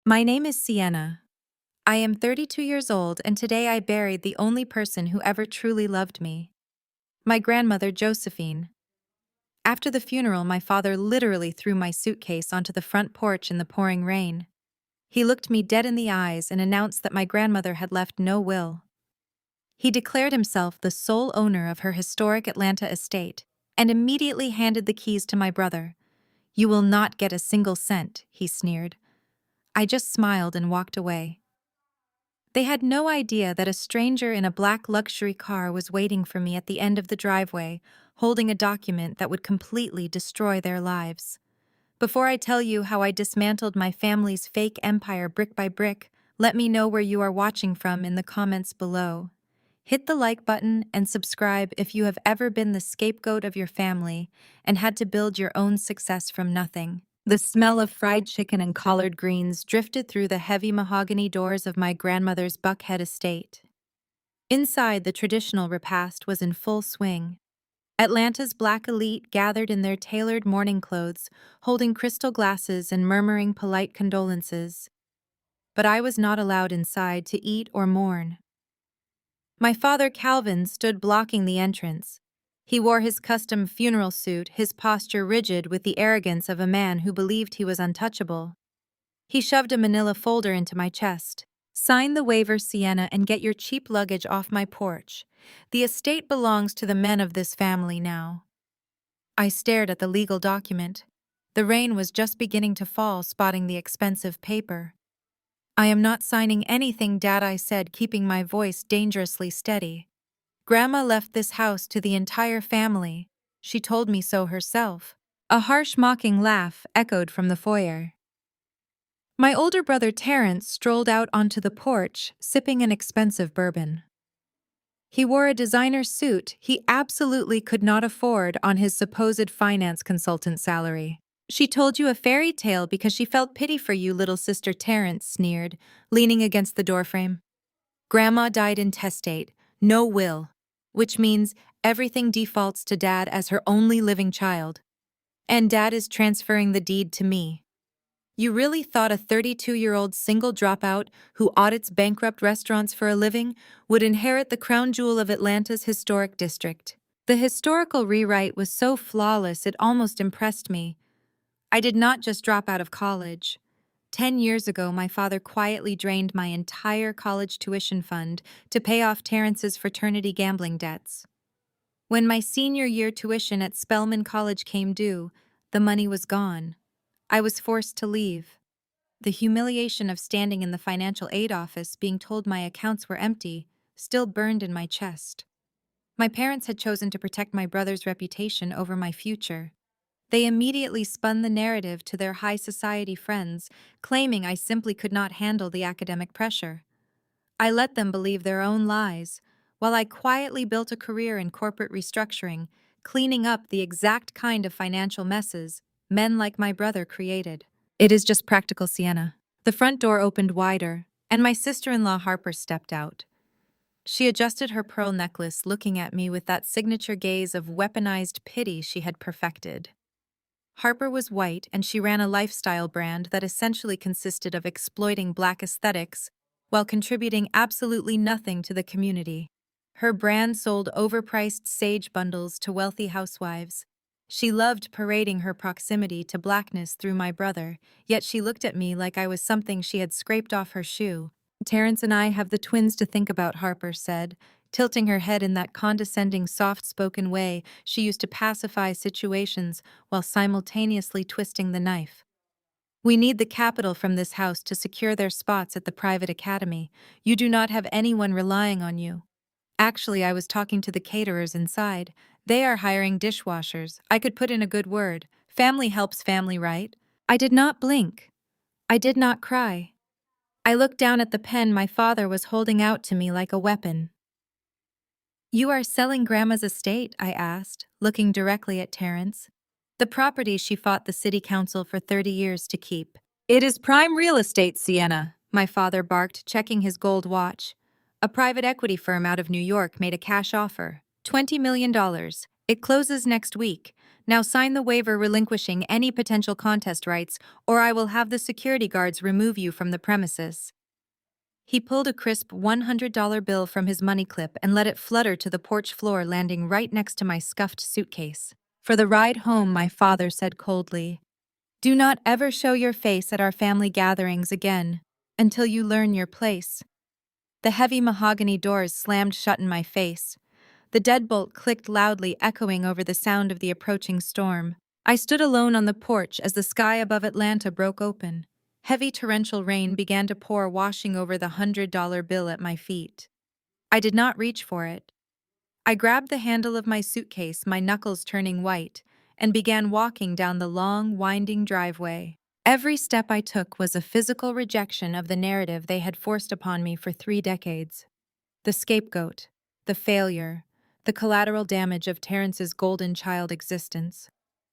My name is Sienna. I am 32 years old, and today I buried the only person who ever truly loved me, my grandmother Josephine. After the funeral, my father literally threw my suitcase onto the front porch in the pouring rain. He looked me dead in the eyes and announced that my grandmother had left no will. He declared himself the sole owner of her historic Atlanta estate and immediately handed the keys to my brother. "You will not get a single cent," he sneered. I just smiled and walked away. They had no idea that a stranger in a black luxury car was waiting for me at the end of the driveway, holding a document that would completely destroy their lives. Before I tell you how I dismantled my family's fake empire brick by brick, let me know where you are watching from in the comments below. Hit the like button and subscribe if you have ever been the scapegoat of your family and had to build your own success from nothing. The smell of fried chicken and collard greens drifted through the heavy mahogany doors of my grandmother's Buckhead estate. Inside, the traditional repast was in full swing. Atlanta's black elite gathered in their tailored morning clothes, holding crystal glasses and murmuring polite condolences. But I was not allowed inside to eat or mourn. My father Calvin stood blocking the entrance. He wore his custom funeral suit, his posture rigid with the arrogance of a man who believed he was untouchable. He shoved a manila folder into my chest. "Sign the waiver, Sienna, and get your cheap luggage off my porch. The estate belongs to the men of this family now." I stared at the legal document. The rain was just beginning to fall, spotting the expensive paper. "I am not signing anything, Dad," I said, keeping my voice dangerously steady. "Grandma left this house to the entire family. She told me so herself." A harsh, mocking laugh echoed from the foyer. My older brother Terrence strolled out onto the porch, sipping an expensive bourbon. He wore a designer suit he absolutely could not afford on his supposed finance consultant salary. "She told you a fairy tale because she felt pity for you," little sister Terrence sneered, leaning against the doorframe. "Grandma died intestate, no will, which means everything defaults to Dad as her only living child. And Dad is transferring the deed to me." You really thought a 32-year-old single dropout who audits bankrupt restaurants for a living would inherit the crown jewel of Atlanta's historic district? The historical rewrite was so flawless it almost impressed me. I did not just drop out of college. 10 years ago, my father quietly drained my entire college tuition fund to pay off Terrence's fraternity gambling debts. When my senior year tuition at Spelman College came due, the money was gone. I was forced to leave. The humiliation of standing in the financial aid office being told my accounts were empty still burned in my chest. My parents had chosen to protect my brother's reputation over my future. They immediately spun the narrative to their high society friends, claiming I simply could not handle the academic pressure. I let them believe their own lies, while I quietly built a career in corporate restructuring, cleaning up the exact kind of financial messes men like my brother created. "It is just practical, Sienna." The front door opened wider, and my sister-in-law Harper stepped out. She adjusted her pearl necklace, looking at me with that signature gaze of weaponized pity she had perfected. Harper was white, and she ran a lifestyle brand that essentially consisted of exploiting Black aesthetics while contributing absolutely nothing to the community. Her brand sold overpriced sage bundles to wealthy housewives. She loved parading her proximity to Blackness through my brother, yet she looked at me like I was something she had scraped off her shoe. "Terrence and I have the twins to think about," Harper said, tilting her head in that condescending, soft-spoken way she used to pacify situations while simultaneously twisting the knife. "We need the capital from this house to secure their spots at the private academy. You do not have anyone relying on you." Actually, I was talking to the caterers inside. They are hiring dishwashers. I could put in a good word. Family helps family, right? I did not blink. I did not cry. I looked down at the pen my father was holding out to me like a weapon. "You are selling Grandma's estate?" I asked, looking directly at Terrence. "The property she fought the city council for 30 years to keep." "It is prime real estate, Sienna," my father barked, checking his gold watch. "A private equity firm out of New York made a cash offer, $20 million. It closes next week. Now sign the waiver relinquishing any potential contest rights, or I will have the security guards remove you from the premises." He pulled a crisp $100 bill from his money clip and let it flutter to the porch floor, landing right next to my scuffed suitcase. For the ride home, my father said coldly, "Do not ever show your face at our family gatherings again, until you learn your place." The heavy mahogany doors slammed shut in my face. The deadbolt clicked loudly, echoing over the sound of the approaching storm. I stood alone on the porch as the sky above Atlanta broke open. Heavy torrential rain began to pour, washing over the $100 bill at my feet. I did not reach for it. I grabbed the handle of my suitcase, my knuckles turning white, and began walking down the long, winding driveway. Every step I took was a physical rejection of the narrative they had forced upon me for 3 decades. The scapegoat, the failure, the collateral damage of Terrence's golden child existence.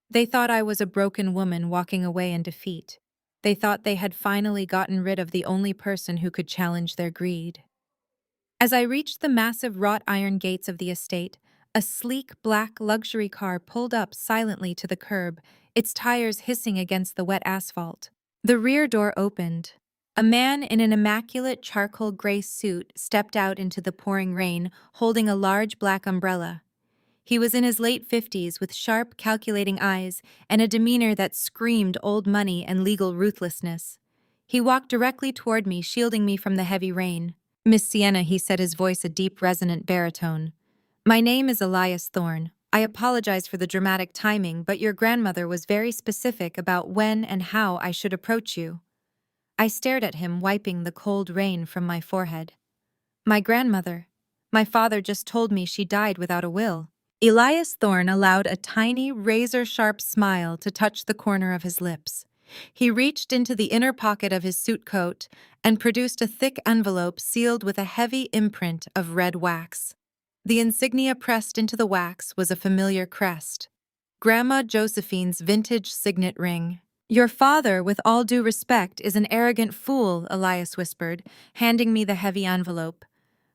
They thought I was a broken woman walking away in defeat. They thought they had finally gotten rid of the only person who could challenge their greed. As I reached the massive wrought iron gates of the estate, a sleek black luxury car pulled up silently to the curb, its tires hissing against the wet asphalt. The rear door opened. A man in an immaculate charcoal gray suit stepped out into the pouring rain, holding a large black umbrella. He was in his late 50s with sharp, calculating eyes and a demeanor that screamed old money and legal ruthlessness. He walked directly toward me, shielding me from the heavy rain. "Miss Sienna," he said, his voice a deep, resonant baritone. "My name is Elias Thorne. I apologize for the dramatic timing, but your grandmother was very specific about when and how I should approach you." I stared at him, wiping the cold rain from my forehead. "My grandmother? My father just told me she died without a will." Elias Thorne allowed a tiny, razor-sharp smile to touch the corner of his lips. He reached into the inner pocket of his suit coat and produced a thick envelope sealed with a heavy imprint of red wax. The insignia pressed into the wax was a familiar crest. Grandma Josephine's vintage signet ring. "Your father, with all due respect, is an arrogant fool," Elias whispered, handing me the heavy envelope.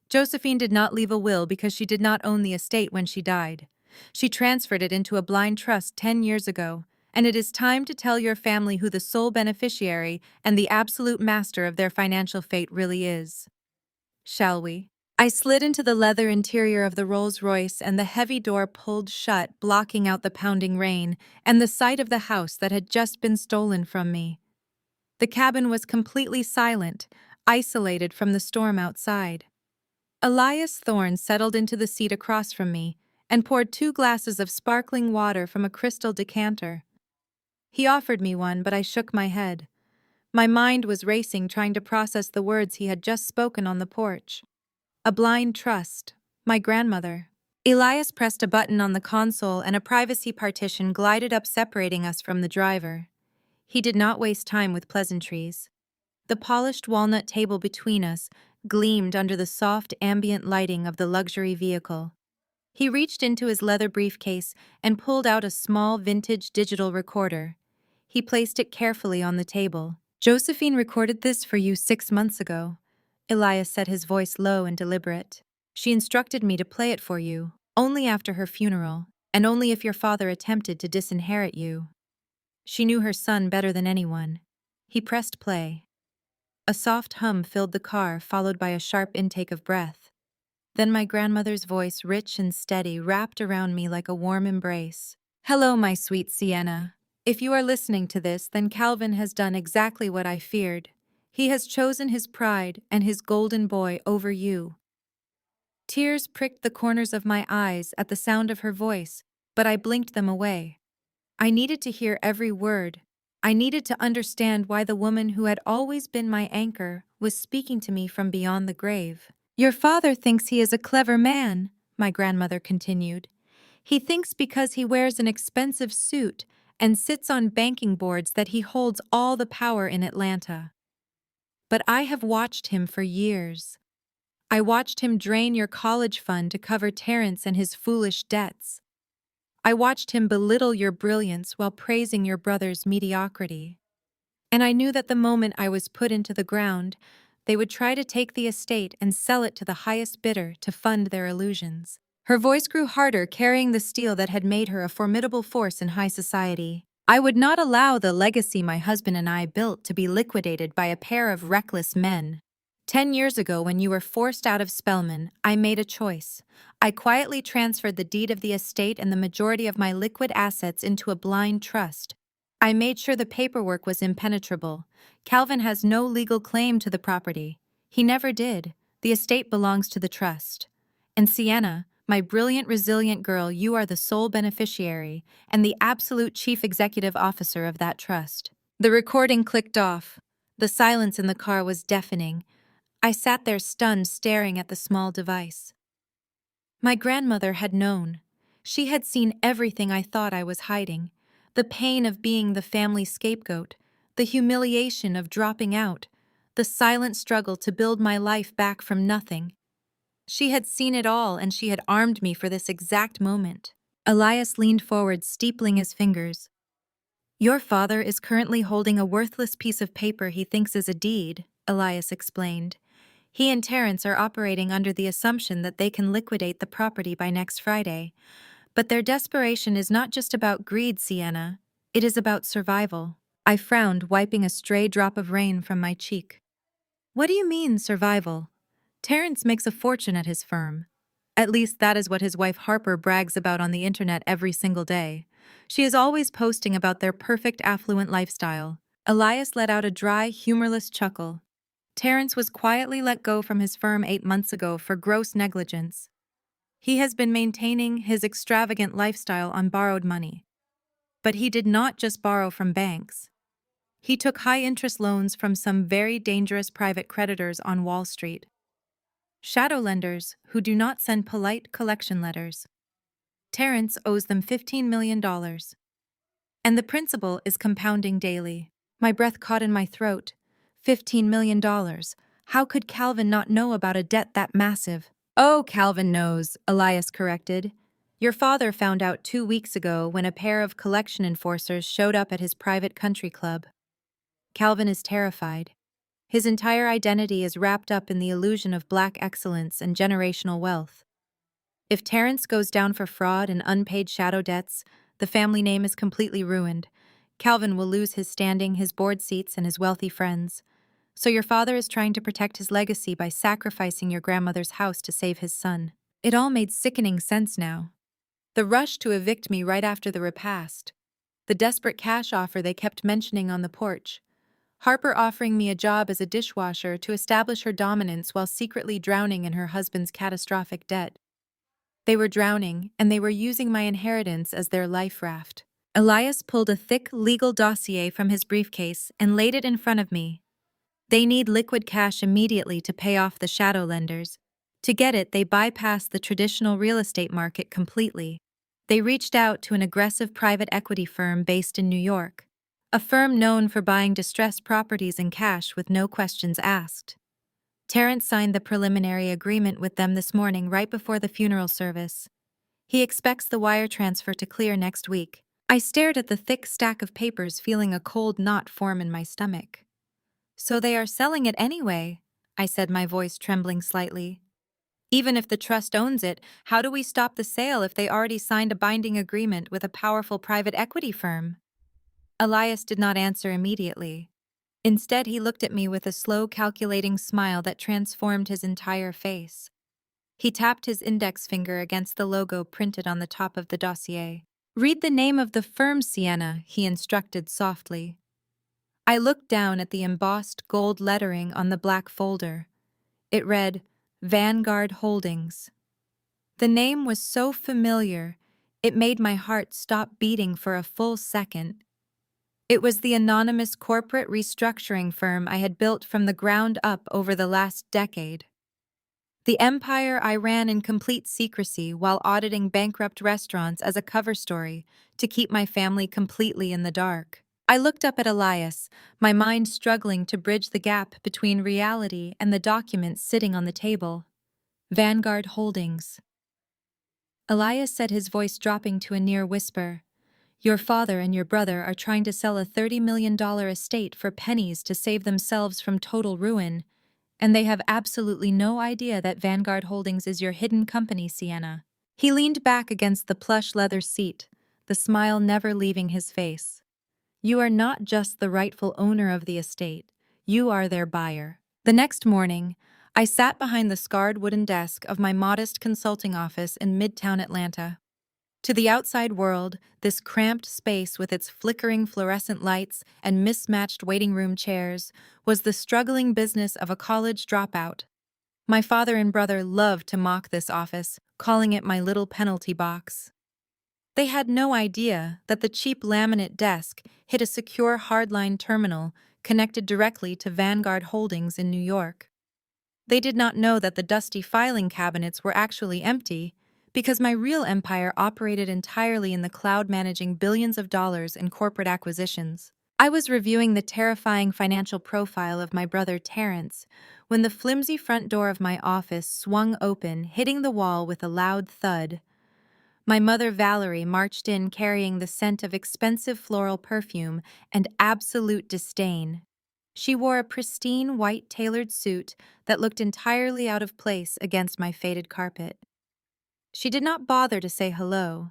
"Josephine did not leave a will because she did not own the estate when she died. She transferred it into a blind trust 10 years ago, and it is time to tell your family who the sole beneficiary and the absolute master of their financial fate really is. Shall we?" I slid into the leather interior of the Rolls-Royce, and the heavy door pulled shut, blocking out the pounding rain and the sight of the house that had just been stolen from me. The cabin was completely silent, isolated from the storm outside. Elias Thorne settled into the seat across from me and poured 2 glasses of sparkling water from a crystal decanter. He offered me one, but I shook my head. My mind was racing, trying to process the words he had just spoken on the porch. A blind trust. My grandmother. Elias pressed a button on the console and a privacy partition glided up, separating us from the driver. He did not waste time with pleasantries. The polished walnut table between us gleamed under the soft ambient lighting of the luxury vehicle. He reached into his leather briefcase and pulled out a small vintage digital recorder. He placed it carefully on the table. "Josephine recorded this for you 6 months ago," Elias said, his voice low and deliberate. "She instructed me to play it for you, only after her funeral, and only if your father attempted to disinherit you. She knew her son better than anyone." He pressed play. A soft hum filled the car, followed by a sharp intake of breath. Then my grandmother's voice, rich and steady, wrapped around me like a warm embrace. "Hello, my sweet Sienna. If you are listening to this, then Calvin has done exactly what I feared. He has chosen his pride and his golden boy over you." Tears pricked the corners of my eyes at the sound of her voice, but I blinked them away. I needed to hear every word. I needed to understand why the woman who had always been my anchor was speaking to me from beyond the grave. "Your father thinks he is a clever man," my grandmother continued. "He thinks because he wears an expensive suit and sits on banking boards that he holds all the power in Atlanta. But I have watched him for years. I watched him drain your college fund to cover Terrence and his foolish debts. I watched him belittle your brilliance while praising your brother's mediocrity. And I knew that the moment I was put into the ground, they would try to take the estate and sell it to the highest bidder to fund their illusions. Her voice grew harder, carrying the steel that had made her a formidable force in high society. I would not allow the legacy my husband and I built to be liquidated by a pair of reckless men. 10 years ago, when you were forced out of Spellman, I made a choice. I quietly transferred the deed of the estate and the majority of my liquid assets into a blind trust. I made sure the paperwork was impenetrable. Calvin has no legal claim to the property. He never did. The estate belongs to the trust. And Sienna, my brilliant, resilient girl, you are the sole beneficiary and the absolute chief executive officer of that trust. The recording clicked off. The silence in the car was deafening. I sat there stunned, staring at the small device. My grandmother had known. She had seen everything I thought I was hiding. The pain of being the family scapegoat, the humiliation of dropping out, the silent struggle to build my life back from nothing. She had seen it all, and she had armed me for this exact moment. Elias leaned forward, steepling his fingers. Your father is currently holding a worthless piece of paper he thinks is a deed, Elias explained. He and Terence are operating under the assumption that they can liquidate the property by next Friday. But their desperation is not just about greed, Sienna. It is about survival. I frowned, wiping a stray drop of rain from my cheek. What do you mean, survival? Terence makes a fortune at his firm. At least that is what his wife Harper brags about on the internet every single day. She is always posting about their perfect affluent lifestyle. Elias let out a dry, humorless chuckle. Terence was quietly let go from his firm 8 months ago for gross negligence. He has been maintaining his extravagant lifestyle on borrowed money. But he did not just borrow from banks. He took high-interest loans from some very dangerous private creditors on Wall Street. Shadow lenders who do not send polite collection letters. Terence owes them $15 million. And the principal is compounding daily. My breath caught in my throat. $15 million. How could Calvin not know about a debt that massive? Oh, Calvin knows, Elias corrected. Your father found out 2 weeks ago when a pair of collection enforcers showed up at his private country club. Calvin is terrified. His entire identity is wrapped up in the illusion of black excellence and generational wealth. If Terence goes down for fraud and unpaid shadow debts, the family name is completely ruined. Calvin will lose his standing, his board seats, and his wealthy friends. So your father is trying to protect his legacy by sacrificing your grandmother's house to save his son. It all made sickening sense now. The rush to evict me right after the repast. The desperate cash offer they kept mentioning on the porch. Harper offering me a job as a dishwasher to establish her dominance while secretly drowning in her husband's catastrophic debt. They were drowning, and they were using my inheritance as their life raft. Elias pulled a thick legal dossier from his briefcase and laid it in front of me. They need liquid cash immediately to pay off the shadow lenders. To get it, they bypassed the traditional real estate market completely. They reached out to an aggressive private equity firm based in New York. A firm known for buying distressed properties in cash with no questions asked. Terence signed the preliminary agreement with them this morning right before the funeral service. He expects the wire transfer to clear next week. I stared at the thick stack of papers, feeling a cold knot form in my stomach. So they are selling it anyway, I said, my voice trembling slightly. Even if the trust owns it, how do we stop the sale if they already signed a binding agreement with a powerful private equity firm? Elias did not answer immediately. Instead, he looked at me with a slow, calculating smile that transformed his entire face. He tapped his index finger against the logo printed on the top of the dossier. Read the name of the firm, Sienna, he instructed softly. I looked down at the embossed gold lettering on the black folder. It read, Vanguard Holdings. The name was so familiar, it made my heart stop beating for a full second. It was the anonymous corporate restructuring firm I had built from the ground up over the last decade. The empire I ran in complete secrecy while auditing bankrupt restaurants as a cover story to keep my family completely in the dark. I looked up at Elias, my mind struggling to bridge the gap between reality and the documents sitting on the table. Vanguard Holdings. Elias said, his voice dropping to a near whisper. Your father and your brother are trying to sell a $30 million estate for pennies to save themselves from total ruin, and they have absolutely no idea that Vanguard Holdings is your hidden company, Sienna. He leaned back against the plush leather seat, the smile never leaving his face. You are not just the rightful owner of the estate, you are their buyer. The next morning, I sat behind the scarred wooden desk of my modest consulting office in Midtown Atlanta. To the outside world, this cramped space with its flickering fluorescent lights and mismatched waiting room chairs was the struggling business of a college dropout. My father and brother loved to mock this office, calling it my little penalty box. They had no idea that the cheap laminate desk hid a secure hardline terminal connected directly to Vanguard Holdings in New York. They did not know that the dusty filing cabinets were actually empty, because my real empire operated entirely in the cloud managing billions of dollars in corporate acquisitions. I was reviewing the terrifying financial profile of my brother Terrence when the flimsy front door of my office swung open, hitting the wall with a loud thud. My mother Valerie marched in carrying the scent of expensive floral perfume and absolute disdain. She wore a pristine white tailored suit that looked entirely out of place against my faded carpet. She did not bother to say hello.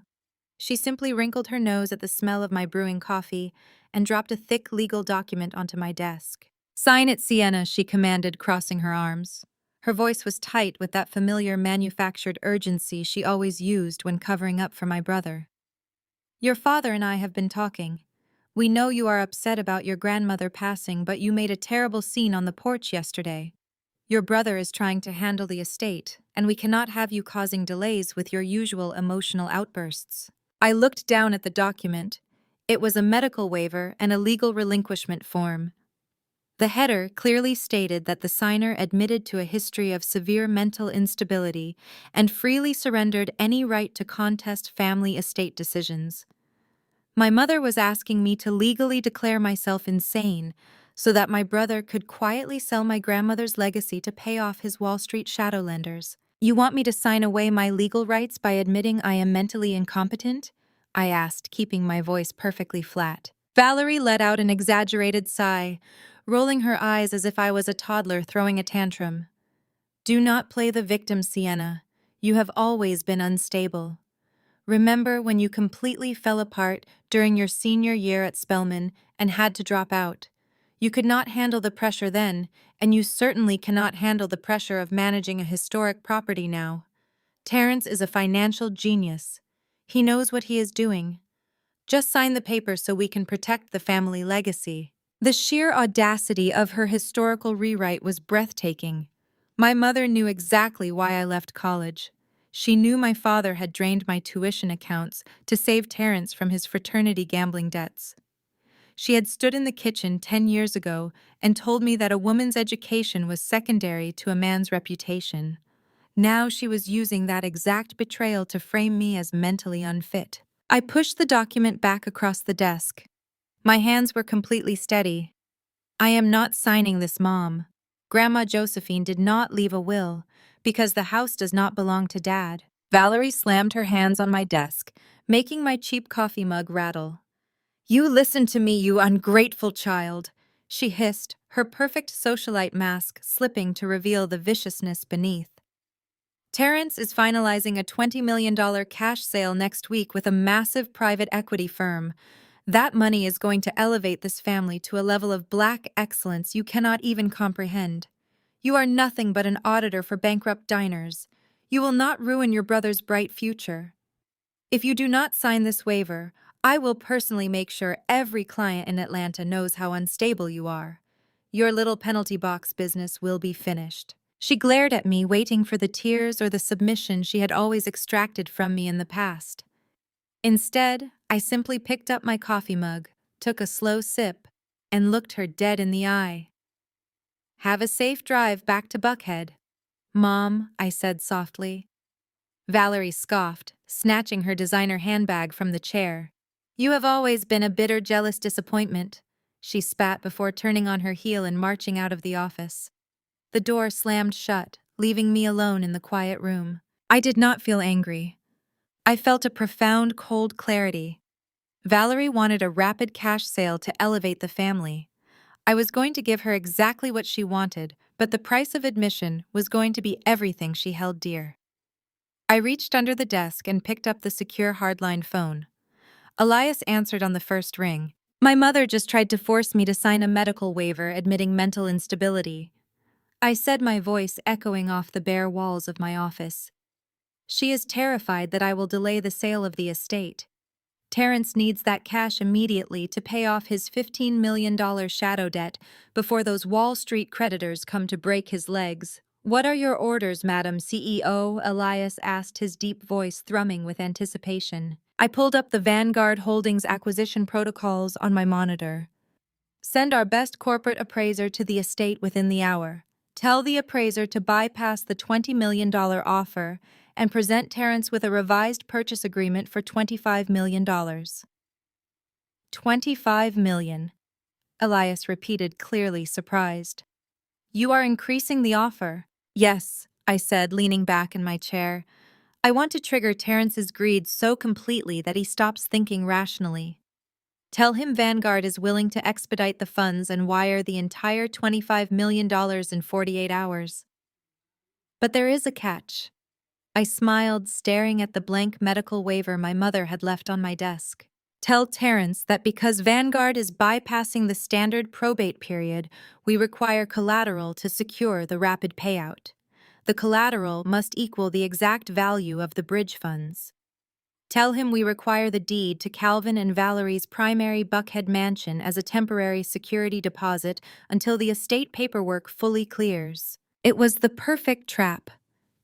She simply wrinkled her nose at the smell of my brewing coffee and dropped a thick legal document onto my desk. "Sign it, Sienna," she commanded, crossing her arms. Her voice was tight with that familiar manufactured urgency she always used when covering up for my brother. "Your father and I have been talking. We know you are upset about your grandmother passing, but you made a terrible scene on the porch yesterday. Your brother is trying to handle the estate, and we cannot have you causing delays with your usual emotional outbursts." I looked down at the document. It was a medical waiver and a legal relinquishment form. The header clearly stated that the signer admitted to a history of severe mental instability and freely surrendered any right to contest family estate decisions. My mother was asking me to legally declare myself insane so that my brother could quietly sell my grandmother's legacy to pay off his Wall Street shadow lenders. "You want me to sign away my legal rights by admitting I am mentally incompetent?" I asked, keeping my voice perfectly flat. Valerie let out an exaggerated sigh, rolling her eyes as if I was a toddler throwing a tantrum. "Do not play the victim, Sienna. You have always been unstable. Remember when you completely fell apart during your senior year at Spelman and had to drop out? You could not handle the pressure then, and you certainly cannot handle the pressure of managing a historic property now. Terrence is a financial genius. He knows what he is doing. Just sign the paper so we can protect the family legacy." The sheer audacity of her historical rewrite was breathtaking. My mother knew exactly why I left college. She knew my father had drained my tuition accounts to save Terrence from his fraternity gambling debts. She had stood in the kitchen 10 years ago and told me that a woman's education was secondary to a man's reputation. Now she was using that exact betrayal to frame me as mentally unfit. I pushed the document back across the desk. My hands were completely steady. "I am not signing this, Mom. Grandma Josephine did not leave a will, because the house does not belong to Dad." Valerie slammed her hands on my desk, making my cheap coffee mug rattle. "You listen to me, you ungrateful child," she hissed, her perfect socialite mask slipping to reveal the viciousness beneath. "Terrence is finalizing a $20 million cash sale next week with a massive private equity firm. That money is going to elevate this family to a level of black excellence you cannot even comprehend. You are nothing but an auditor for bankrupt diners. You will not ruin your brother's bright future. If you do not sign this waiver, I will personally make sure every client in Atlanta knows how unstable you are. Your little penalty box business will be finished." She glared at me, waiting for the tears or the submission she had always extracted from me in the past. Instead, I simply picked up my coffee mug, took a slow sip, and looked her dead in the eye. "Have a safe drive back to Buckhead, Mom," I said softly. Valerie scoffed, snatching her designer handbag from the chair. "You have always been a bitter, jealous disappointment," she spat before turning on her heel and marching out of the office. The door slammed shut, leaving me alone in the quiet room. I did not feel angry. I felt a profound, cold clarity. Valerie wanted a rapid cash sale to elevate the family. I was going to give her exactly what she wanted, but the price of admission was going to be everything she held dear. I reached under the desk and picked up the secure hardline phone. Elias answered on the first ring. My mother just tried to force me to sign a medical waiver admitting mental instability. I said, my voice echoing off the bare walls of my office. She is terrified that I will delay the sale of the estate. Terrence needs that cash immediately to pay off his $15 million shadow debt before those Wall Street creditors come to break his legs. What are your orders, Madam CEO? Elias asked, his deep voice thrumming with anticipation. I pulled up the Vanguard Holdings acquisition protocols on my monitor. Send our best corporate appraiser to the estate within the hour. Tell the appraiser to bypass the $20 million offer and present Terrence with a revised purchase agreement for $25 million. $25 million, Elias repeated, clearly surprised. You are increasing the offer. Yes, I said, leaning back in my chair. I want to trigger Terrence's greed so completely that he stops thinking rationally. Tell him Vanguard is willing to expedite the funds and wire the entire $25 million in 48 hours. But there is a catch. I smiled, staring at the blank medical waiver my mother had left on my desk. Tell Terrence that because Vanguard is bypassing the standard probate period, we require collateral to secure the rapid payout. The collateral must equal the exact value of the bridge funds. Tell him we require the deed to Calvin and Valerie's primary Buckhead mansion as a temporary security deposit until the estate paperwork fully clears. It was the perfect trap.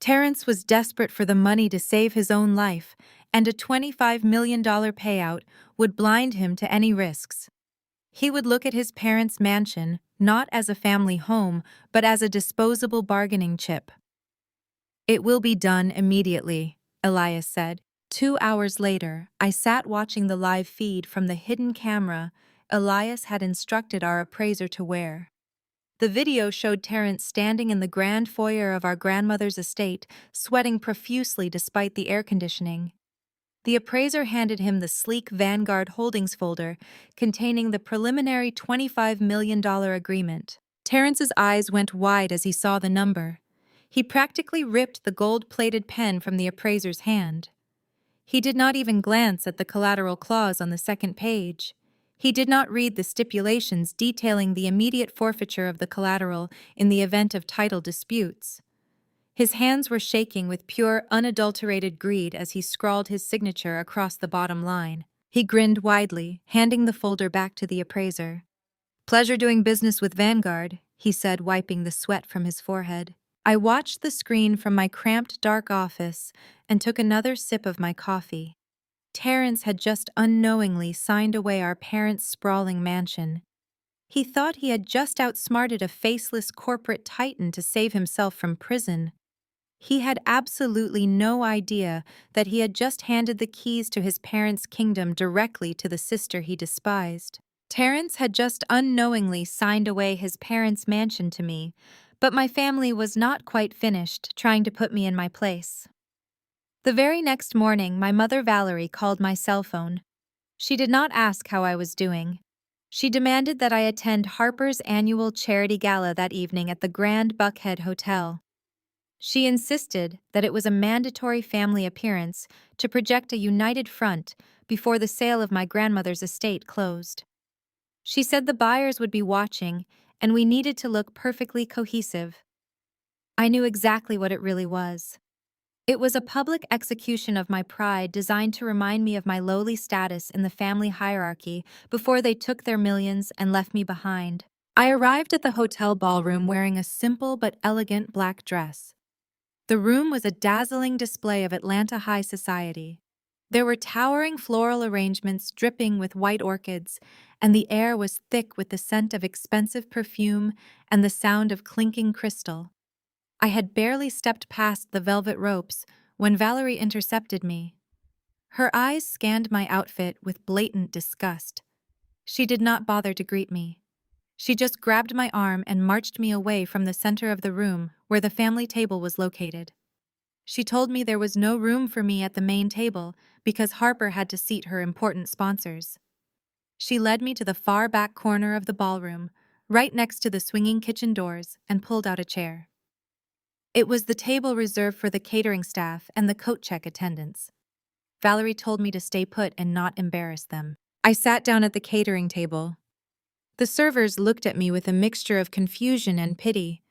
Terrence was desperate for the money to save his own life, and a $25 million payout would blind him to any risks. He would look at his parents' mansion not as a family home, but as a disposable bargaining chip. It will be done immediately, Elias said. 2 hours later, I sat watching the live feed from the hidden camera Elias had instructed our appraiser to wear. The video showed Terrence standing in the grand foyer of our grandmother's estate, sweating profusely despite the air conditioning. The appraiser handed him the sleek Vanguard Holdings folder containing the preliminary $25 million agreement. Terrence's eyes went wide as he saw the number. He practically ripped the gold-plated pen from the appraiser's hand. He did not even glance at the collateral clause on the second page. He did not read the stipulations detailing the immediate forfeiture of the collateral in the event of title disputes. His hands were shaking with pure, unadulterated greed as he scrawled his signature across the bottom line. He grinned widely, handing the folder back to the appraiser. "Pleasure doing business with Vanguard," he said, wiping the sweat from his forehead. I watched the screen from my cramped, dark office and took another sip of my coffee. Terrence had just unknowingly signed away our parents' sprawling mansion. He thought he had just outsmarted a faceless corporate titan to save himself from prison. He had absolutely no idea that he had just handed the keys to his parents' kingdom directly to the sister he despised. Terrence had just unknowingly signed away his parents' mansion to me, but my family was not quite finished trying to put me in my place. The very next morning, my mother Valerie called my cell phone. She did not ask how I was doing. She demanded that I attend Harper's annual charity gala that evening at the Grand Buckhead Hotel. She insisted that it was a mandatory family appearance to project a united front before the sale of my grandmother's estate closed. She said the buyers would be watching, and we needed to look perfectly cohesive. I knew exactly what it really was. It was a public execution of my pride designed to remind me of my lowly status in the family hierarchy before they took their millions and left me behind. I arrived at the hotel ballroom wearing a simple but elegant black dress. The room was a dazzling display of Atlanta high society. There were towering floral arrangements dripping with white orchids, and the air was thick with the scent of expensive perfume and the sound of clinking crystal. I had barely stepped past the velvet ropes when Valerie intercepted me. Her eyes scanned my outfit with blatant disgust. She did not bother to greet me. She just grabbed my arm and marched me away from the center of the room where the family table was located. She told me there was no room for me at the main table because Harper had to seat her important sponsors. She led me to the far back corner of the ballroom, right next to the swinging kitchen doors, and pulled out a chair. It was the table reserved for the catering staff and the coat check attendants. Valerie told me to stay put and not embarrass them. I sat down at the catering table. The servers looked at me with a mixture of confusion and pity.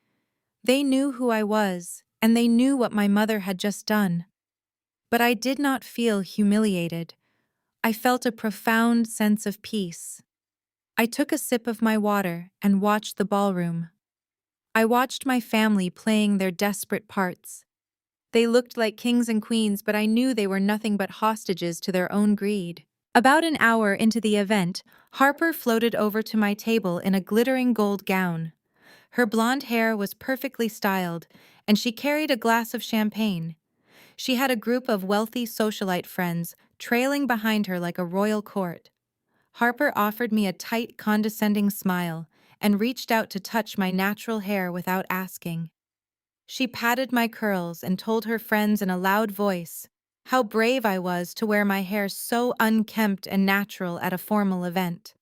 They knew who I was, and they knew what my mother had just done. But I did not feel humiliated. I felt a profound sense of peace. I took a sip of my water and watched the ballroom. I watched my family playing their desperate parts. They looked like kings and queens, but I knew they were nothing but hostages to their own greed. About an hour into the event, Harper floated over to my table in a glittering gold gown. Her blonde hair was perfectly styled, and she carried a glass of champagne. She had a group of wealthy socialite friends trailing behind her like a royal court. Harper offered me a tight, condescending smile and reached out to touch my natural hair without asking. She patted my curls and told her friends in a loud voice how brave I was to wear my hair so unkempt and natural at a formal event.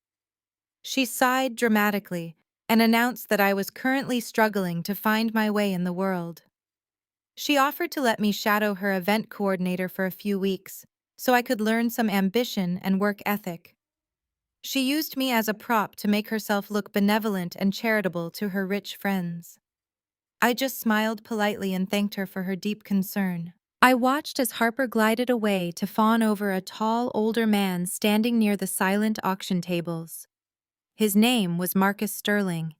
She sighed dramatically and announced that I was currently struggling to find my way in the world. She offered to let me shadow her event coordinator for a few weeks so I could learn some ambition and work ethic. She used me as a prop to make herself look benevolent and charitable to her rich friends. I just smiled politely and thanked her for her deep concern. I watched as Harper glided away to fawn over a tall, older man standing near the silent auction tables. His name was Marcus Sterling.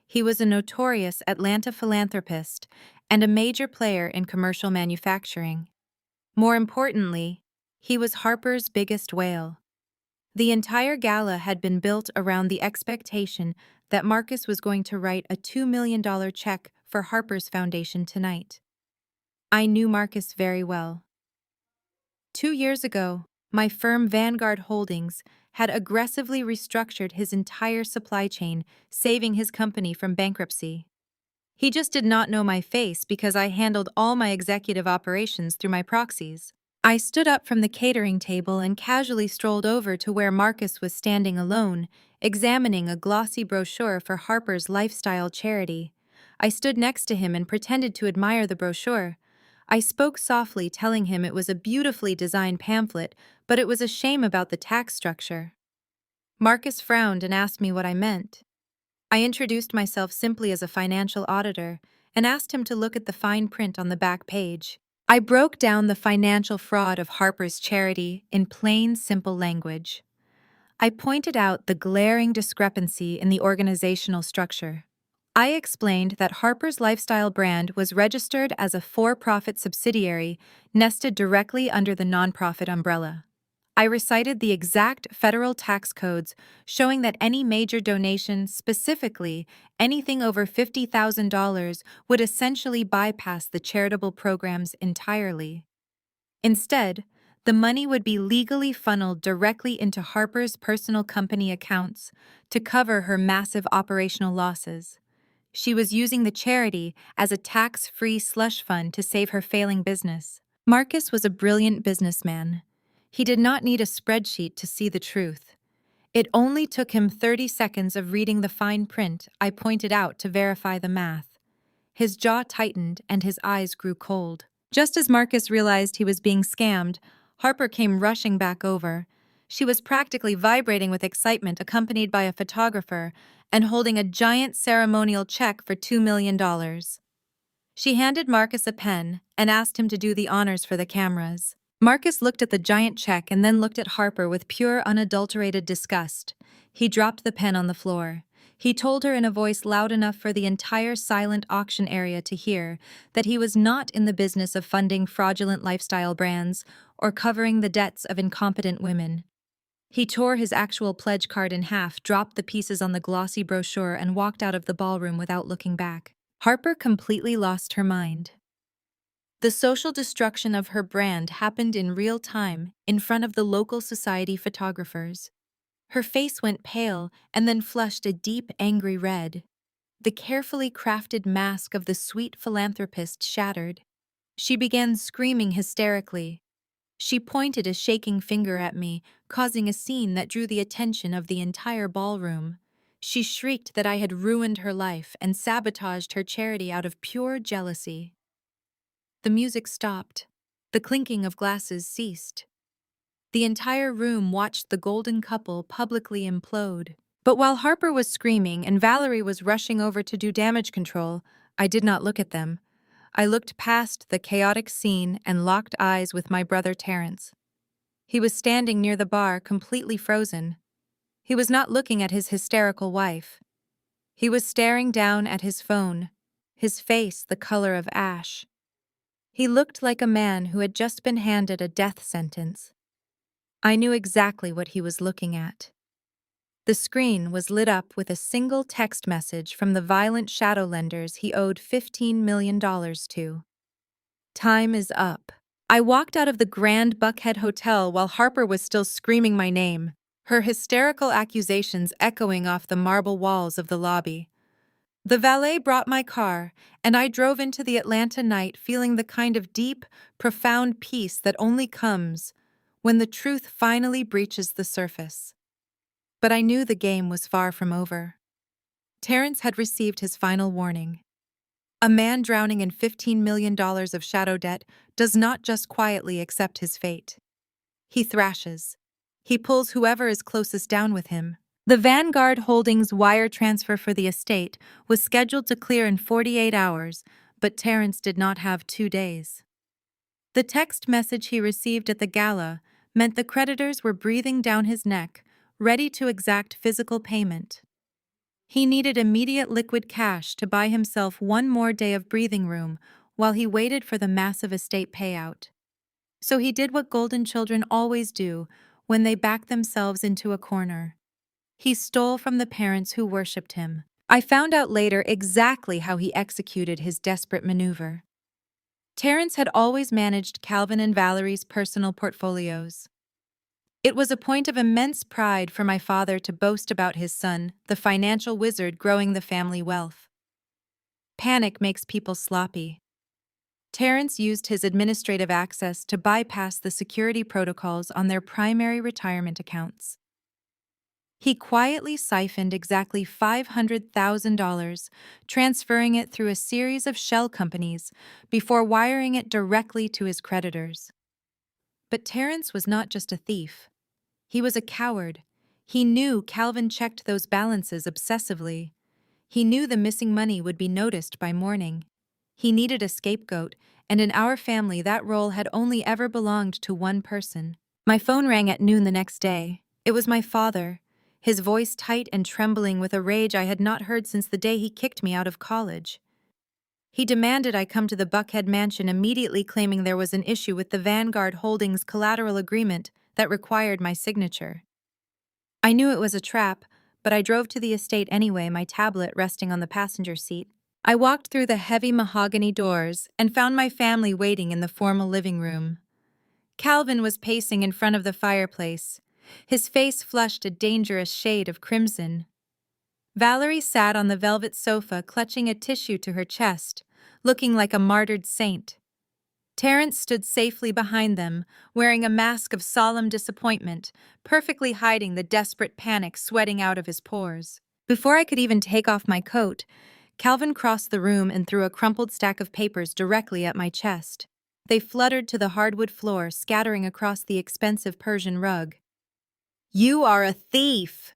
He was a notorious Atlanta philanthropist and a major player in commercial manufacturing. More importantly, he was Harper's biggest whale. The entire gala had been built around the expectation that Marcus was going to write a $2 million check for Harper's Foundation tonight. I knew Marcus very well. 2 years ago, my firm Vanguard Holdings had aggressively restructured his entire supply chain, saving his company from bankruptcy. He just did not know my face because I handled all my executive operations through my proxies. I stood up from the catering table and casually strolled over to where Marcus was standing alone, examining a glossy brochure for Harper's lifestyle charity. I stood next to him and pretended to admire the brochure. I spoke softly, telling him it was a beautifully designed pamphlet, but it was a shame about the tax structure. Marcus frowned and asked me what I meant. I introduced myself simply as a financial auditor and asked him to look at the fine print on the back page. I broke down the financial fraud of Harper's charity in plain, simple language. I pointed out the glaring discrepancy in the organizational structure. I explained that Harper's lifestyle brand was registered as a for-profit subsidiary nested directly under the nonprofit umbrella. I recited the exact federal tax codes showing that any major donation, specifically anything over $50,000, would essentially bypass the charitable programs entirely. Instead, the money would be legally funneled directly into Harper's personal company accounts to cover her massive operational losses. She was using the charity as a tax-free slush fund to save her failing business. Marcus was a brilliant businessman. He did not need a spreadsheet to see the truth. It only took him 30 seconds of reading the fine print I pointed out to verify the math. His jaw tightened and his eyes grew cold. Just as Marcus realized he was being scammed, Harper came rushing back over. She was practically vibrating with excitement, accompanied by a photographer and holding a giant ceremonial check for $2 million. She handed Marcus a pen and asked him to do the honors for the cameras. Marcus looked at the giant check and then looked at Harper with pure, unadulterated disgust. He dropped the pen on the floor. He told her in a voice loud enough for the entire silent auction area to hear that he was not in the business of funding fraudulent lifestyle brands or covering the debts of incompetent women. He tore his actual pledge card in half, dropped the pieces on the glossy brochure, and walked out of the ballroom without looking back. Harper completely lost her mind. The social destruction of her brand happened in real time in front of the local society photographers. Her face went pale and then flushed a deep, angry red. The carefully crafted mask of the sweet philanthropist shattered. She began screaming hysterically. She pointed a shaking finger at me, causing a scene that drew the attention of the entire ballroom. She shrieked that I had ruined her life and sabotaged her charity out of pure jealousy. The music stopped. The clinking of glasses ceased. The entire room watched the golden couple publicly implode. But while Harper was screaming and Valerie was rushing over to do damage control, I did not look at them. I looked past the chaotic scene and locked eyes with my brother Terrence. He was standing near the bar, completely frozen. He was not looking at his hysterical wife. He was staring down at his phone, his face the color of ash. He looked like a man who had just been handed a death sentence. I knew exactly what he was looking at. The screen was lit up with a single text message from the violent shadow lenders he owed $15 million to. Time is up. I walked out of the Grand Buckhead Hotel while Harper was still screaming my name, her hysterical accusations echoing off the marble walls of the lobby. The valet brought my car, and I drove into the Atlanta night feeling the kind of deep, profound peace that only comes when the truth finally breaches the surface. But I knew the game was far from over. Terrence had received his final warning. A man drowning in $15 million of shadow debt does not just quietly accept his fate. He thrashes. He pulls whoever is closest down with him. The Vanguard Holdings wire transfer for the estate was scheduled to clear in 48 hours, but Terrence did not have 2 days. The text message he received at the gala meant the creditors were breathing down his neck, ready to exact physical payment. He needed immediate liquid cash to buy himself one more day of breathing room while he waited for the massive estate payout. So he did what golden children always do when they back themselves into a corner. He stole from the parents who worshipped him. I found out later exactly how he executed his desperate maneuver. Terrence had always managed Calvin and Valerie's personal portfolios. It was a point of immense pride for my father to boast about his son, the financial wizard growing the family wealth. Panic makes people sloppy. Terrence used his administrative access to bypass the security protocols on their primary retirement accounts. He quietly siphoned exactly $500,000, transferring it through a series of shell companies before wiring it directly to his creditors. But Terrence was not just a thief. He was a coward. He knew Calvin checked those balances obsessively. He knew the missing money would be noticed by morning. He needed a scapegoat, and in our family that role had only ever belonged to one person. My phone rang at noon the next day. It was my father, his voice tight and trembling with a rage I had not heard since the day he kicked me out of college. He demanded I come to the Buckhead mansion immediately, claiming there was an issue with the Vanguard Holdings collateral agreement that required my signature. I knew it was a trap, but I drove to the estate anyway, my tablet resting on the passenger seat. I walked through the heavy mahogany doors and found my family waiting in the formal living room. Calvin was pacing in front of the fireplace, his face flushed a dangerous shade of crimson. Valerie sat on the velvet sofa, clutching a tissue to her chest, looking like a martyred saint. Terrence stood safely behind them, wearing a mask of solemn disappointment, perfectly hiding the desperate panic sweating out of his pores. Before I could even take off my coat, Calvin crossed the room and threw a crumpled stack of papers directly at my chest. They fluttered to the hardwood floor, scattering across the expensive Persian rug. "You are a thief!"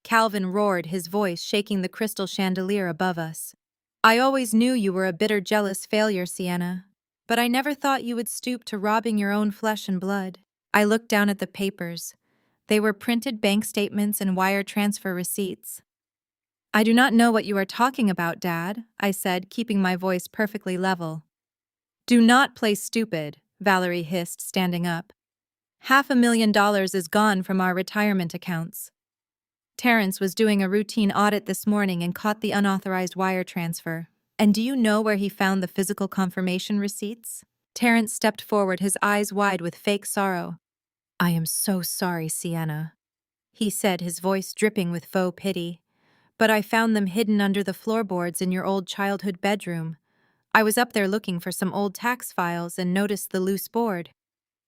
Calvin roared, his voice shaking the crystal chandelier above us. "I always knew you were a bitter, jealous failure, Sienna. But I never thought you would stoop to robbing your own flesh and blood." I looked down at the papers. They were printed bank statements and wire transfer receipts. "I do not know what you are talking about, Dad," I said, keeping my voice perfectly level. "Do not play stupid," Valerie hissed, standing up. $500,000 is gone from our retirement accounts. Terrence was doing a routine audit this morning and caught the unauthorized wire transfer. And do you know where he found the physical confirmation receipts? Terrence stepped forward, his eyes wide with fake sorrow. "I am so sorry, Sienna," he said, his voice dripping with faux pity. "But I found them hidden under the floorboards in your old childhood bedroom. I was up there looking for some old tax files and noticed the loose board."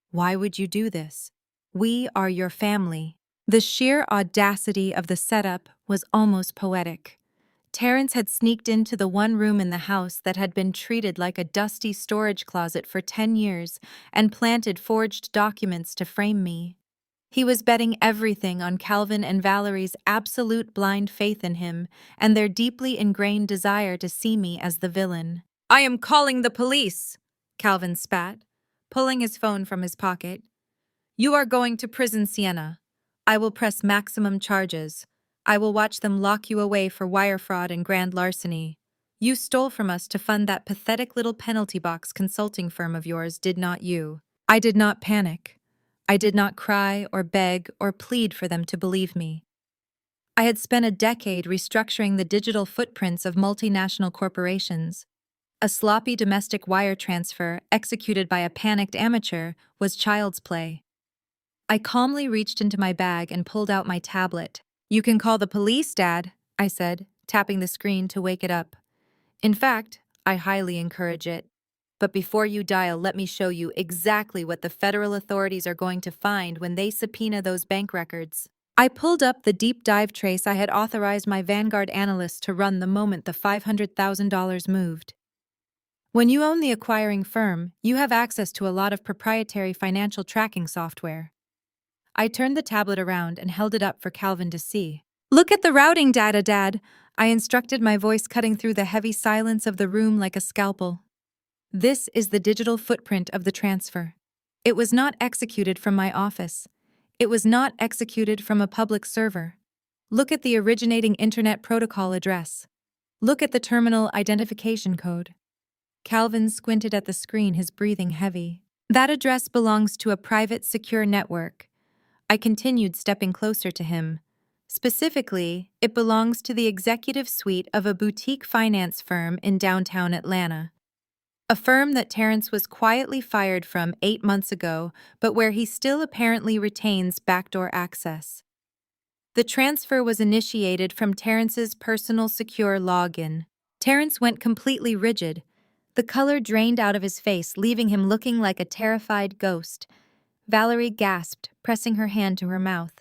"Why would you do this? We are your family." The sheer audacity of the setup was almost poetic. Terrence had sneaked into the one room in the house that had been treated like a dusty storage closet for 10 years and planted forged documents to frame me. He was betting everything on Calvin and Valerie's absolute blind faith in him and their deeply ingrained desire to see me as the villain. "I am calling the police," Calvin spat, pulling his phone from his pocket. "You are going to prison, Sienna. I will press maximum charges. I will watch them lock you away for wire fraud and grand larceny. You stole from us to fund that pathetic little penalty box consulting firm of yours, did not you?" I did not panic. I did not cry or beg or plead for them to believe me. I had spent a decade restructuring the digital footprints of multinational corporations. A sloppy domestic wire transfer executed by a panicked amateur was child's play. I calmly reached into my bag and pulled out my tablet. "You can call the police, Dad," I said, tapping the screen to wake it up. "In fact, I highly encourage it. But before you dial, let me show you exactly what the federal authorities are going to find when they subpoena those bank records." I pulled up the deep dive trace I had authorized my Vanguard analyst to run the moment the $500,000 moved. When you own the acquiring firm, you have access to a lot of proprietary financial tracking software. I turned the tablet around and held it up for Calvin to see. "Look at the routing data, Dad," I instructed, my voice cutting through the heavy silence of the room like a scalpel. "This is the digital footprint of the transfer. It was not executed from my office. It was not executed from a public server. Look at the originating Internet Protocol address. Look at the terminal identification code." Calvin squinted at the screen, his breathing heavy. "That address belongs to a private, secure network." I continued, stepping closer to him. "Specifically, it belongs to the executive suite of a boutique finance firm in downtown Atlanta. A firm that Terrence was quietly fired from 8 months ago, but where he still apparently retains backdoor access. The transfer was initiated from Terrence's personal secure login." Terrence went completely rigid. The color drained out of his face, leaving him looking like a terrified ghost. Valerie gasped, pressing her hand to her mouth.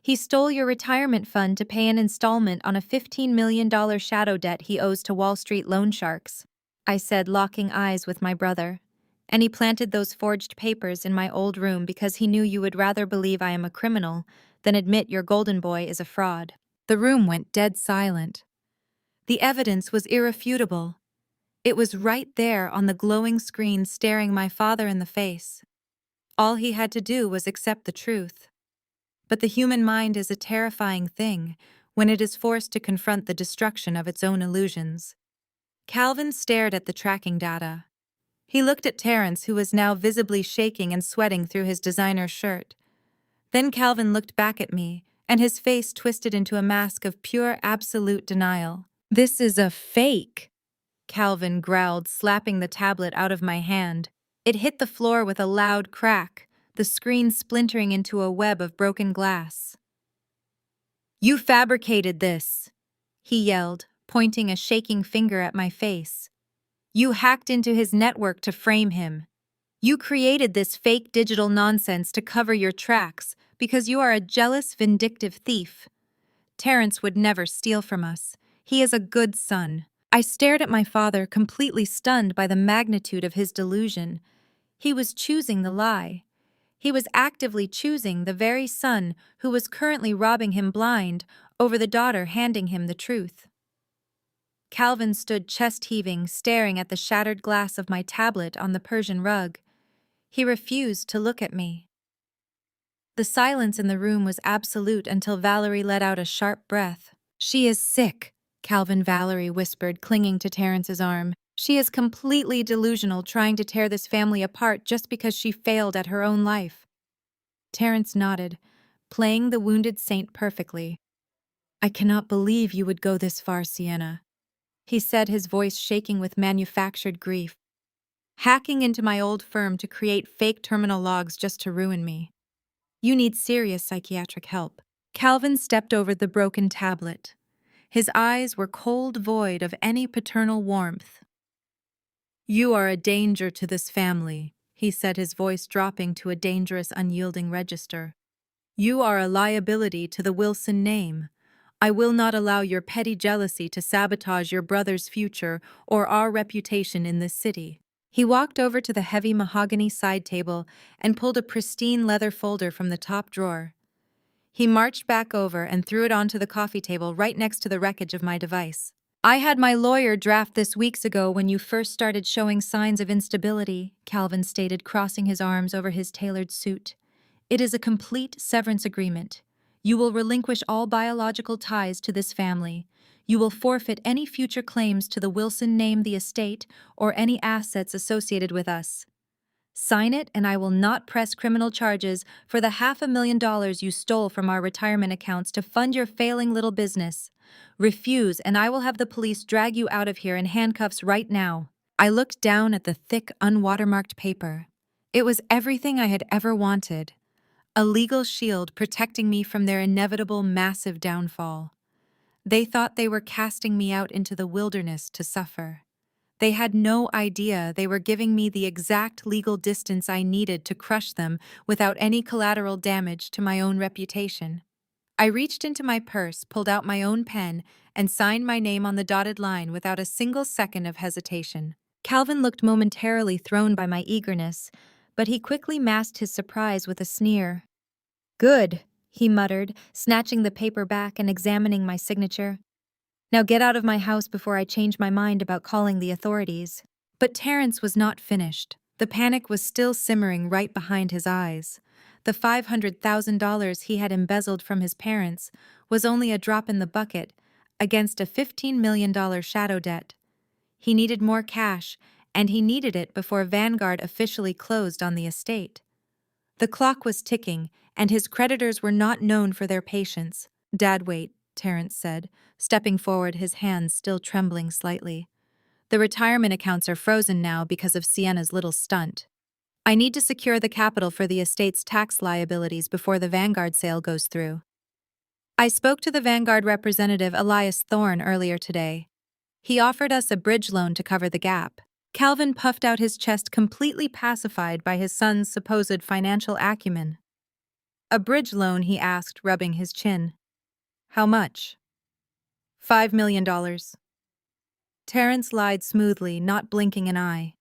"He stole your retirement fund to pay an installment on a $15 million shadow debt he owes to Wall Street loan sharks," I said, locking eyes with my brother. "And he planted those forged papers in my old room because he knew you would rather believe I am a criminal than admit your golden boy is a fraud." The room went dead silent. The evidence was irrefutable. It was right there on the glowing screen, staring my father in the face. All he had to do was accept the truth. But the human mind is a terrifying thing when it is forced to confront the destruction of its own illusions. Calvin stared at the tracking data. He looked at Terrence, who was now visibly shaking and sweating through his designer shirt. Then Calvin looked back at me, and his face twisted into a mask of pure, absolute denial. "This is a fake," Calvin growled, slapping the tablet out of my hand. It hit the floor with a loud crack, the screen splintering into a web of broken glass. "You fabricated this," he yelled, pointing a shaking finger at my face. "You hacked into his network to frame him. You created this fake digital nonsense to cover your tracks because you are a jealous, vindictive thief. Terrence would never steal from us. He is a good son." I stared at my father, completely stunned by the magnitude of his delusion. He was choosing the lie. He was actively choosing the very son who was currently robbing him blind over the daughter handing him the truth. Calvin stood chest-heaving, staring at the shattered glass of my tablet on the Persian rug. He refused to look at me. The silence in the room was absolute until Valerie let out a sharp breath. "She is sick," Valerie whispered, clinging to Terrence's arm. "She is completely delusional, trying to tear this family apart just because she failed at her own life." Terrence nodded, playing the wounded saint perfectly. "I cannot believe you would go this far, Sienna," he said, his voice shaking with manufactured grief. "Hacking into my old firm to create fake terminal logs just to ruin me. You need serious psychiatric help." Calvin stepped over the broken tablet. His eyes were cold, void of any paternal warmth. "You are a danger to this family," he said, his voice dropping to a dangerous, unyielding register. "You are a liability to the Wilson name. I will not allow your petty jealousy to sabotage your brother's future or our reputation in this city." He walked over to the heavy mahogany side table and pulled a pristine leather folder from the top drawer. He marched back over and threw it onto the coffee table right next to the wreckage of my device. "I had my lawyer draft this weeks ago when you first started showing signs of instability," Calvin stated, crossing his arms over his tailored suit. "It is a complete severance agreement. You will relinquish all biological ties to this family. You will forfeit any future claims to the Wilson name, the estate, or any assets associated with us. Sign it, and I will not press criminal charges for the $500,000 you stole from our retirement accounts to fund your failing little business. Refuse, and I will have the police drag you out of here in handcuffs right now." I looked down at the thick, unwatermarked paper. It was everything I had ever wanted. A legal shield protecting me from their inevitable massive downfall. They thought they were casting me out into the wilderness to suffer. They had no idea they were giving me the exact legal distance I needed to crush them without any collateral damage to my own reputation. I reached into my purse, pulled out my own pen, and signed my name on the dotted line without a single second of hesitation. Calvin looked momentarily thrown by my eagerness, but he quickly masked his surprise with a sneer. "Good," he muttered, snatching the paper back and examining my signature. "Now get out of my house before I change my mind about calling the authorities." But Terrence was not finished. The panic was still simmering right behind his eyes. The $500,000 he had embezzled from his parents was only a drop in the bucket against a $15 million shadow debt. He needed more cash, and he needed it before Vanguard officially closed on the estate. The clock was ticking, and his creditors were not known for their patience. "Dad, wait," Terrence said, stepping forward, his hands still trembling slightly. "The retirement accounts are frozen now because of Sienna's little stunt. I need to secure the capital for the estate's tax liabilities before the Vanguard sale goes through. I spoke to the Vanguard representative Elias Thorne earlier today. He offered us a bridge loan to cover the gap." Calvin puffed out his chest, completely pacified by his son's supposed financial acumen. "A bridge loan?" he asked, rubbing his chin. "How much?" $5 million. Terrence lied smoothly, not blinking an eye.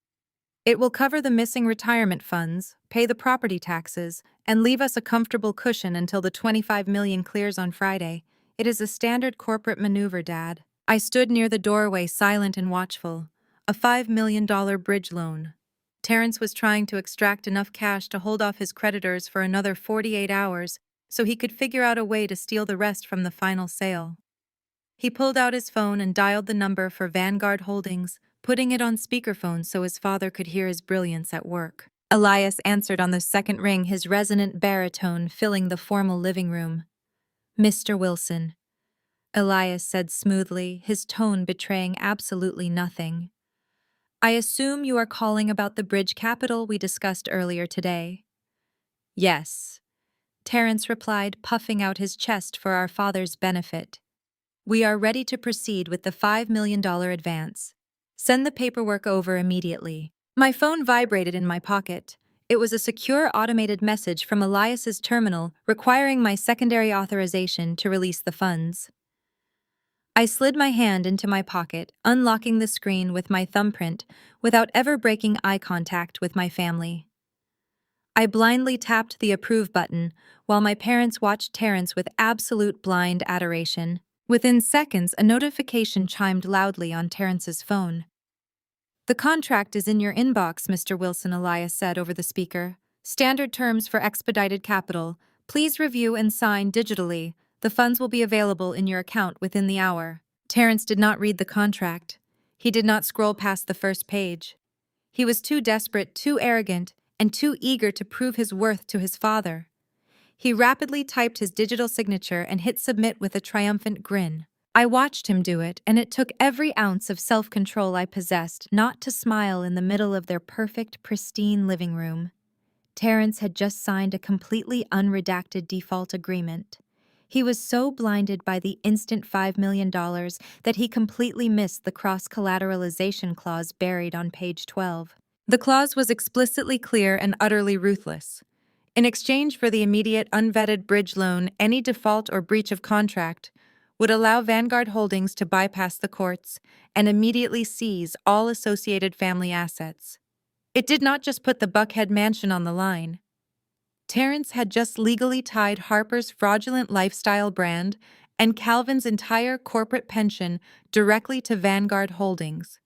"It will cover the missing retirement funds, pay the property taxes, and leave us a comfortable cushion until the $25 million clears on Friday. It is a standard corporate maneuver, Dad." I stood near the doorway, silent and watchful. A $5 million bridge loan. Terrence was trying to extract enough cash to hold off his creditors for another 48 hours so he could figure out a way to steal the rest from the final sale. He pulled out his phone and dialed the number for Vanguard Holdings, putting it on speakerphone so his father could hear his brilliance at work. Elias answered on the second ring, his resonant baritone filling the formal living room. "Mr. Wilson," Elias said smoothly, his tone betraying absolutely nothing. "I assume you are calling about the bridge capital we discussed earlier today." "Yes," Terrence replied, puffing out his chest for our father's benefit. "We are ready to proceed with the $5 million advance. Send the paperwork over immediately." My phone vibrated in my pocket. It was a secure automated message from Elias's terminal requiring my secondary authorization to release the funds. I slid my hand into my pocket, unlocking the screen with my thumbprint without ever breaking eye contact with my family. I blindly tapped the approve button while my parents watched Terrence with absolute blind adoration. Within seconds, a notification chimed loudly on Terrence's phone. "The contract is in your inbox, Mr. Wilson," Elias said over the speaker. "Standard terms for expedited capital. Please review and sign digitally. The funds will be available in your account within the hour." Terrence did not read the contract. He did not scroll past the first page. He was too desperate, too arrogant, and too eager to prove his worth to his father. He rapidly typed his digital signature and hit submit with a triumphant grin. I watched him do it, and it took every ounce of self-control I possessed not to smile in the middle of their perfect, pristine living room. Terrence had just signed a completely unredacted default agreement. He was so blinded by the instant $5 million that he completely missed the cross-collateralization clause buried on page 12. The clause was explicitly clear and utterly ruthless. In exchange for the immediate unvetted bridge loan, any default or breach of contract would allow Vanguard Holdings to bypass the courts and immediately seize all associated family assets. It did not just put the Buckhead mansion on the line. Terrence had just legally tied Harper's fraudulent lifestyle brand and Calvin's entire corporate pension directly to Vanguard Holdings.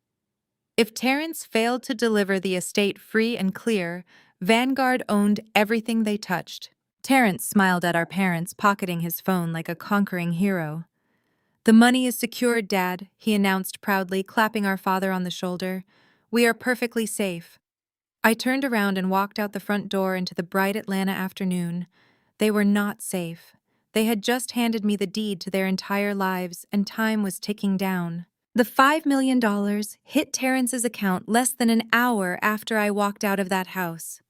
If Terrence failed to deliver the estate free and clear, Vanguard owned everything they touched. Terrence smiled at our parents, pocketing his phone like a conquering hero. "The money is secured, Dad," he announced proudly, clapping our father on the shoulder. "We are perfectly safe." I turned around and walked out the front door into the bright Atlanta afternoon. They were not safe. They had just handed me the deed to their entire lives, and time was ticking down. The $5 million hit Terrence's account less than an hour after I walked out of that house.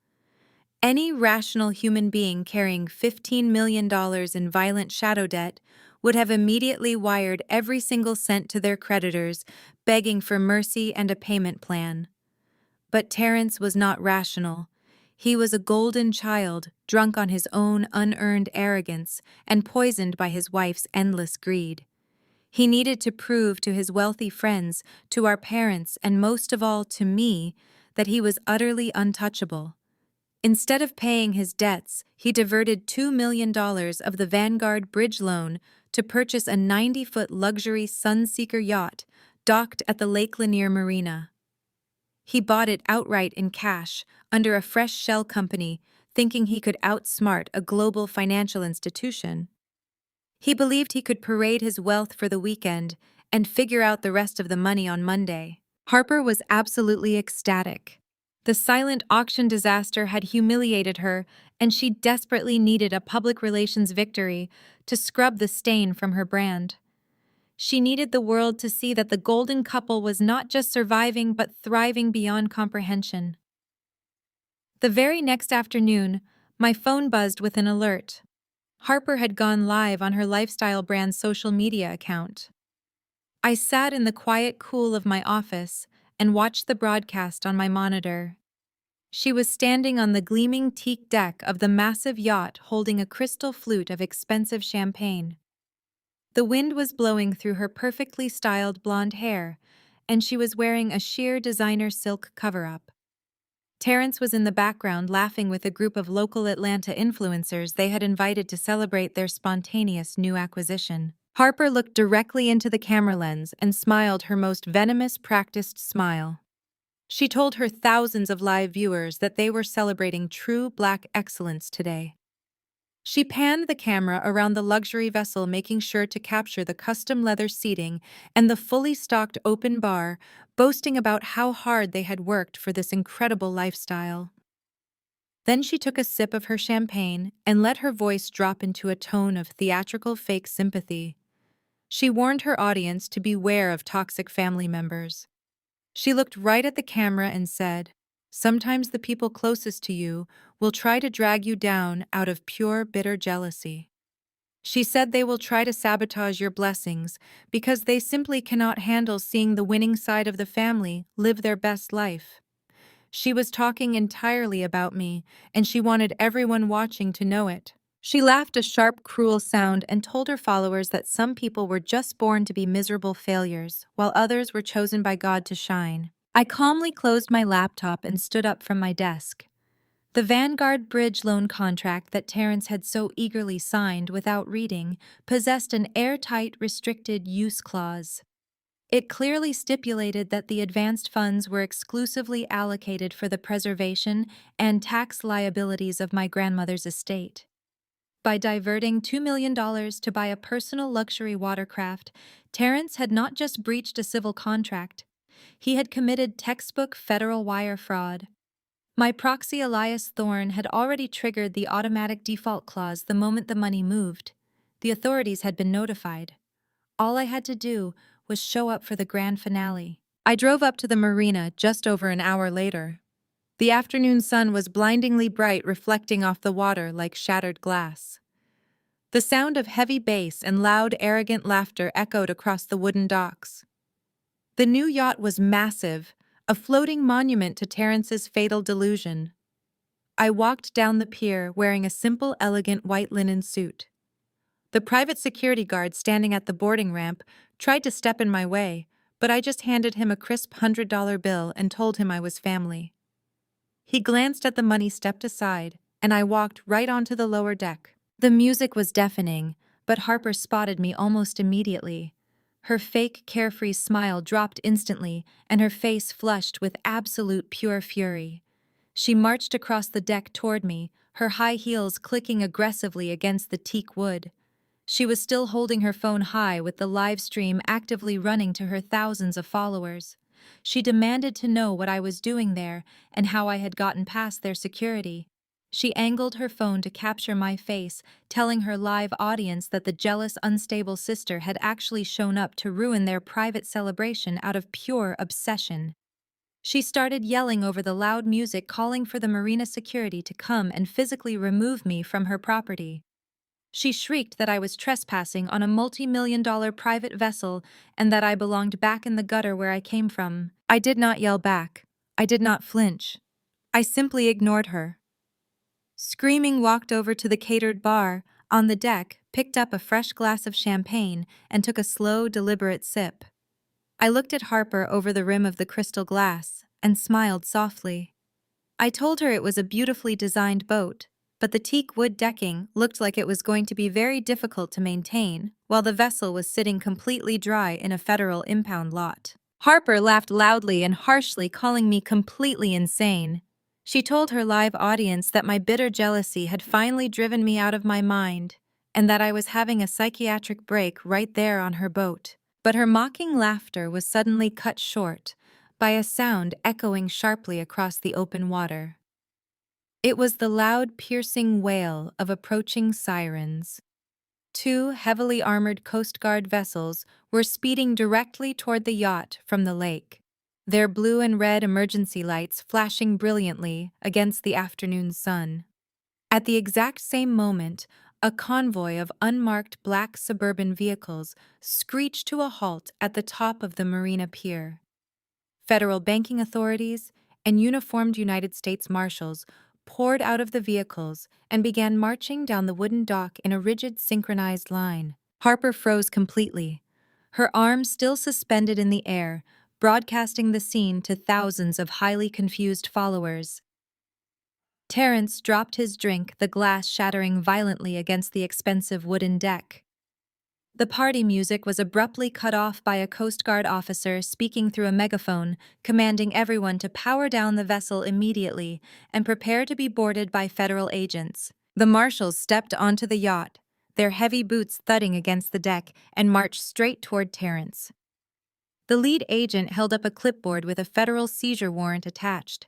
Any rational human being carrying $15 million in violent shadow debt would have immediately wired every single cent to their creditors, begging for mercy and a payment plan. But Terrence was not rational. He was a golden child, drunk on his own unearned arrogance and poisoned by his wife's endless greed. He needed to prove to his wealthy friends, to our parents, and most of all to me, that he was utterly untouchable. Instead of paying his debts, he diverted $2 million of the Vanguard bridge loan to purchase a 90-foot luxury Sunseeker yacht docked at the Lake Lanier Marina. He bought it outright in cash, under a fresh shell company, thinking he could outsmart a global financial institution. He believed he could parade his wealth for the weekend and figure out the rest of the money on Monday. Harper was absolutely ecstatic. The silent auction disaster had humiliated her, and she desperately needed a public relations victory to scrub the stain from her brand. She needed the world to see that the golden couple was not just surviving but thriving beyond comprehension. The very next afternoon, my phone buzzed with an alert. Harper had gone live on her lifestyle brand's social media account. I sat in the quiet cool of my office and watched the broadcast on my monitor. She was standing on the gleaming teak deck of the massive yacht holding a crystal flute of expensive champagne. The wind was blowing through her perfectly styled blonde hair, and she was wearing a sheer designer silk cover-up. Terrence was in the background laughing with a group of local Atlanta influencers they had invited to celebrate their spontaneous new acquisition. Harper looked directly into the camera lens and smiled her most venomous, practiced smile. She told her thousands of live viewers that they were celebrating true Black excellence today. She panned the camera around the luxury vessel, making sure to capture the custom leather seating and the fully stocked open bar, boasting about how hard they had worked for this incredible lifestyle. Then she took a sip of her champagne and let her voice drop into a tone of theatrical fake sympathy. She warned her audience to beware of toxic family members. She looked right at the camera and said, "Sometimes the people closest to you will try to drag you down out of pure, bitter jealousy." She said they will try to sabotage your blessings because they simply cannot handle seeing the winning side of the family live their best life. She was talking entirely about me, and she wanted everyone watching to know it. She laughed a sharp, cruel sound and told her followers that some people were just born to be miserable failures, while others were chosen by God to shine. I calmly closed my laptop and stood up from my desk. The Vanguard bridge loan contract that Terrence had so eagerly signed without reading possessed an airtight restricted use clause. It clearly stipulated that the advanced funds were exclusively allocated for the preservation and tax liabilities of my grandmother's estate. By diverting $2 million to buy a personal luxury watercraft, Terrence had not just breached a civil contract, he had committed textbook federal wire fraud. My proxy Elias Thorne had already triggered the automatic default clause the moment the money moved. The authorities had been notified. All I had to do was show up for the grand finale. I drove up to the marina just over an hour later. The afternoon sun was blindingly bright, reflecting off the water like shattered glass. The sound of heavy bass and loud, arrogant laughter echoed across the wooden docks. The new yacht was massive, a floating monument to Terrence's fatal delusion. I walked down the pier wearing a simple, elegant white linen suit. The private security guard standing at the boarding ramp tried to step in my way, but I just handed him a crisp $100 bill and told him I was family. He glanced at the money, stepped aside, and I walked right onto the lower deck. The music was deafening, but Harper spotted me almost immediately. Her fake, carefree smile dropped instantly, and her face flushed with absolute pure fury. She marched across the deck toward me, her high heels clicking aggressively against the teak wood. She was still holding her phone high with the live stream actively running to her thousands of followers. She demanded to know what I was doing there and how I had gotten past their security. She angled her phone to capture my face, telling her live audience that the jealous, unstable sister had actually shown up to ruin their private celebration out of pure obsession. She started yelling over the loud music, calling for the marina security to come and physically remove me from her property. She shrieked that I was trespassing on a multi-million-dollar private vessel and that I belonged back in the gutter where I came from. I did not yell back. I did not flinch. I simply ignored her. Screaming, walked over to the catered bar on the deck, picked up a fresh glass of champagne, and took a slow, deliberate sip. I looked at Harper over the rim of the crystal glass and smiled softly. I told her it was a beautifully designed boat, but the teak wood decking looked like it was going to be very difficult to maintain, while the vessel was sitting completely dry in a federal impound lot. Harper laughed loudly and harshly, calling me completely insane. She told her live audience that my bitter jealousy had finally driven me out of my mind, and that I was having a psychiatric break right there on her boat. But her mocking laughter was suddenly cut short by a sound echoing sharply across the open water. It was the loud, piercing wail of approaching sirens. Two heavily armored Coast Guard vessels were speeding directly toward the yacht from the lake, their blue and red emergency lights flashing brilliantly against the afternoon sun. At the exact same moment, a convoy of unmarked black suburban vehicles screeched to a halt at the top of the marina pier. Federal banking authorities and uniformed United States Marshals poured out of the vehicles and began marching down the wooden dock in a rigid, synchronized line. Harper froze completely, her arms still suspended in the air, broadcasting the scene to thousands of highly confused followers. Terrence dropped his drink, the glass shattering violently against the expensive wooden deck. The party music was abruptly cut off by a Coast Guard officer speaking through a megaphone, commanding everyone to power down the vessel immediately and prepare to be boarded by federal agents. The marshals stepped onto the yacht, their heavy boots thudding against the deck, and marched straight toward Terrence. The lead agent held up a clipboard with a federal seizure warrant attached.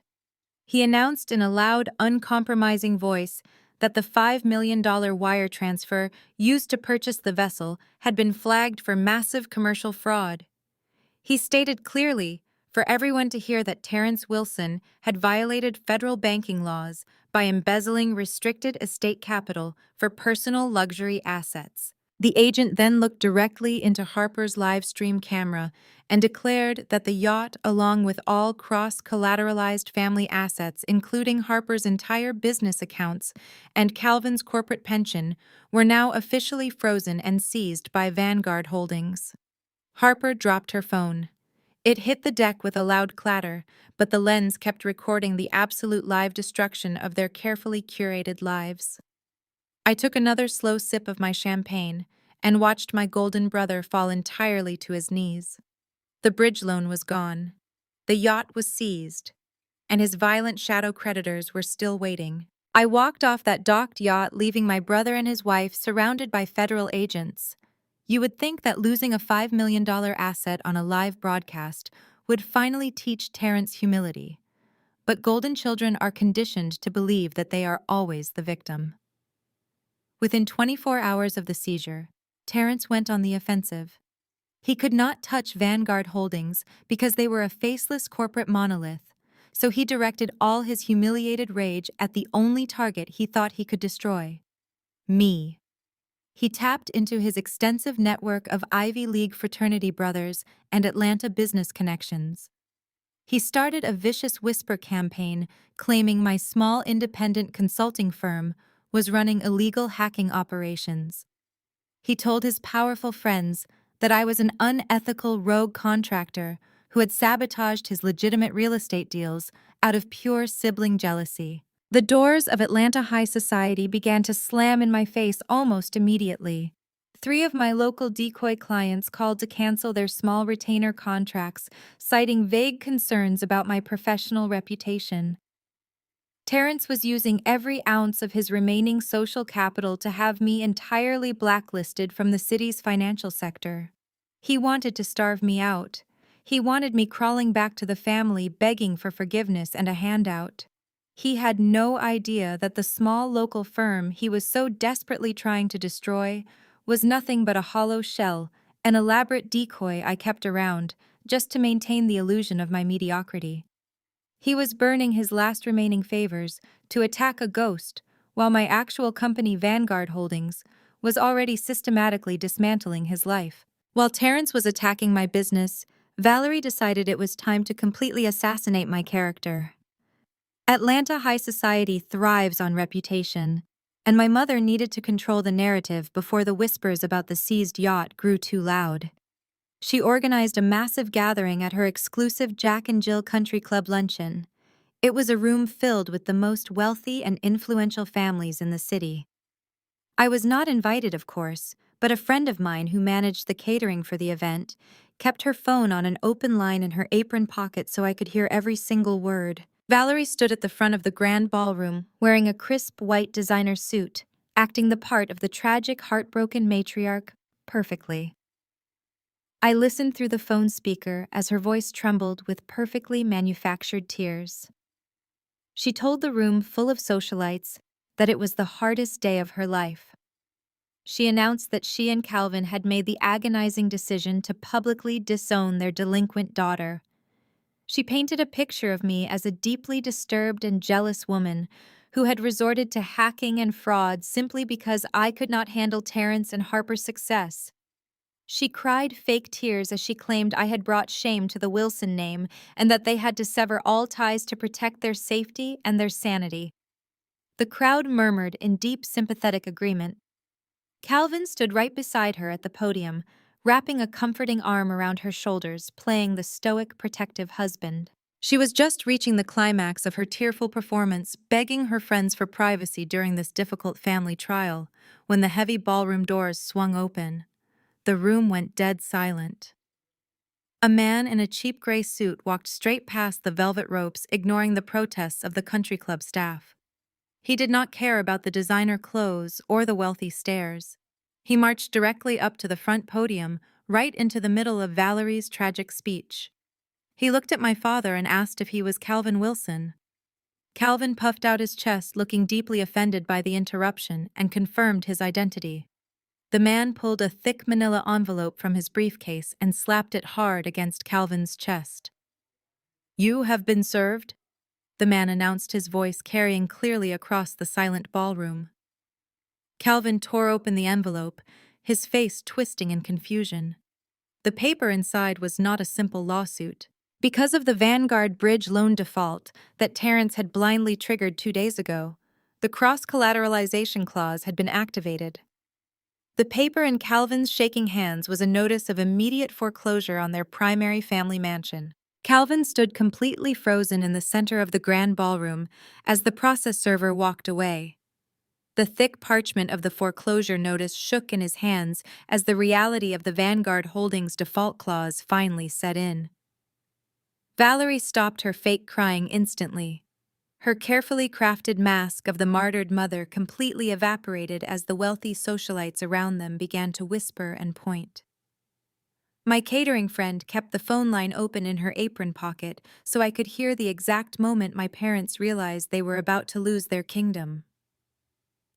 He announced in a loud, uncompromising voice that the $5 million wire transfer used to purchase the vessel had been flagged for massive commercial fraud. He stated clearly for everyone to hear that Terrence Wilson had violated federal banking laws by embezzling restricted estate capital for personal luxury assets. The agent then looked directly into Harper's live stream camera and declared that the yacht, along with all cross-collateralized family assets, including Harper's entire business accounts and Calvin's corporate pension, were now officially frozen and seized by Vanguard Holdings. Harper dropped her phone. It hit the deck with a loud clatter, but the lens kept recording the absolute live destruction of their carefully curated lives. I took another slow sip of my champagne and watched my golden brother fall entirely to his knees. The bridge loan was gone. The yacht was seized, and his violent shadow creditors were still waiting. I walked off that docked yacht, leaving my brother and his wife surrounded by federal agents. You would think that losing a $5 million asset on a live broadcast would finally teach Terrence humility. But golden children are conditioned to believe that they are always the victim. Within 24 hours of the seizure, Terrence went on the offensive. He could not touch Vanguard Holdings because they were a faceless corporate monolith, so he directed all his humiliated rage at the only target he thought he could destroy: me. He tapped into his extensive network of Ivy League fraternity brothers and Atlanta business connections. He started a vicious whisper campaign claiming my small independent consulting firm was running illegal hacking operations. He told his powerful friends that I was an unethical rogue contractor who had sabotaged his legitimate real estate deals out of pure sibling jealousy. The doors of Atlanta high society began to slam in my face almost immediately. 3 of my local decoy clients called to cancel their small retainer contracts, citing vague concerns about my professional reputation. Terrence was using every ounce of his remaining social capital to have me entirely blacklisted from the city's financial sector. He wanted to starve me out. He wanted me crawling back to the family begging for forgiveness and a handout. He had no idea that the small local firm he was so desperately trying to destroy was nothing but a hollow shell, an elaborate decoy I kept around just to maintain the illusion of my mediocrity. He was burning his last remaining favors to attack a ghost, while my actual company Vanguard Holdings was already systematically dismantling his life. While Terrence was attacking my business, Valerie decided it was time to completely assassinate my character. Atlanta high society thrives on reputation, and my mother needed to control the narrative before the whispers about the seized yacht grew too loud. She organized a massive gathering at her exclusive Jack and Jill Country Club luncheon. It was a room filled with the most wealthy and influential families in the city. I was not invited, of course, but a friend of mine who managed the catering for the event kept her phone on an open line in her apron pocket so I could hear every single word. Valerie stood at the front of the grand ballroom, wearing a crisp white designer suit, acting the part of the tragic, heartbroken matriarch perfectly. I listened through the phone speaker as her voice trembled with perfectly manufactured tears. She told the room full of socialites that it was the hardest day of her life. She announced that she and Calvin had made the agonizing decision to publicly disown their delinquent daughter. She painted a picture of me as a deeply disturbed and jealous woman who had resorted to hacking and fraud simply because I could not handle Terrence and Harper's success. She cried fake tears as she claimed I had brought shame to the Wilson name and that they had to sever all ties to protect their safety and their sanity. The crowd murmured in deep sympathetic agreement. Calvin stood right beside her at the podium, wrapping a comforting arm around her shoulders, playing the stoic, protective husband. She was just reaching the climax of her tearful performance, begging her friends for privacy during this difficult family trial, when the heavy ballroom doors swung open. The room went dead silent. A man in a cheap gray suit walked straight past the velvet ropes, ignoring the protests of the country club staff. He did not care about the designer clothes or the wealthy stares. He marched directly up to the front podium, right into the middle of Valerie's tragic speech. He looked at my father and asked if he was Calvin Wilson. Calvin puffed out his chest, looking deeply offended by the interruption, and confirmed his identity. The man pulled a thick manila envelope from his briefcase and slapped it hard against Calvin's chest. "You have been served," the man announced, his voice carrying clearly across the silent ballroom. Calvin tore open the envelope, his face twisting in confusion. The paper inside was not a simple lawsuit. Because of the Vanguard bridge loan default that Terrence had blindly triggered 2 days ago, the cross-collateralization clause had been activated. The paper in Calvin's shaking hands was a notice of immediate foreclosure on their primary family mansion. Calvin stood completely frozen in the center of the grand ballroom as the process server walked away. The thick parchment of the foreclosure notice shook in his hands as the reality of the Vanguard Holdings default clause finally set in. Valerie stopped her fake crying instantly. Her carefully crafted mask of the martyred mother completely evaporated as the wealthy socialites around them began to whisper and point. My catering friend kept the phone line open in her apron pocket so I could hear the exact moment my parents realized they were about to lose their kingdom.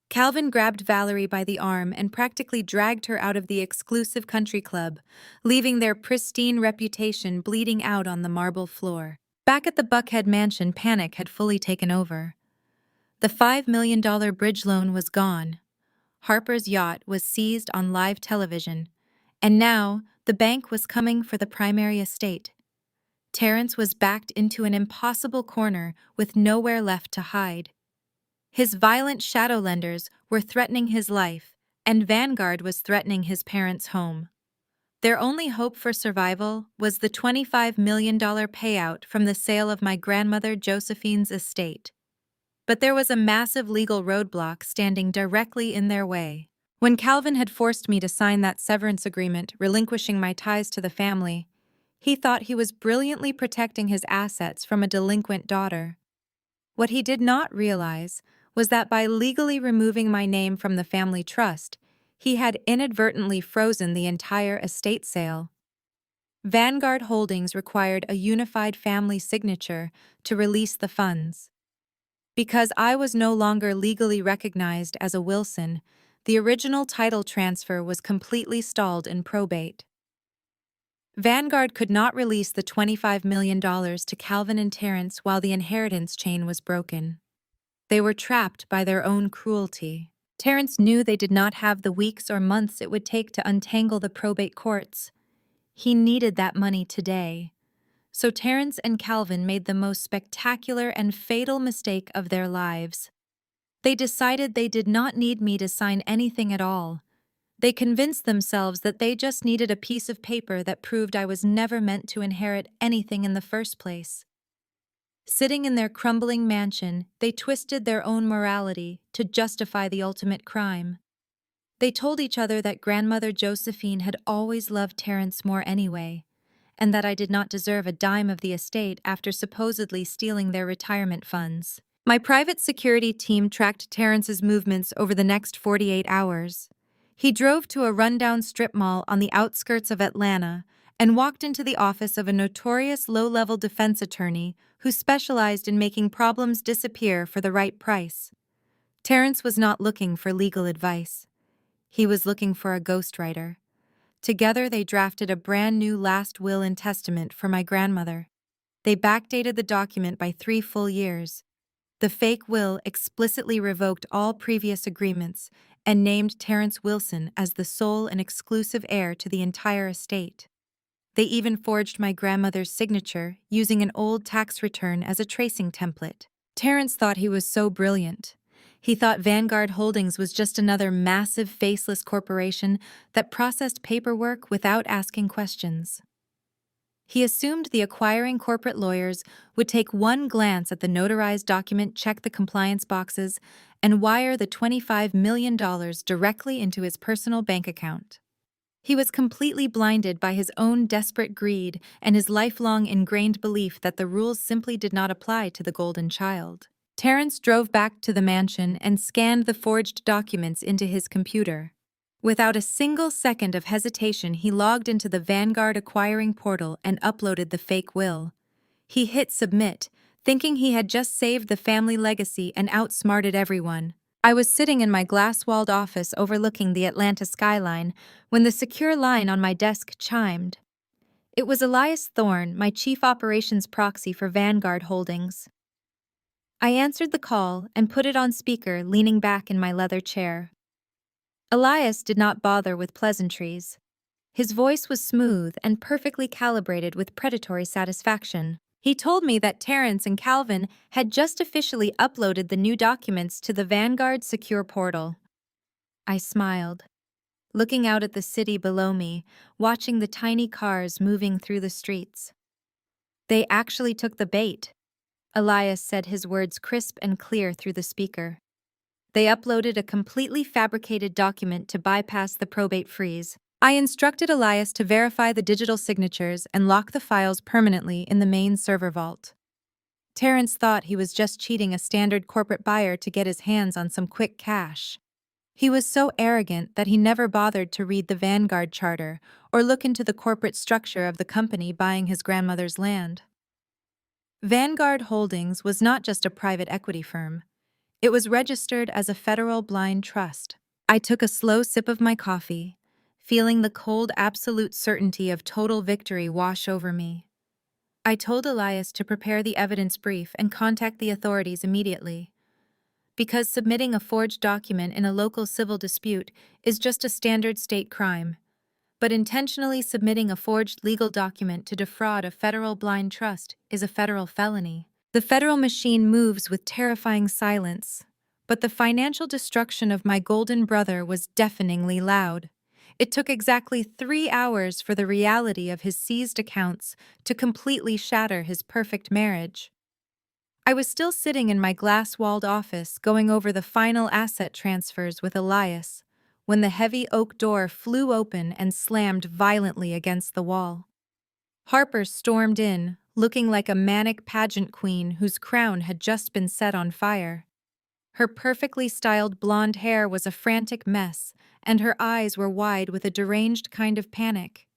Calvin grabbed Valerie by the arm and practically dragged her out of the exclusive country club, leaving their pristine reputation bleeding out on the marble floor. Back at the Buckhead mansion, panic had fully taken over. The $5 million bridge loan was gone. Harper's yacht was seized on live television, and now the bank was coming for the primary estate. Terrence was backed into an impossible corner with nowhere left to hide. His violent shadow lenders were threatening his life, and Vanguard was threatening his parents' home. Their only hope for survival was the $25 million payout from the sale of my grandmother Josephine's estate. But there was a massive legal roadblock standing directly in their way. When Calvin had forced me to sign that severance agreement relinquishing my ties to the family, he thought he was brilliantly protecting his assets from a delinquent daughter. What he did not realize was that by legally removing my name from the family trust, he had inadvertently frozen the entire estate sale. Vanguard Holdings required a unified family signature to release the funds. Because I was no longer legally recognized as a Wilson, the original title transfer was completely stalled in probate. Vanguard could not release the $25 million to Calvin and Terrence while the inheritance chain was broken. They were trapped by their own cruelty. Terrence knew they did not have the weeks or months it would take to untangle the probate courts. He needed that money today. So Terrence and Calvin made the most spectacular and fatal mistake of their lives. They decided they did not need me to sign anything at all. They convinced themselves that they just needed a piece of paper that proved I was never meant to inherit anything in the first place. Sitting in their crumbling mansion, they twisted their own morality to justify the ultimate crime. They told each other that grandmother Josephine had always loved Terrence more anyway, and that I did not deserve a dime of the estate after supposedly stealing their retirement funds. My private security team tracked Terrence's movements over the next 48 hours. He drove to a rundown strip mall on the outskirts of Atlanta and walked into the office of a notorious low-level defense attorney who specialized in making problems disappear for the right price. Terrence was not looking for legal advice. He was looking for a ghostwriter. Together they drafted a brand new last will and testament for my grandmother. They backdated the document by 3 full years. The fake will explicitly revoked all previous agreements and named Terrence Wilson as the sole and exclusive heir to the entire estate. They even forged my grandmother's signature using an old tax return as a tracing template. Terrence thought he was so brilliant. He thought Vanguard Holdings was just another massive faceless corporation that processed paperwork without asking questions. He assumed the acquiring corporate lawyers would take one glance at the notarized document, check the compliance boxes, and wire the $25 million directly into his personal bank account. He was completely blinded by his own desperate greed and his lifelong ingrained belief that the rules simply did not apply to the golden child. Terrence drove back to the mansion and scanned the forged documents into his computer. Without a single second of hesitation, he logged into the Vanguard acquiring portal and uploaded the fake will. He hit submit, thinking he had just saved the family legacy and outsmarted everyone. I was sitting in my glass-walled office overlooking the Atlanta skyline when the secure line on my desk chimed. It was Elias Thorne, my chief operations proxy for Vanguard Holdings. I answered the call and put it on speaker, leaning back in my leather chair. Elias did not bother with pleasantries. His voice was smooth and perfectly calibrated with predatory satisfaction. He told me that Terrence and Calvin had just officially uploaded the new documents to the Vanguard secure portal. I smiled, looking out at the city below me, watching the tiny cars moving through the streets. They actually took the bait, Elias said, his words crisp and clear through the speaker. They uploaded a completely fabricated document to bypass the probate freeze. I instructed Elias to verify the digital signatures and lock the files permanently in the main server vault. Terrence thought he was just cheating a standard corporate buyer to get his hands on some quick cash. He was so arrogant that he never bothered to read the Vanguard charter or look into the corporate structure of the company buying his grandmother's land. Vanguard Holdings was not just a private equity firm. It was registered as a federal blind trust. I took a slow sip of my coffee, feeling the cold absolute certainty of total victory wash over me. I told Elias to prepare the evidence brief and contact the authorities immediately. Because submitting a forged document in a local civil dispute is just a standard state crime, but intentionally submitting a forged legal document to defraud a federal blind trust is a federal felony. The federal machine moves with terrifying silence, But the financial destruction of my golden brother was deafeningly loud. It took exactly 3 hours for the reality of his seized accounts to completely shatter his perfect marriage. I was still sitting in my glass-walled office going over the final asset transfers with Elias when the heavy oak door flew open and slammed violently against the wall. Harper stormed in, looking like a manic pageant queen whose crown had just been set on fire. Her perfectly styled blonde hair was a frantic mess, and her eyes were wide with a deranged kind of panic.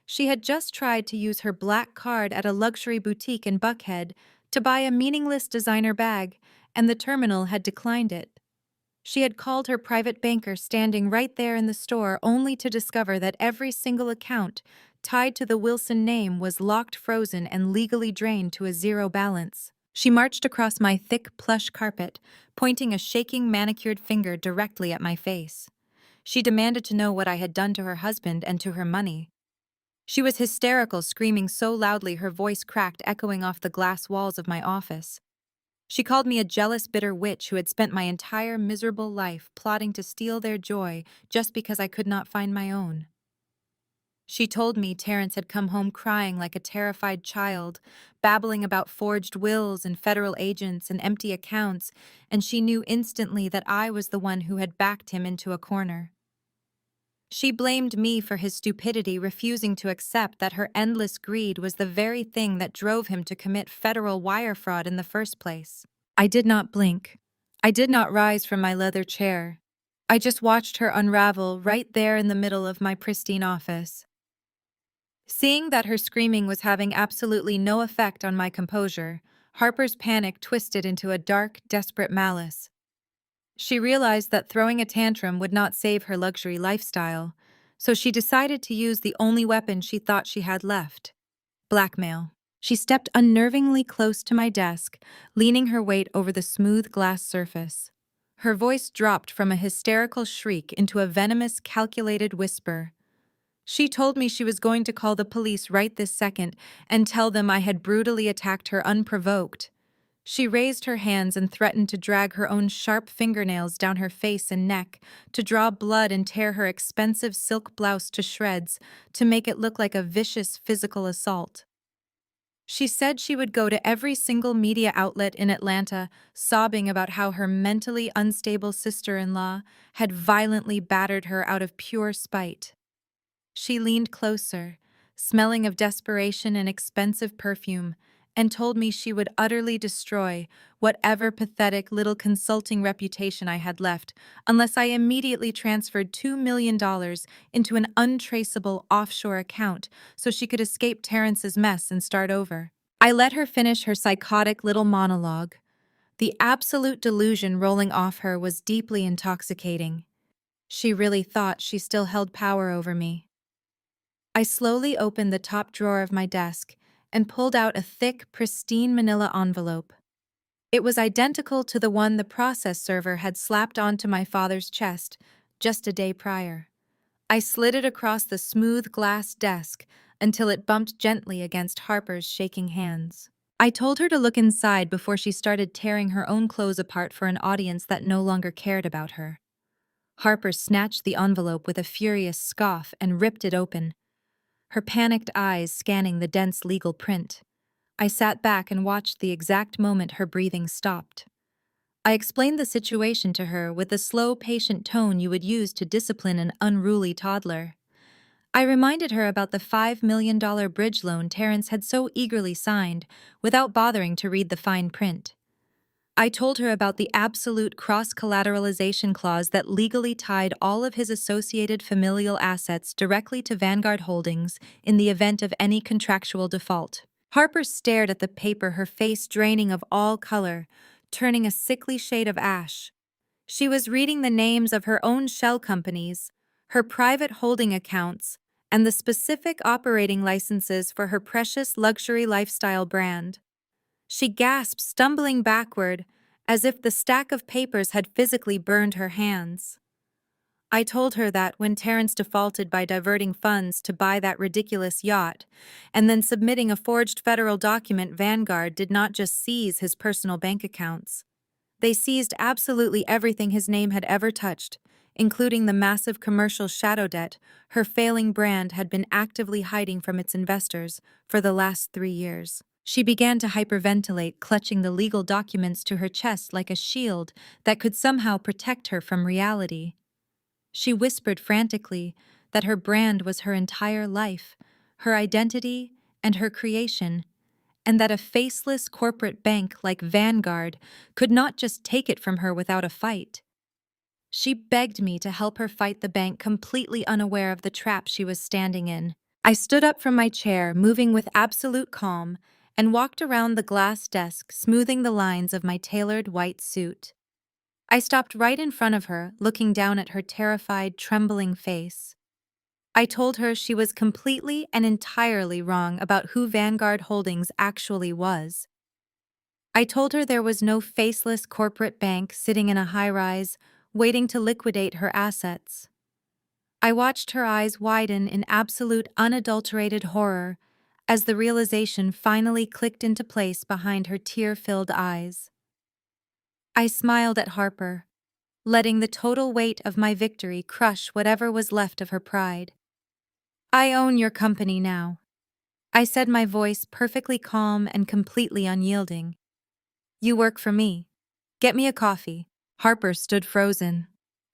She had just tried to use her black card at a luxury boutique in Buckhead to buy a meaningless designer bag, and the terminal had declined it. She had called her private banker standing right there in the store only to discover that every single account tied to the Wilson name was locked, frozen, and legally drained to a zero balance. She marched across my thick plush carpet, pointing a shaking manicured finger directly at my face. She demanded to know what I had done to her husband and to her money. She was hysterical, screaming so loudly her voice cracked, echoing off the glass walls of my office. She called me a jealous, bitter witch who had spent my entire miserable life plotting to steal their joy just because I could not find my own. She told me Terrence had come home crying like a terrified child, babbling about forged wills and federal agents and empty accounts, and she knew instantly that I was the one who had backed him into a corner. She blamed me for his stupidity, refusing to accept that her endless greed was the very thing that drove him to commit federal wire fraud in the first place. I did not blink. I did not rise from my leather chair. I just watched her unravel right there in the middle of my pristine office. Seeing that her screaming was having absolutely no effect on my composure, Harper's panic twisted into a dark, desperate malice. She realized that throwing a tantrum would not save her luxury lifestyle, so she decided to use the only weapon she thought she had left: blackmail. She stepped unnervingly close to my desk, leaning her weight over the smooth glass surface. Her voice dropped from a hysterical shriek into a venomous, calculated whisper. She told me she was going to call the police right this second and tell them I had brutally attacked her unprovoked. She raised her hands and threatened to drag her own sharp fingernails down her face and neck, to draw blood and tear her expensive silk blouse to shreds, to make it look like a vicious physical assault. She said she would go to every single media outlet in Atlanta, sobbing about how her mentally unstable sister-in-law had violently battered her out of pure spite. She leaned closer, smelling of desperation and expensive perfume, and told me she would utterly destroy whatever pathetic little consulting reputation I had left unless I immediately transferred $2 million into an untraceable offshore account so she could escape Terrence's mess and start over. I let her finish her psychotic little monologue. The absolute delusion rolling off her was deeply intoxicating. She really thought she still held power over me. I slowly opened the top drawer of my desk and pulled out a thick, pristine manila envelope. It was identical to the one the process server had slapped onto my father's chest just a day prior. I slid it across the smooth glass desk until it bumped gently against Harper's shaking hands. I told her to look inside before she started tearing her own clothes apart for an audience that no longer cared about her. Harper snatched the envelope with a furious scoff and ripped it open, her panicked eyes scanning the dense legal print. I sat back and watched the exact moment her breathing stopped. I explained the situation to her with the slow, patient tone you would use to discipline an unruly toddler. I reminded her about the $5 million bridge loan Terrence had so eagerly signed without bothering to read the fine print. I told her about the absolute cross-collateralization clause that legally tied all of his associated familial assets directly to Vanguard Holdings in the event of any contractual default. Harper stared at the paper, her face draining of all color, turning a sickly shade of ash. She was reading the names of her own shell companies, her private holding accounts, and the specific operating licenses for her precious luxury lifestyle brand. She gasped, stumbling backward, as if the stack of papers had physically burned her hands. I told her that when Terrence defaulted by diverting funds to buy that ridiculous yacht, and then submitting a forged federal document, Vanguard did not just seize his personal bank accounts. They seized absolutely everything his name had ever touched, including the massive commercial shadow debt her failing brand had been actively hiding from its investors for the last 3 years. She began to hyperventilate, clutching the legal documents to her chest like a shield that could somehow protect her from reality. She whispered frantically that her brand was her entire life, her identity, and her creation, and that a faceless corporate bank like Vanguard could not just take it from her without a fight. She begged me to help her fight the bank, completely unaware of the trap she was standing in. I stood up from my chair, moving with absolute calm, and walked around the glass desk, smoothing the lines of my tailored white suit. I stopped right in front of her, looking down at her terrified, trembling face. I told her she was completely and entirely wrong about who Vanguard Holdings actually was. I told her there was no faceless corporate bank sitting in a high-rise, waiting to liquidate her assets. I watched her eyes widen in absolute unadulterated horror as the realization finally clicked into place behind her tear-filled eyes. I smiled at Harper, letting the total weight of my victory crush whatever was left of her pride. I own your company now, I said, my voice perfectly calm and completely unyielding. You work for me. Get me a coffee. Harper stood frozen,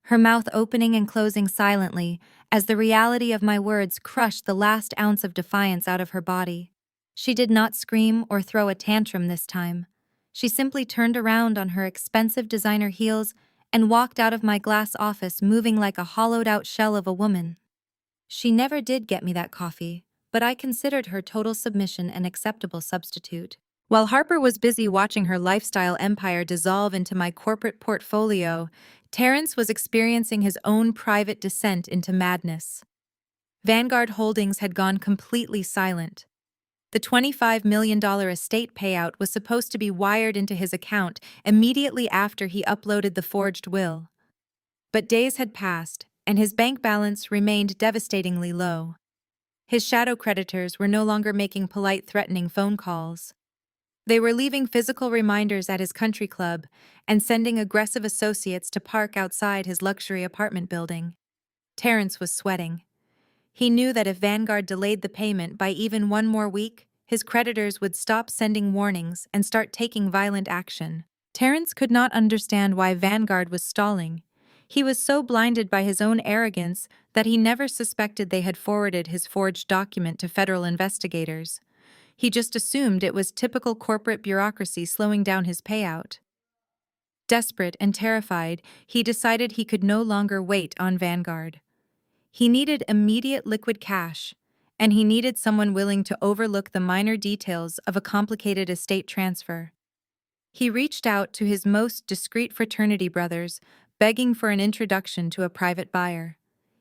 her mouth opening and closing silently as the reality of my words crushed the last ounce of defiance out of her body. She did not scream or throw a tantrum this time. She simply turned around on her expensive designer heels and walked out of my glass office, moving like a hollowed-out shell of a woman. She never did get me that coffee, but I considered her total submission an acceptable substitute. While Harper was busy watching her lifestyle empire dissolve into my corporate portfolio, Terrence was experiencing his own private descent into madness. Vanguard Holdings had gone completely silent. The $25 million estate payout was supposed to be wired into his account immediately after he uploaded the forged will. But days had passed, and his bank balance remained devastatingly low. His shadow creditors were no longer making polite, threatening phone calls. They were leaving physical reminders at his country club and sending aggressive associates to park outside his luxury apartment building. Terrence was sweating. He knew that if Vanguard delayed the payment by even one more week, his creditors would stop sending warnings and start taking violent action. Terrence could not understand why Vanguard was stalling. He was so blinded by his own arrogance that he never suspected they had forwarded his forged document to federal investigators. He just assumed it was typical corporate bureaucracy slowing down his payout. Desperate and terrified, he decided he could no longer wait on Vanguard. He needed immediate liquid cash, and he needed someone willing to overlook the minor details of a complicated estate transfer. He reached out to his most discreet fraternity brothers, begging for an introduction to a private buyer.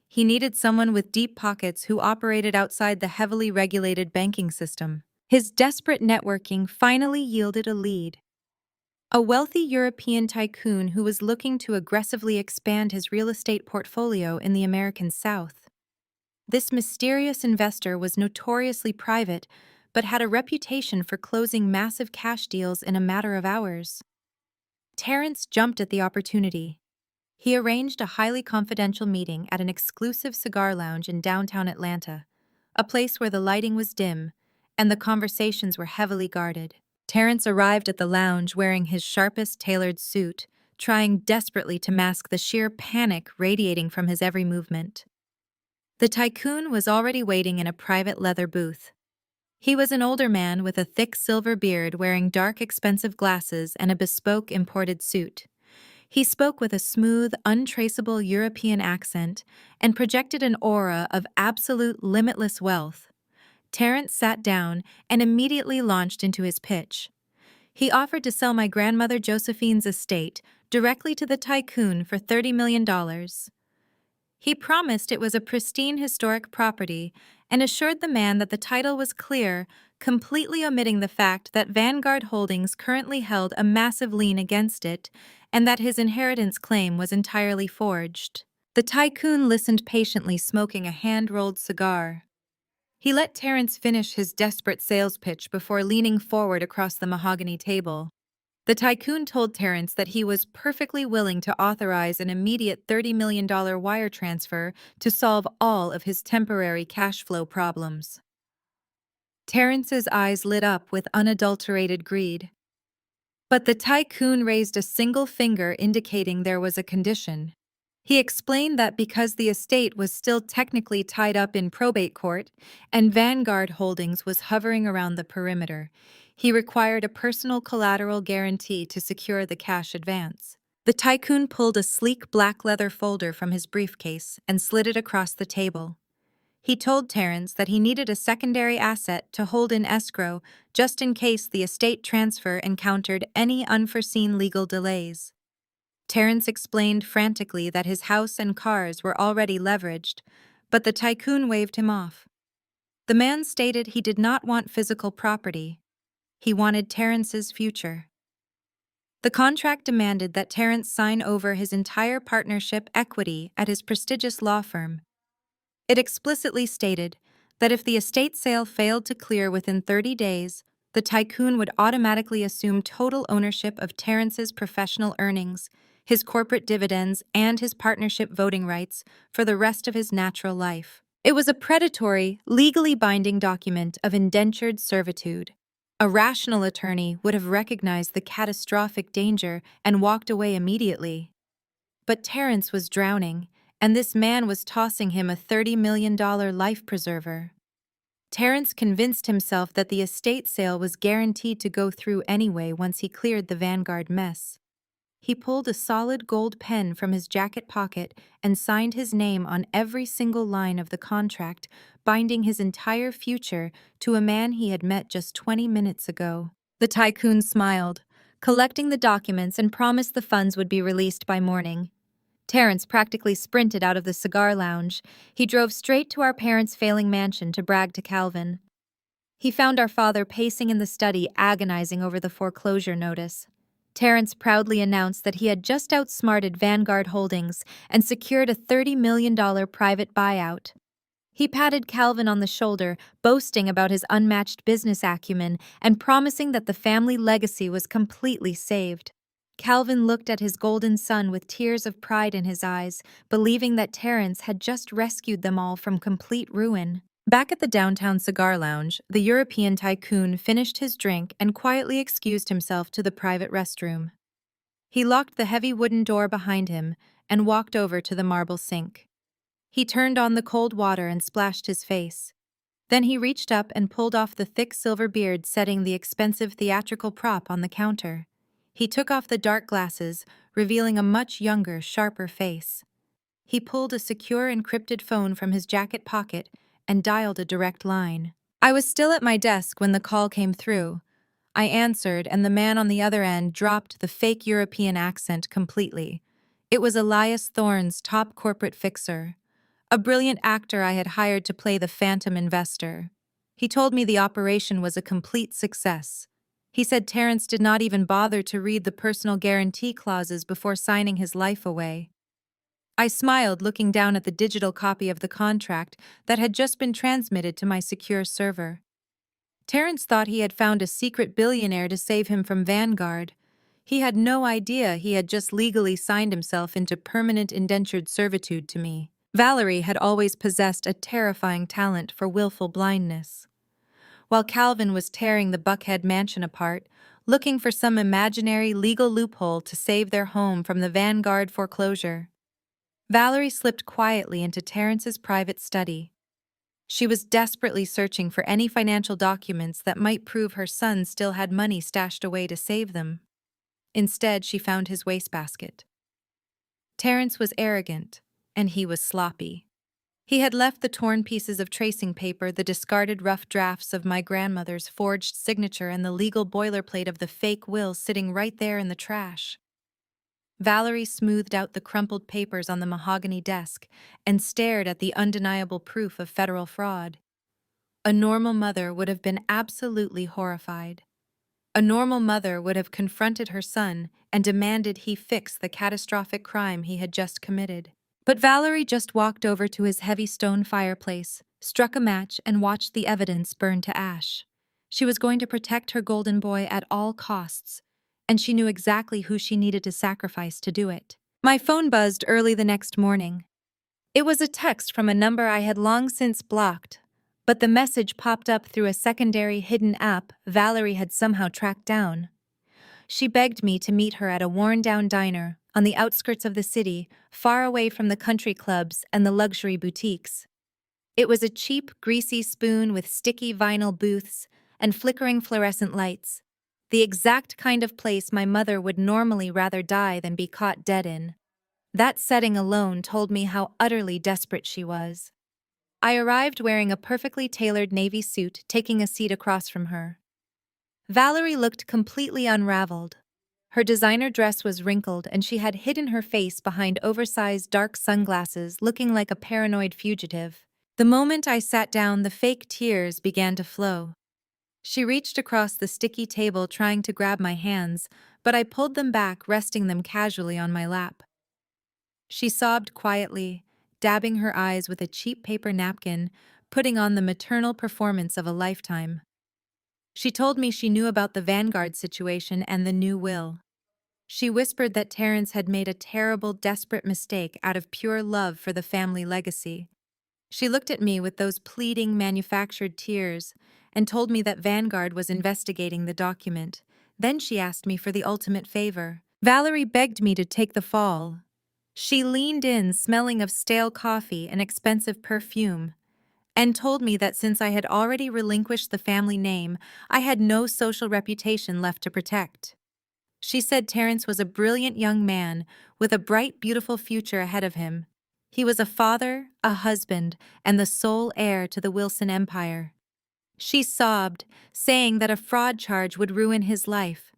He needed someone with deep pockets who operated outside the heavily regulated banking system. His desperate networking finally yielded a lead. A wealthy European tycoon who was looking to aggressively expand his real estate portfolio in the American South. This mysterious investor was notoriously private, but had a reputation for closing massive cash deals in a matter of hours. Terrence jumped at the opportunity. He arranged a highly confidential meeting at an exclusive cigar lounge in downtown Atlanta, a place where the lighting was dim and the conversations were heavily guarded. Terrence arrived at the lounge wearing his sharpest tailored suit, trying desperately to mask the sheer panic radiating from his every movement. The tycoon was already waiting in a private leather booth. He was an older man with a thick silver beard, wearing dark, expensive glasses and a bespoke imported suit. He spoke with a smooth, untraceable European accent and projected an aura of absolute limitless wealth. Terrence sat down and immediately launched into his pitch. He offered to sell my grandmother Josephine's estate directly to the tycoon for $30 million. He promised it was a pristine historic property and assured the man that the title was clear, completely omitting the fact that Vanguard Holdings currently held a massive lien against it and that his inheritance claim was entirely forged. The tycoon listened patiently, smoking a hand-rolled cigar. He let Terrence finish his desperate sales pitch before leaning forward across the mahogany table. The tycoon told Terrence that he was perfectly willing to authorize an immediate $30 million wire transfer to solve all of his temporary cash flow problems. Terrence's eyes lit up with unadulterated greed. But the tycoon raised a single finger indicating there was a condition. He explained that because the estate was still technically tied up in probate court and Vanguard Holdings was hovering around the perimeter, he required a personal collateral guarantee to secure the cash advance. The tycoon pulled a sleek black leather folder from his briefcase and slid it across the table. He told Terrence that he needed a secondary asset to hold in escrow just in case the estate transfer encountered any unforeseen legal delays. Terrence explained frantically that his house and cars were already leveraged, but the tycoon waved him off. The man stated he did not want physical property. He wanted Terrence's future. The contract demanded that Terrence sign over his entire partnership equity at his prestigious law firm. It explicitly stated that if the estate sale failed to clear within 30 days, the tycoon would automatically assume total ownership of Terrence's professional earnings, his corporate dividends, and his partnership voting rights for the rest of his natural life. It was a predatory, legally binding document of indentured servitude. A rational attorney would have recognized the catastrophic danger and walked away immediately. But Terrence was drowning, and this man was tossing him a $30 million life preserver. Terrence convinced himself that the estate sale was guaranteed to go through anyway once he cleared the Vanguard mess. He pulled a solid gold pen from his jacket pocket and signed his name on every single line of the contract, binding his entire future to a man he had met just 20 minutes ago. The tycoon smiled, collecting the documents, and promised the funds would be released by morning. Terrence practically sprinted out of the cigar lounge. He drove straight to our parents' failing mansion to brag to Calvin. He found our father pacing in the study, agonizing over the foreclosure notice. Terrence proudly announced that he had just outsmarted Vanguard Holdings and secured a $30 million private buyout. He patted Calvin on the shoulder, boasting about his unmatched business acumen and promising that the family legacy was completely saved. Calvin looked at his golden son with tears of pride in his eyes, believing that Terrence had just rescued them all from complete ruin. Back at the downtown cigar lounge, the European tycoon finished his drink and quietly excused himself to the private restroom. He locked the heavy wooden door behind him and walked over to the marble sink. He turned on the cold water and splashed his face. Then he reached up and pulled off the thick silver beard, setting the expensive theatrical prop on the counter. He took off the dark glasses, revealing a much younger, sharper face. He pulled a secure encrypted phone from his jacket pocket and dialed a direct line. I was still at my desk when the call came through. I answered, and the man on the other end dropped the fake European accent completely. It was Elias Thorne's top corporate fixer, a brilliant actor I had hired to play the phantom investor. He told me the operation was a complete success. He said Terrence did not even bother to read the personal guarantee clauses before signing his life away. I smiled, looking down at the digital copy of the contract that had just been transmitted to my secure server. Terrence thought he had found a secret billionaire to save him from Vanguard. He had no idea he had just legally signed himself into permanent indentured servitude to me. Valerie had always possessed a terrifying talent for willful blindness. While Calvin was tearing the Buckhead mansion apart, looking for some imaginary legal loophole to save their home from the Vanguard foreclosure, Valerie slipped quietly into Terrence's private study. She was desperately searching for any financial documents that might prove her son still had money stashed away to save them. Instead, she found his wastebasket. Terrence was arrogant, and he was sloppy. He had left the torn pieces of tracing paper, the discarded rough drafts of my grandmother's forged signature, and the legal boilerplate of the fake will sitting right there in the trash. Valerie smoothed out the crumpled papers on the mahogany desk and stared at the undeniable proof of federal fraud. A normal mother would have been absolutely horrified. A normal mother would have confronted her son and demanded he fix the catastrophic crime he had just committed. But Valerie just walked over to his heavy stone fireplace, struck a match, and watched the evidence burn to ash. She was going to protect her golden boy at all costs, and she knew exactly who she needed to sacrifice to do it. My phone buzzed early the next morning. It was a text from a number I had long since blocked, but the message popped up through a secondary hidden app Valerie had somehow tracked down. She begged me to meet her at a worn-down diner on the outskirts of the city, far away from the country clubs and the luxury boutiques. It was a cheap, greasy spoon with sticky vinyl booths and flickering fluorescent lights, the exact kind of place my mother would normally rather die than be caught dead in. That setting alone told me how utterly desperate she was. I arrived wearing a perfectly tailored navy suit, taking a seat across from her. Valerie looked completely unraveled. Her designer dress was wrinkled and she had hidden her face behind oversized dark sunglasses, looking like a paranoid fugitive. The moment I sat down, the fake tears began to flow. She reached across the sticky table trying to grab my hands, but I pulled them back, resting them casually on my lap. She sobbed quietly, dabbing her eyes with a cheap paper napkin, putting on the maternal performance of a lifetime. She told me she knew about the Vanguard situation and the new will. She whispered that Terrence had made a terrible, desperate mistake out of pure love for the family legacy. She looked at me with those pleading, manufactured tears and told me that Vanguard was investigating the document. Then she asked me for the ultimate favor. Valerie begged me to take the fall. She leaned in, smelling of stale coffee and expensive perfume, and told me that since I had already relinquished the family name, I had no social reputation left to protect. She said Terrence was a brilliant young man with a bright, beautiful future ahead of him. He was a father, a husband, and the sole heir to the Wilson empire. She sobbed, saying that a fraud charge would ruin his life.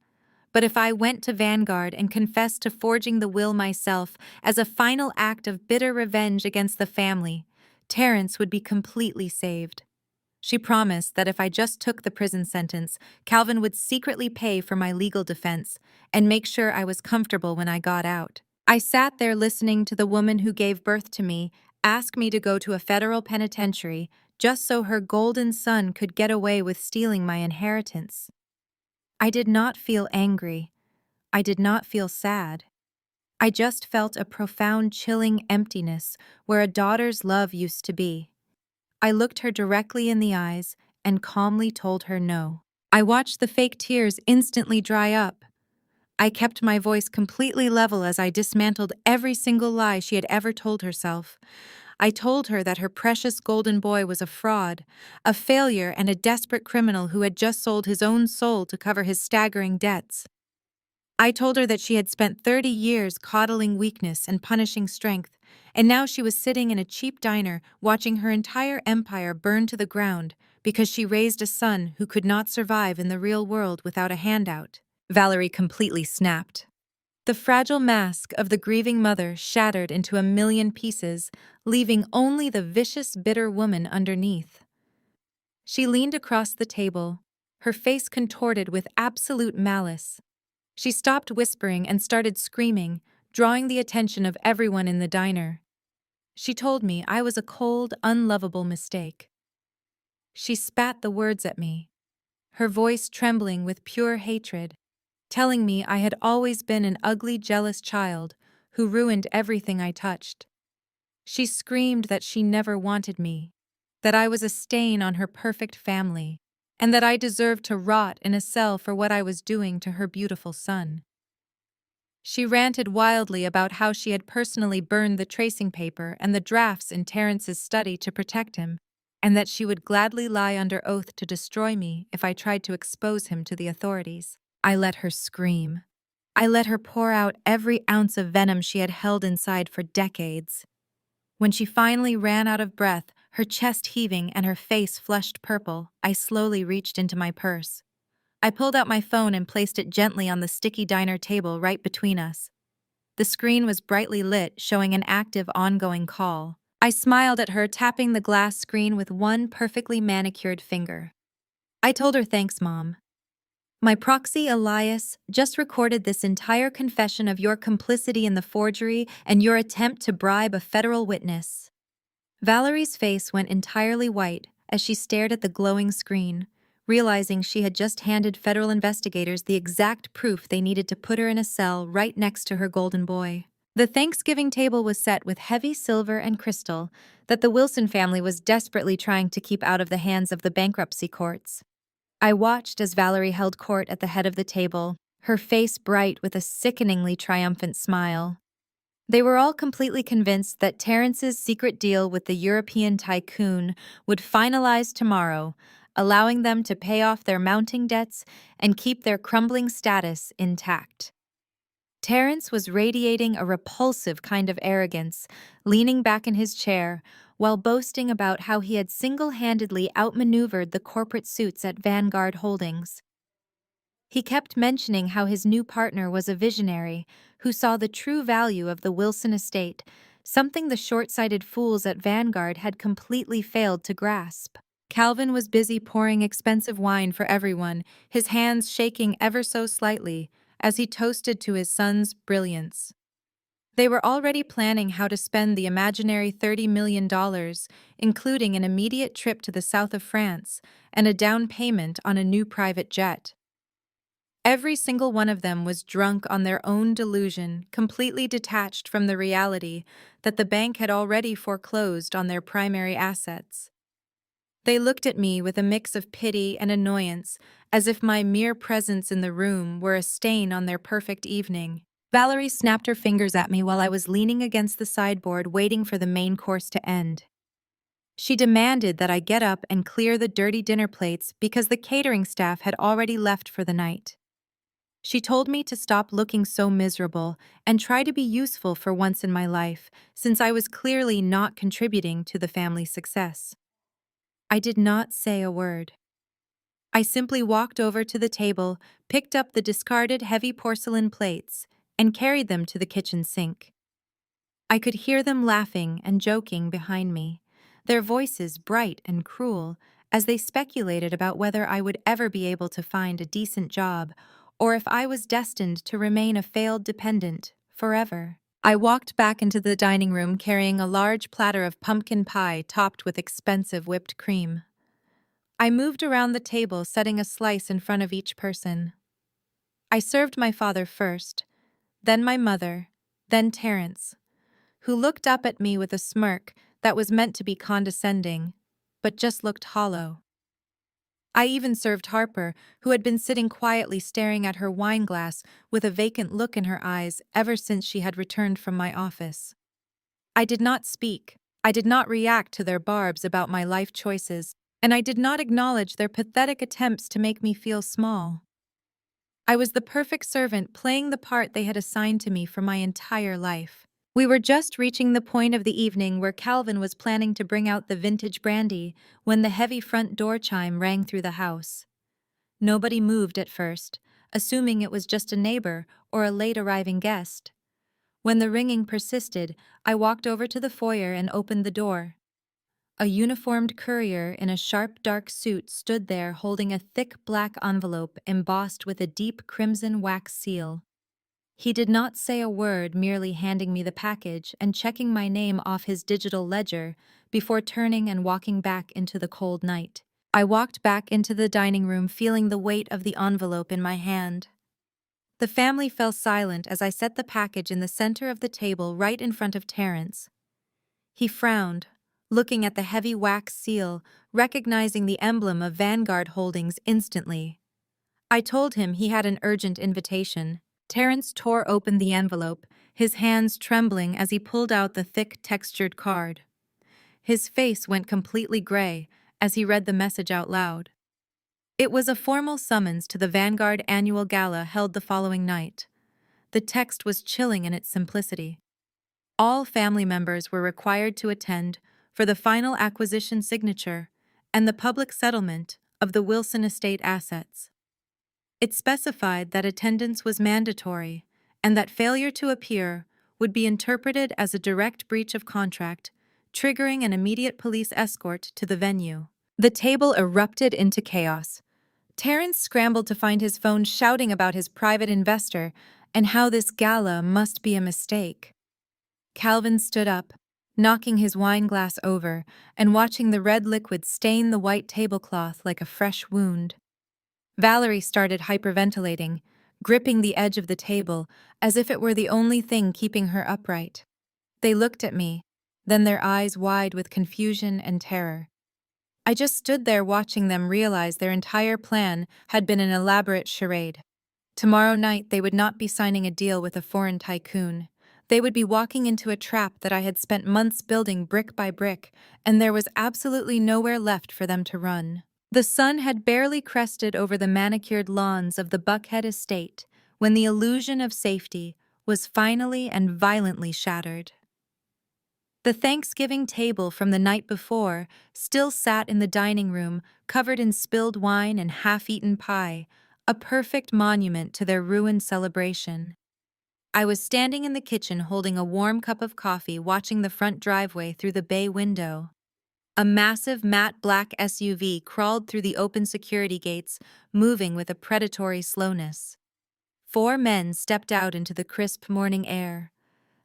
But if I went to Vanguard and confessed to forging the will myself as a final act of bitter revenge against the family, Terrence would be completely saved. She promised that if I just took the prison sentence, Calvin would secretly pay for my legal defense and make sure I was comfortable when I got out. I sat there listening to the woman who gave birth to me ask me to go to a federal penitentiary just so her golden son could get away with stealing my inheritance. I did not feel angry. I did not feel sad. I just felt a profound, chilling emptiness where a daughter's love used to be. I looked her directly in the eyes and calmly told her no. I watched the fake tears instantly dry up. I kept my voice completely level as I dismantled every single lie she had ever told herself. I told her that her precious golden boy was a fraud, a failure, and a desperate criminal who had just sold his own soul to cover his staggering debts. I told her that she had spent 30 years coddling weakness and punishing strength, and now she was sitting in a cheap diner watching her entire empire burn to the ground because she raised a son who could not survive in the real world without a handout. Valerie completely snapped. The fragile mask of the grieving mother shattered into a million pieces, leaving only the vicious, bitter woman underneath. She leaned across the table, her face contorted with absolute malice. She stopped whispering and started screaming, drawing the attention of everyone in the diner. She told me I was a cold, unlovable mistake. She spat the words at me, her voice trembling with pure hatred, telling me I had always been an ugly, jealous child who ruined everything I touched. She screamed that she never wanted me, that I was a stain on her perfect family, and that I deserved to rot in a cell for what I was doing to her beautiful son. She ranted wildly about how she had personally burned the tracing paper and the drafts in Terrence's study to protect him, and that she would gladly lie under oath to destroy me if I tried to expose him to the authorities. I let her scream. I let her pour out every ounce of venom she had held inside for decades. When she finally ran out of breath, her chest heaving and her face flushed purple, I slowly reached into my purse. I pulled out my phone and placed it gently on the sticky diner table right between us. The screen was brightly lit, showing an active, ongoing call. I smiled at her, tapping the glass screen with one perfectly manicured finger. I told her, "Thanks, Mom. My proxy, Elias, just recorded this entire confession of your complicity in the forgery and your attempt to bribe a federal witness." Valerie's face went entirely white as she stared at the glowing screen, realizing she had just handed federal investigators the exact proof they needed to put her in a cell right next to her golden boy. The Thanksgiving table was set with heavy silver and crystal that the Wilson family was desperately trying to keep out of the hands of the bankruptcy courts. I watched as Valerie held court at the head of the table, her face bright with a sickeningly triumphant smile. They were all completely convinced that Terrence's secret deal with the European tycoon would finalize tomorrow, allowing them to pay off their mounting debts and keep their crumbling status intact. Terrence was radiating a repulsive kind of arrogance, leaning back in his chair, while boasting about how he had single-handedly outmaneuvered the corporate suits at Vanguard Holdings. He kept mentioning how his new partner was a visionary who saw the true value of the Wilson estate, something the short-sighted fools at Vanguard had completely failed to grasp. Calvin was busy pouring expensive wine for everyone, his hands shaking ever so slightly as he toasted to his son's brilliance. They were already planning how to spend the imaginary $30 million, including an immediate trip to the south of France and a down payment on a new private jet. Every single one of them was drunk on their own delusion, completely detached from the reality that the bank had already foreclosed on their primary assets. They looked at me with a mix of pity and annoyance, as if my mere presence in the room were a stain on their perfect evening. Valerie snapped her fingers at me while I was leaning against the sideboard waiting for the main course to end. She demanded that I get up and clear the dirty dinner plates because the catering staff had already left for the night. She told me to stop looking so miserable and try to be useful for once in my life, since I was clearly not contributing to the family's success. I did not say a word. I simply walked over to the table, picked up the discarded heavy porcelain plates, and carried them to the kitchen sink. I could hear them laughing and joking behind me, their voices bright and cruel, as they speculated about whether I would ever be able to find a decent job or if I was destined to remain a failed dependent forever. I walked back into the dining room carrying a large platter of pumpkin pie topped with expensive whipped cream. I moved around the table, setting a slice in front of each person. I served my father first, then my mother, then Terrence, who looked up at me with a smirk that was meant to be condescending, but just looked hollow. I even served Harper, who had been sitting quietly staring at her wine glass with a vacant look in her eyes ever since she had returned from my office. I did not speak, I did not react to their barbs about my life choices, and I did not acknowledge their pathetic attempts to make me feel small. I was the perfect servant playing the part they had assigned to me for my entire life. We were just reaching the point of the evening where Calvin was planning to bring out the vintage brandy when the heavy front door chime rang through the house. Nobody moved at first, assuming it was just a neighbor or a late-arriving guest. When the ringing persisted, I walked over to the foyer and opened the door. A uniformed courier in a sharp dark suit stood there holding a thick black envelope embossed with a deep crimson wax seal. He did not say a word, merely handing me the package and checking my name off his digital ledger before turning and walking back into the cold night. I walked back into the dining room feeling the weight of the envelope in my hand. The family fell silent as I set the package in the center of the table right in front of Terrence. He frowned, looking at the heavy wax seal, recognizing the emblem of Vanguard Holdings instantly. I told him he had an urgent invitation. Terrence tore open the envelope, his hands trembling as he pulled out the thick, textured card. His face went completely gray as he read the message out loud. It was a formal summons to the Vanguard annual gala held the following night. The text was chilling in its simplicity. All family members were required to attend for the final acquisition signature and the public settlement of the Wilson estate assets. It specified that attendance was mandatory and that failure to appear would be interpreted as a direct breach of contract, triggering an immediate police escort to the venue. The table erupted into chaos. Terrence scrambled to find his phone, shouting about his private investor and how this gala must be a mistake. Calvin stood up, knocking his wine glass over and watching the red liquid stain the white tablecloth like a fresh wound. Valerie started hyperventilating, gripping the edge of the table as if it were the only thing keeping her upright. They looked at me, then their eyes wide with confusion and terror. I just stood there watching them realize their entire plan had been an elaborate charade. Tomorrow night they would not be signing a deal with a foreign tycoon. They would be walking into a trap that I had spent months building brick by brick, and there was absolutely nowhere left for them to run. The sun had barely crested over the manicured lawns of the Buckhead estate when the illusion of safety was finally and violently shattered. The Thanksgiving table from the night before still sat in the dining room, covered in spilled wine and half-eaten pie, a perfect monument to their ruined celebration. I was standing in the kitchen holding a warm cup of coffee, watching the front driveway through the bay window. A massive matte black SUV crawled through the open security gates, moving with a predatory slowness. 4 men stepped out into the crisp morning air.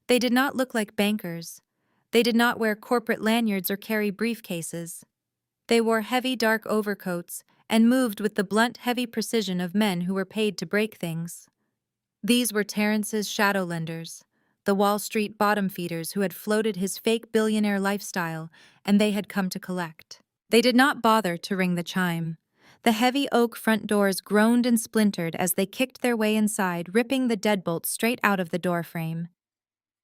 They did not look like bankers. They did not wear corporate lanyards or carry briefcases. They wore heavy dark overcoats and moved with the blunt, heavy precision of men who were paid to break things. These were Terrence's shadow lenders, the Wall Street bottom feeders who had floated his fake billionaire lifestyle, and they had come to collect. They did not bother to ring the chime. The heavy oak front doors groaned and splintered as they kicked their way inside, ripping the deadbolt straight out of the doorframe.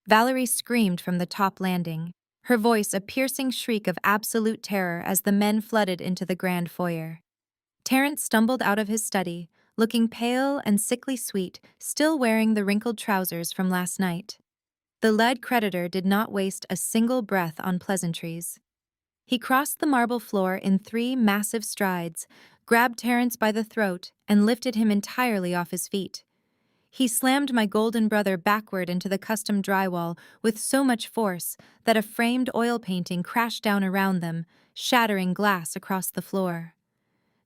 Valerie screamed from the top landing, her voice a piercing shriek of absolute terror as the men flooded into the grand foyer. Terrence stumbled out of his study, looking pale and sickly sweet, still wearing the wrinkled trousers from last night. The lead creditor did not waste a single breath on pleasantries. He crossed the marble floor in 3 massive strides, grabbed Terrence by the throat, and lifted him entirely off his feet. He slammed my golden brother backward into the custom drywall with so much force that a framed oil painting crashed down around them, shattering glass across the floor.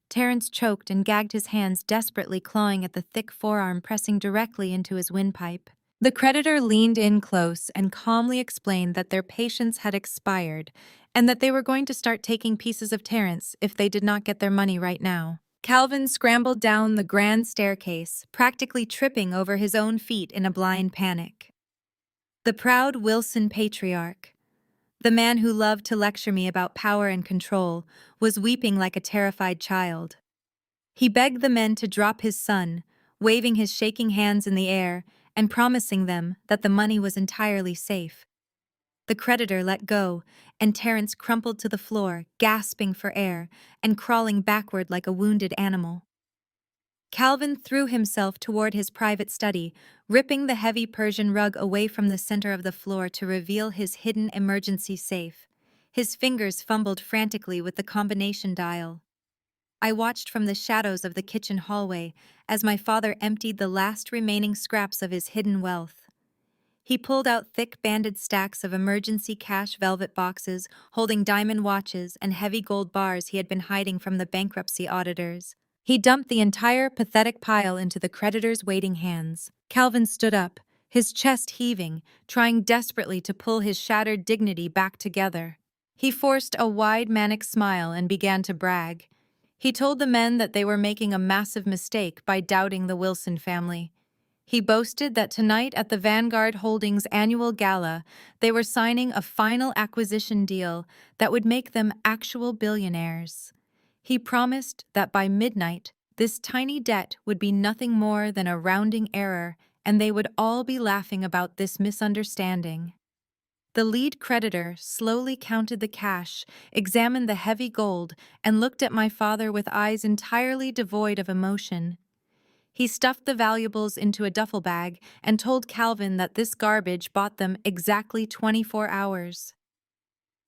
Terrence choked and gagged his hands, desperately clawing at the thick forearm pressing directly into his windpipe. The creditor leaned in close and calmly explained that their patience had expired and that they were going to start taking pieces of Terrence if they did not get their money right now. Calvin scrambled down the grand staircase, practically tripping over his own feet in a blind panic. The proud Wilson patriarch, the man who loved to lecture me about power and control, was weeping like a terrified child. He begged the men to drop his son, waving his shaking hands in the air and promising them that the money was entirely safe. The creditor let go, and Terrence crumpled to the floor, gasping for air and crawling backward like a wounded animal. Calvin threw himself toward his private study, ripping the heavy Persian rug away from the center of the floor to reveal his hidden emergency safe. His fingers fumbled frantically with the combination dial. I watched from the shadows of the kitchen hallway as my father emptied the last remaining scraps of his hidden wealth. He pulled out thick banded stacks of emergency cash velvet boxes holding diamond watches and heavy gold bars he had been hiding from the bankruptcy auditors. He dumped the entire pathetic pile into the creditor's waiting hands. Calvin stood up, his chest heaving, trying desperately to pull his shattered dignity back together. He forced a wide manic smile and began to brag. He told the men that they were making a massive mistake by doubting the Wilson family. He boasted that tonight at the Vanguard Holdings annual gala, they were signing a final acquisition deal that would make them actual billionaires. He promised that by midnight, this tiny debt would be nothing more than a rounding error, and they would all be laughing about this misunderstanding. The lead creditor slowly counted the cash, examined the heavy gold, and looked at my father with eyes entirely devoid of emotion. He stuffed the valuables into a duffel bag and told Calvin that this garbage bought them exactly 24 hours.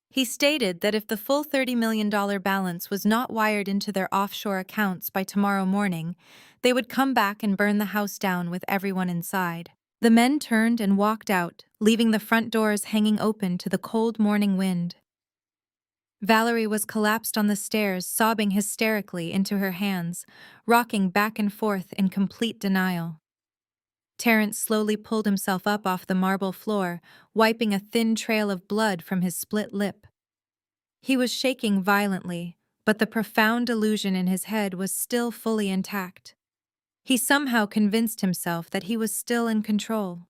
He stated that if the full $30 million balance was not wired into their offshore accounts by tomorrow morning, they would come back and burn the house down with everyone inside. The men turned and walked out, leaving the front doors hanging open to the cold morning wind. Valerie was collapsed on the stairs, sobbing hysterically into her hands, rocking back and forth in complete denial. Terrence slowly pulled himself up off the marble floor, wiping a thin trail of blood from his split lip. He was shaking violently, but the profound delusion in his head was still fully intact. He somehow convinced himself that he was still in control.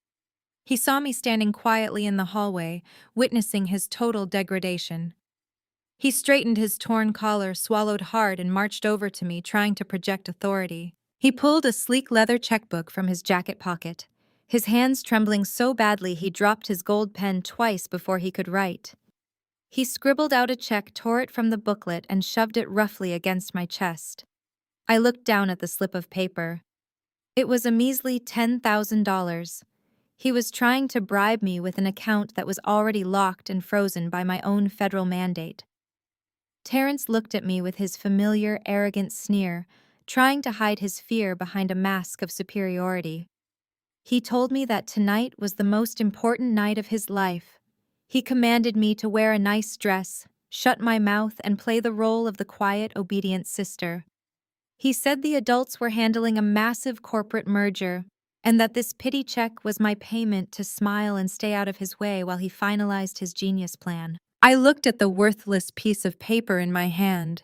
He saw me standing quietly in the hallway, witnessing his total degradation. He straightened his torn collar, swallowed hard, and marched over to me, trying to project authority. He pulled a sleek leather checkbook from his jacket pocket, his hands trembling so badly he dropped his gold pen twice before he could write. He scribbled out a check, tore it from the booklet, and shoved it roughly against my chest. I looked down at the slip of paper. It was a measly $10,000. He was trying to bribe me with an account that was already locked and frozen by my own federal mandate. Terrence looked at me with his familiar, arrogant sneer, trying to hide his fear behind a mask of superiority. He told me that tonight was the most important night of his life. He commanded me to wear a nice dress, shut my mouth, and play the role of the quiet, obedient sister. He said the adults were handling a massive corporate merger, and that this pity check was my payment to smile and stay out of his way while he finalized his genius plan. I looked at the worthless piece of paper in my hand.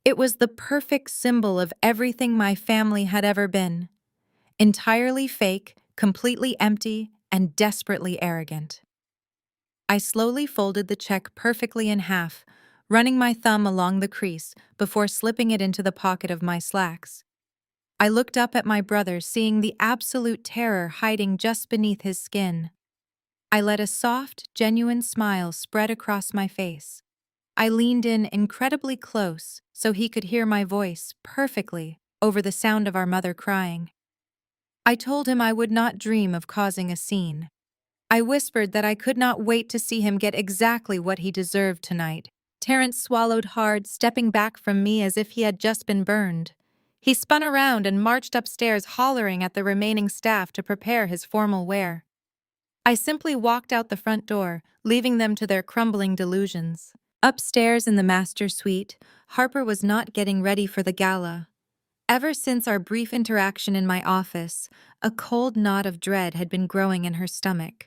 It was the perfect symbol of everything my family had ever been. Entirely fake, completely empty, and desperately arrogant. I slowly folded the check perfectly in half, running my thumb along the crease before slipping it into the pocket of my slacks. I looked up at my brother, seeing the absolute terror hiding just beneath his skin. I let a soft, genuine smile spread across my face. I leaned in incredibly close so he could hear my voice perfectly over the sound of our mother crying. I told him I would not dream of causing a scene. I whispered that I could not wait to see him get exactly what he deserved tonight. Terrence swallowed hard, stepping back from me as if he had just been burned. He spun around and marched upstairs, hollering at the remaining staff to prepare his formal wear. I simply walked out the front door, leaving them to their crumbling delusions. Upstairs in the master suite, Harper was not getting ready for the gala. Ever since our brief interaction in my office, a cold knot of dread had been growing in her stomach.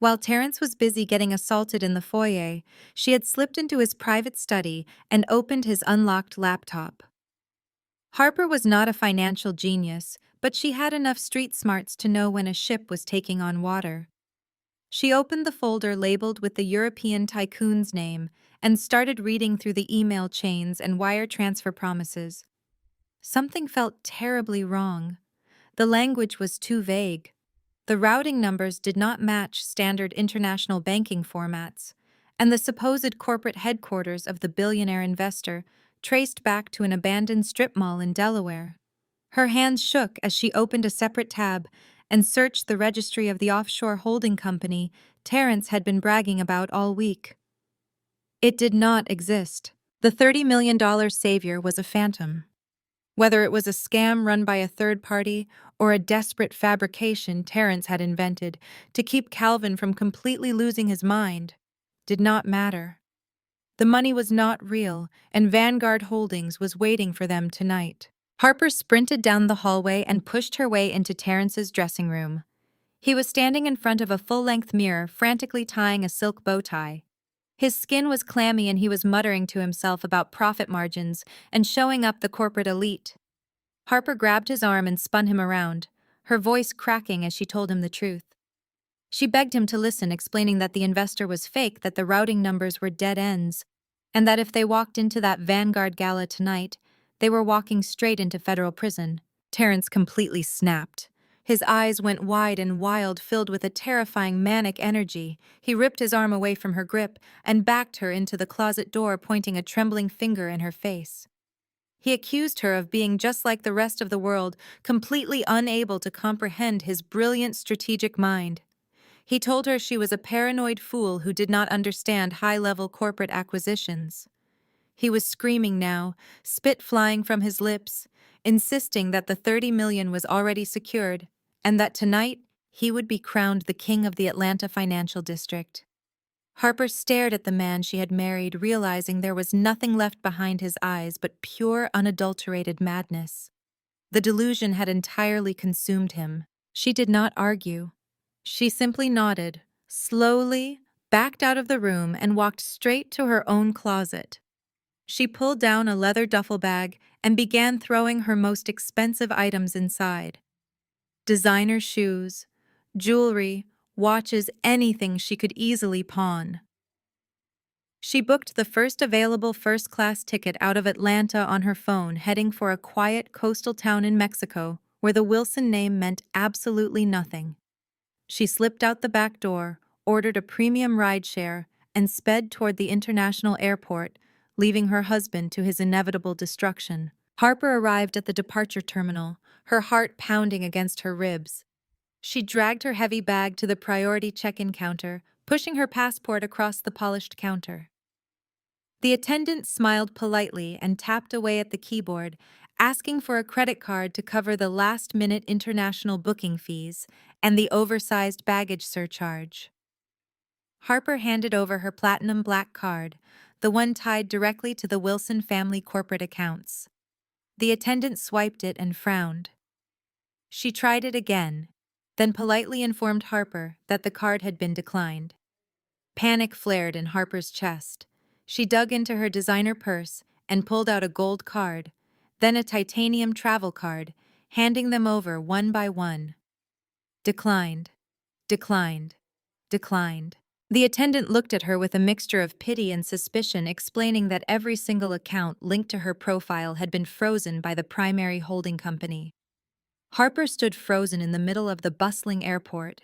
While Terrence was busy getting assaulted in the foyer, she had slipped into his private study and opened his unlocked laptop. Harper was not a financial genius, but she had enough street smarts to know when a ship was taking on water. She opened the folder labeled with the European tycoon's name and started reading through the email chains and wire transfer promises. Something felt terribly wrong. The language was too vague. The routing numbers did not match standard international banking formats, and the supposed corporate headquarters of the billionaire investor traced back to an abandoned strip mall in Delaware. Her hands shook as she opened a separate tab and searched the registry of the offshore holding company Terrence had been bragging about all week. It did not exist. The $30 million savior was a phantom. Whether it was a scam run by a third party or a desperate fabrication Terrence had invented to keep Calvin from completely losing his mind, did not matter. The money was not real, and Vanguard Holdings was waiting for them tonight. Harper sprinted down the hallway and pushed her way into Terrence's dressing room. He was standing in front of a full-length mirror, frantically tying a silk bow tie. His skin was clammy and he was muttering to himself about profit margins and showing up the corporate elite. Harper grabbed his arm and spun him around, her voice cracking as she told him the truth. She begged him to listen, explaining that the investor was fake, that the routing numbers were dead ends, and that if they walked into that Vanguard gala tonight, they were walking straight into federal prison. Terrence completely snapped. His eyes went wide and wild, filled with a terrifying manic energy. He ripped his arm away from her grip and backed her into the closet door, pointing a trembling finger in her face. He accused her of being just like the rest of the world, completely unable to comprehend his brilliant strategic mind. He told her she was a paranoid fool who did not understand high-level corporate acquisitions. He was screaming now, spit flying from his lips, insisting that the $30 million was already secured, and that tonight he would be crowned the king of the Atlanta financial district. Harper stared at the man she had married, realizing there was nothing left behind his eyes but pure, unadulterated madness. The delusion had entirely consumed him. She did not argue. She simply nodded, slowly backed out of the room, and walked straight to her own closet. She pulled down a leather duffel bag and began throwing her most expensive items inside. Designer shoes, jewelry, watches, anything she could easily pawn. She booked the first available first-class ticket out of Atlanta on her phone, heading for a quiet coastal town in Mexico where the Wilson name meant absolutely nothing. She slipped out the back door, ordered a premium rideshare, and sped toward the international airport, leaving her husband to his inevitable destruction. Harper arrived at the departure terminal, her heart pounding against her ribs. She dragged her heavy bag to the priority check-in counter, pushing her passport across the polished counter. The attendant smiled politely and tapped away at the keyboard, asking for a credit card to cover the last-minute international booking fees and the oversized baggage surcharge. Harper handed over her platinum black card, the one tied directly to the Wilson family corporate accounts. The attendant swiped it and frowned. She tried it again, then politely informed Harper that the card had been declined. Panic flared in Harper's chest. She dug into her designer purse and pulled out a gold card, then a titanium travel card, handing them over one by one. Declined, declined, declined. The attendant looked at her with a mixture of pity and suspicion, explaining that every single account linked to her profile had been frozen by the primary holding company. Harper stood frozen in the middle of the bustling airport.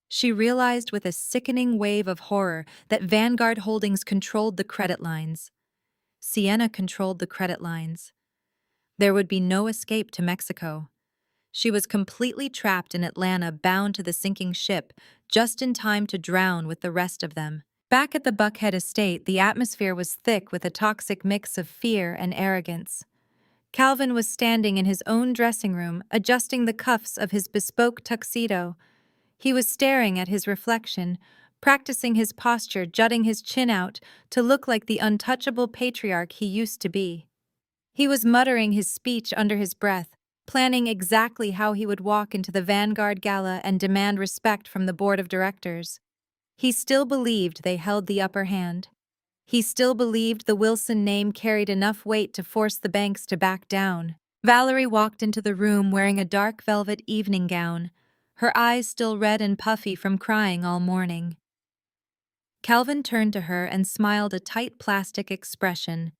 She realized with a sickening wave of horror that Vanguard Holdings controlled the credit lines. Sienna controlled the credit lines. There would be no escape to Mexico. She was completely trapped in Atlanta, bound to the sinking ship, just in time to drown with the rest of them. Back at the Buckhead estate, the atmosphere was thick with a toxic mix of fear and arrogance. Calvin was standing in his own dressing room, adjusting the cuffs of his bespoke tuxedo. He was staring at his reflection, practicing his posture, jutting his chin out to look like the untouchable patriarch he used to be. He was muttering his speech under his breath, planning exactly how he would walk into the Vanguard Gala and demand respect from the board of directors. He still believed they held the upper hand. He still believed the Wilson name carried enough weight to force the banks to back down. Valerie walked into the room wearing a dark velvet evening gown, her eyes still red and puffy from crying all morning. Calvin turned to her and smiled a tight plastic expression.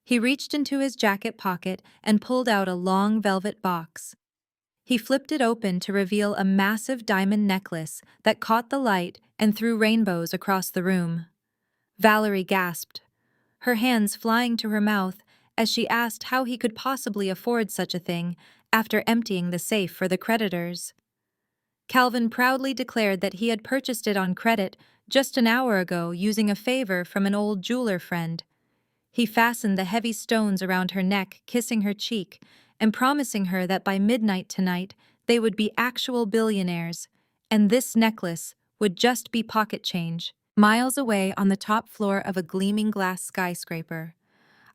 He reached into his jacket pocket and pulled out a long velvet box. He flipped it open to reveal a massive diamond necklace that caught the light and threw rainbows across the room. Valerie gasped, her hands flying to her mouth as she asked how he could possibly afford such a thing after emptying the safe for the creditors. Calvin proudly declared that he had purchased it on credit just an hour ago using a favor from an old jeweler friend. He fastened the heavy stones around her neck, kissing her cheek, and promising her that by midnight tonight they would be actual billionaires, and this necklace would just be pocket change. Miles away on the top floor of a gleaming glass skyscraper,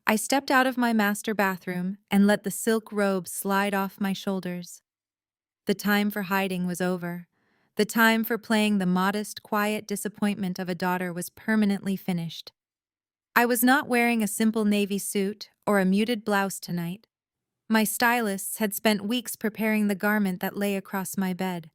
I stepped out of my master bathroom and let the silk robe slide off my shoulders. The time for hiding was over. The time for playing the modest, quiet disappointment of a daughter was permanently finished. I was not wearing a simple navy suit or a muted blouse tonight. My stylists had spent weeks preparing the garment that lay across my bed.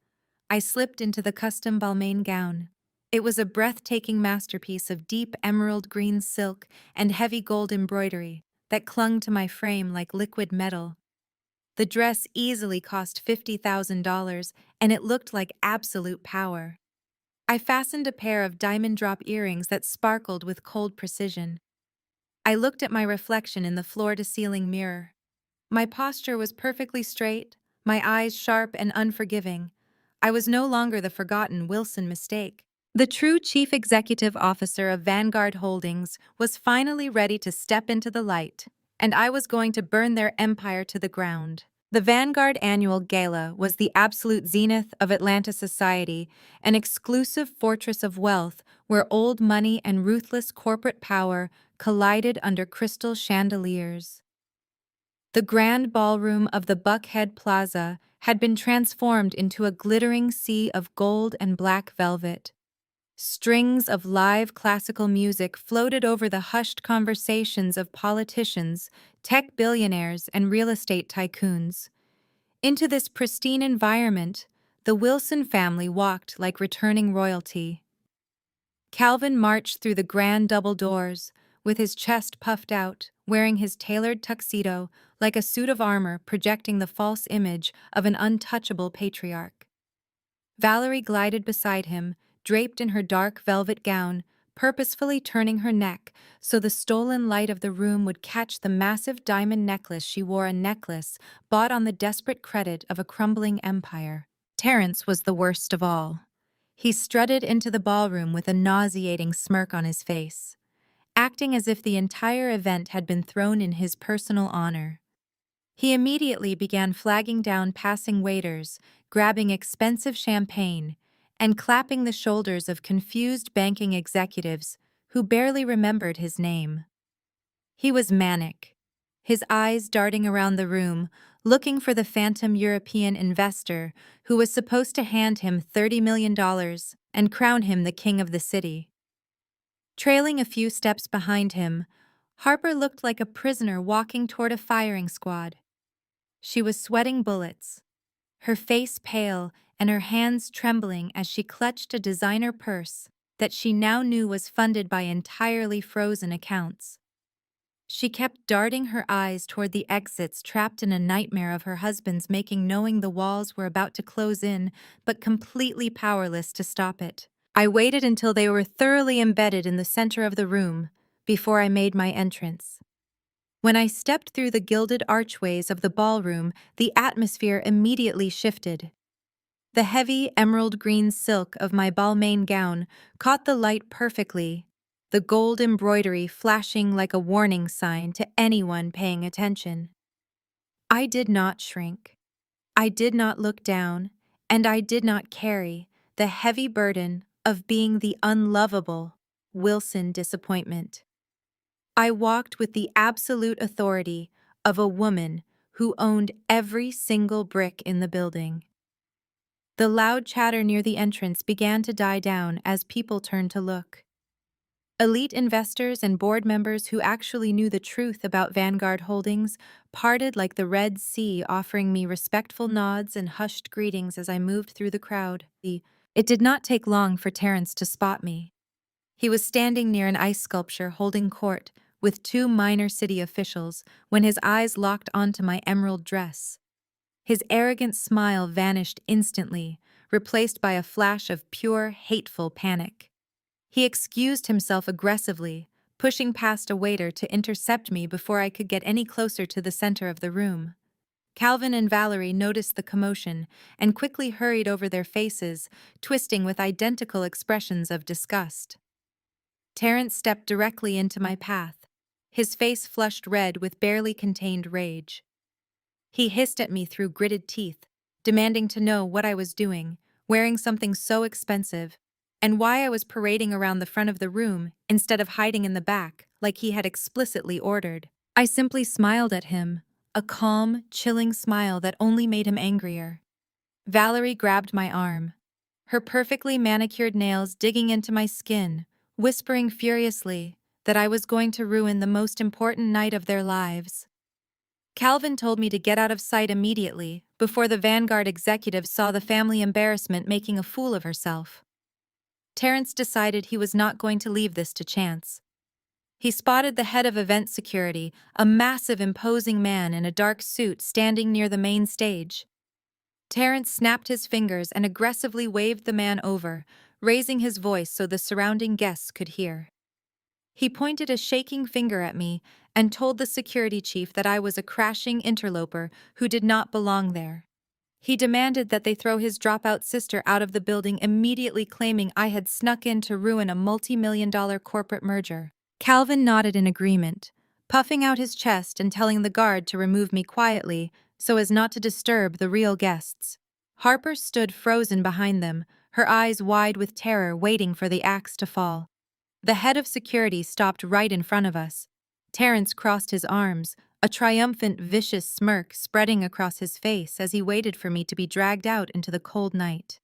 I slipped into the custom Balmain gown. It was a breathtaking masterpiece of deep emerald green silk and heavy gold embroidery that clung to my frame like liquid metal. The dress easily cost $50,000, and it looked like absolute power. I fastened a pair of diamond drop earrings that sparkled with cold precision. I looked at my reflection in the floor-to-ceiling mirror. My posture was perfectly straight, my eyes sharp and unforgiving. I was no longer the forgotten Wilson mistake. The true chief executive officer of Vanguard Holdings was finally ready to step into the light, and I was going to burn their empire to the ground. The Vanguard Annual Gala was the absolute zenith of Atlanta society, an exclusive fortress of wealth where old money and ruthless corporate power collided under crystal chandeliers. The grand ballroom of the Buckhead Plaza had been transformed into a glittering sea of gold and black velvet. Strings of live classical music floated over the hushed conversations of politicians, tech billionaires, and real estate tycoons. Into this pristine environment, the Wilson family walked like returning royalty. Calvin marched through the grand double doors, with his chest puffed out, wearing his tailored tuxedo like a suit of armor projecting the false image of an untouchable patriarch. Valerie glided beside him, draped in her dark velvet gown, purposefully turning her neck so the stolen light of the room would catch the massive diamond necklace she wore, a necklace bought on the desperate credit of a crumbling empire. Terence was the worst of all. He strutted into the ballroom with a nauseating smirk on his face, acting as if the entire event had been thrown in his personal honor. He immediately began flagging down passing waiters, grabbing expensive champagne, and clapping the shoulders of confused banking executives who barely remembered his name. He was manic, his eyes darting around the room, looking for the phantom European investor who was supposed to hand him $30 million and crown him the king of the city. Trailing a few steps behind him, Harper looked like a prisoner walking toward a firing squad. She was sweating bullets, her face pale and her hands trembling as she clutched a designer purse that she now knew was funded by entirely frozen accounts. She kept darting her eyes toward the exits, trapped in a nightmare of her husband's making, knowing the walls were about to close in, but completely powerless to stop it. I waited until they were thoroughly embedded in the center of the room before I made my entrance. When I stepped through the gilded archways of the ballroom, the atmosphere immediately shifted. The heavy emerald green silk of my balmain gown caught the light perfectly, the gold embroidery flashing like a warning sign to anyone paying attention. I did not shrink. I did not look down, and I did not carry the heavy burden of being the unlovable Wilson disappointment. I walked with the absolute authority of a woman who owned every single brick in the building. The loud chatter near the entrance began to die down as people turned to look. Elite investors and board members who actually knew the truth about Vanguard Holdings parted like the Red Sea, offering me respectful nods and hushed greetings as I moved through the crowd. It did not take long for Terence to spot me. He was standing near an ice sculpture holding court with two minor city officials when his eyes locked onto my emerald dress. His arrogant smile vanished instantly, replaced by a flash of pure, hateful panic. He excused himself aggressively, pushing past a waiter to intercept me before I could get any closer to the center of the room. Calvin and Valerie noticed the commotion and quickly hurried over their faces, twisting with identical expressions of disgust. Terence stepped directly into my path, his face flushed red with barely contained rage. He hissed at me through gritted teeth, demanding to know what I was doing, wearing something so expensive, and why I was parading around the front of the room instead of hiding in the back, like he had explicitly ordered. I simply smiled at him, a calm, chilling smile that only made him angrier. Valerie grabbed my arm, her perfectly manicured nails digging into my skin, whispering furiously that I was going to ruin the most important night of their lives. Calvin told me to get out of sight immediately before the Vanguard executive saw the family embarrassment making a fool of herself. Terence decided he was not going to leave this to chance. He spotted the head of event security, a massive, imposing man in a dark suit standing near the main stage. Terence snapped his fingers and aggressively waved the man over, raising his voice so the surrounding guests could hear. He pointed a shaking finger at me and told the security chief that I was a crashing interloper who did not belong there. He demanded that they throw his dropout sister out of the building immediately, claiming I had snuck in to ruin a multi-million-dollar corporate merger. Calvin nodded in agreement, puffing out his chest and telling the guard to remove me quietly so as not to disturb the real guests. Harper stood frozen behind them, her eyes wide with terror, waiting for the axe to fall. The head of security stopped right in front of us. Terence crossed his arms, a triumphant, vicious smirk spreading across his face as he waited for me to be dragged out into the cold night.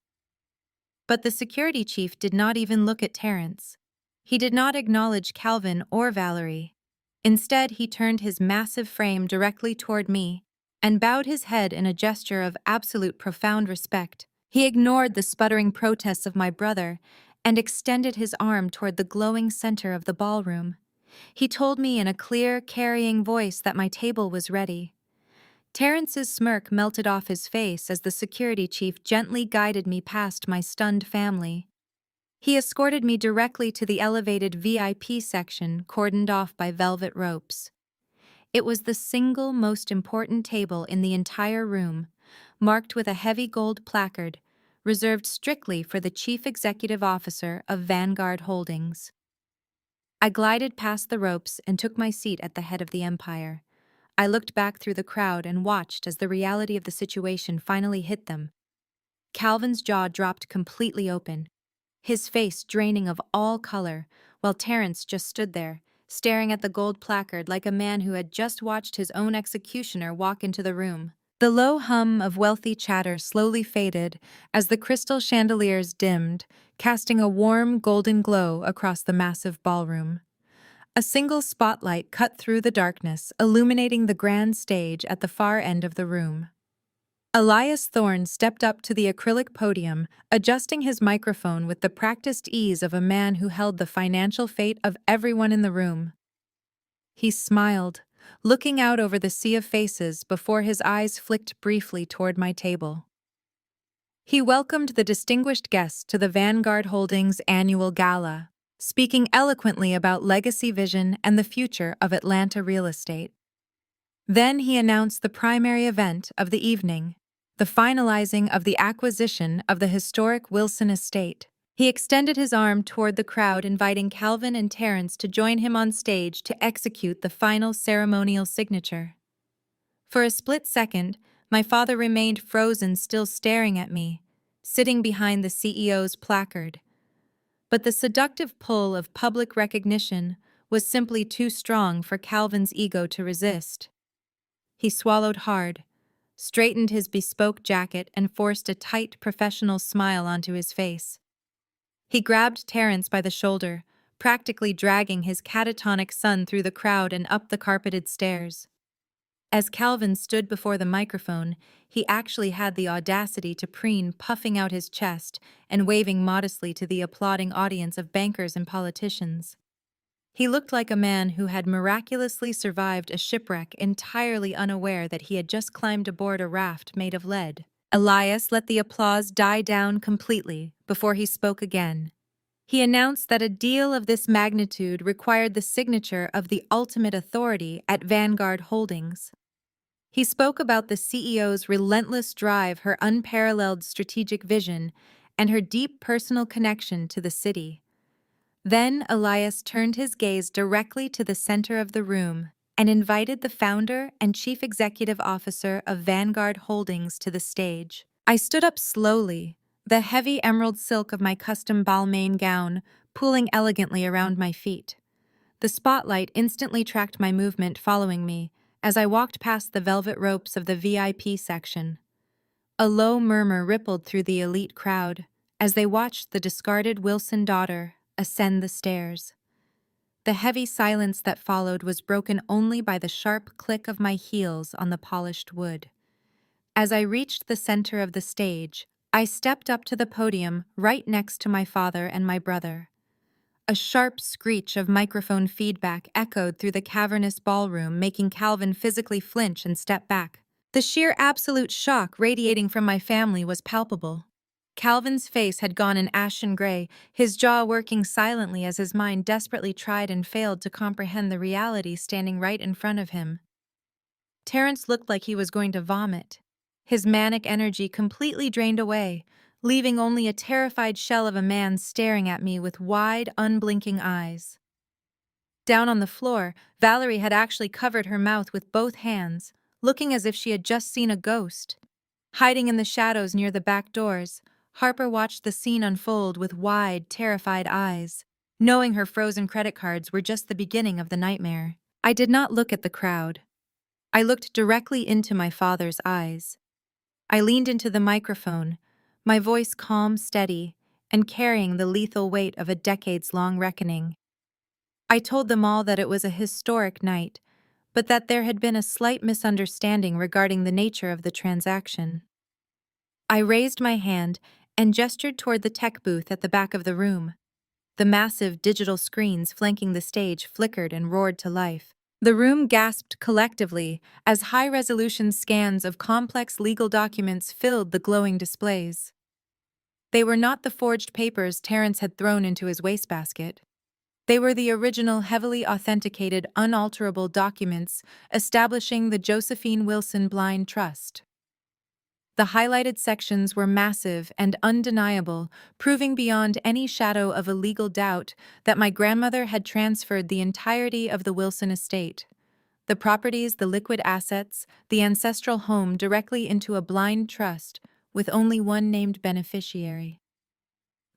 But the security chief did not even look at Terrence. He did not acknowledge Calvin or Valerie. Instead, he turned his massive frame directly toward me and bowed his head in a gesture of absolute profound respect. He ignored the sputtering protests of my brother and extended his arm toward the glowing center of the ballroom. He told me in a clear, carrying voice that my table was ready. Terrence's smirk melted off his face as the security chief gently guided me past my stunned family. He escorted me directly to the elevated VIP section cordoned off by velvet ropes. It was the single most important table in the entire room, marked with a heavy gold placard, reserved strictly for the chief executive officer of Vanguard Holdings. I glided past the ropes and took my seat at the head of the empire. I looked back through the crowd and watched as the reality of the situation finally hit them. Calvin's jaw dropped completely open, his face draining of all color, while Terrence just stood there, staring at the gold placard like a man who had just watched his own executioner walk into the room. The low hum of wealthy chatter slowly faded as the crystal chandeliers dimmed, casting a warm golden glow across the massive ballroom. A single spotlight cut through the darkness, illuminating the grand stage at the far end of the room. Elias Thorne stepped up to the acrylic podium, adjusting his microphone with the practiced ease of a man who held the financial fate of everyone in the room. He smiled, looking out over the sea of faces before his eyes flicked briefly toward my table. He welcomed the distinguished guests to the Vanguard Holdings annual gala, speaking eloquently about legacy vision and the future of Atlanta real estate. Then he announced the primary event of the evening, the finalizing of the acquisition of the historic Wilson estate. He extended his arm toward the crowd, inviting Calvin and Terrence to join him on stage to execute the final ceremonial signature. For a split second, my father remained frozen, still staring at me, sitting behind the CEO's placard. But the seductive pull of public recognition was simply too strong for Calvin's ego to resist. He swallowed hard, straightened his bespoke jacket, and forced a tight, professional smile onto his face. He grabbed Terrence by the shoulder, practically dragging his catatonic son through the crowd and up the carpeted stairs. As Calvin stood before the microphone, he actually had the audacity to preen, puffing out his chest and waving modestly to the applauding audience of bankers and politicians. He looked like a man who had miraculously survived a shipwreck, entirely unaware that he had just climbed aboard a raft made of lead. Elias let the applause die down completely before he spoke again. He announced that a deal of this magnitude required the signature of the ultimate authority at Vanguard Holdings. He spoke about the CEO's relentless drive, her unparalleled strategic vision, and her deep personal connection to the city. Then Elias turned his gaze directly to the center of the room and invited the founder and chief executive officer of Vanguard Holdings to the stage. I stood up slowly, the heavy emerald silk of my custom Balmain gown pooling elegantly around my feet. The spotlight instantly tracked my movement, following me as I walked past the velvet ropes of the VIP section. A low murmur rippled through the elite crowd as they watched the discarded Wilson daughter ascend the stairs. The heavy silence that followed was broken only by the sharp click of my heels on the polished wood. As I reached the center of the stage, I stepped up to the podium right next to my father and my brother. A sharp screech of microphone feedback echoed through the cavernous ballroom, making Calvin physically flinch and step back. The sheer absolute shock radiating from my family was palpable. Calvin's face had gone an ashen gray, his jaw working silently as his mind desperately tried and failed to comprehend the reality standing right in front of him. Terrence looked like he was going to vomit, his manic energy completely drained away, leaving only a terrified shell of a man staring at me with wide, unblinking eyes. Down on the floor, Valerie had actually covered her mouth with both hands, looking as if she had just seen a ghost. Hiding in the shadows near the back doors, Harper watched the scene unfold with wide, terrified eyes, knowing her frozen credit cards were just the beginning of the nightmare. I did not look at the crowd. I looked directly into my father's eyes. I leaned into the microphone, my voice calm, steady, and carrying the lethal weight of a decades-long reckoning. I told them all that it was a historic night, but that there had been a slight misunderstanding regarding the nature of the transaction. I raised my hand and gestured toward the tech booth at the back of the room. The massive digital screens flanking the stage flickered and roared to life. The room gasped collectively as high-resolution scans of complex legal documents filled the glowing displays. They were not the forged papers Terrence had thrown into his wastebasket. They were the original heavily authenticated, unalterable documents establishing the Josephine Wilson Blind Trust. The highlighted sections were massive and undeniable, proving beyond any shadow of a legal doubt that my grandmother had transferred the entirety of the Wilson estate, the properties, the liquid assets, the ancestral home directly into a blind trust with only one named beneficiary.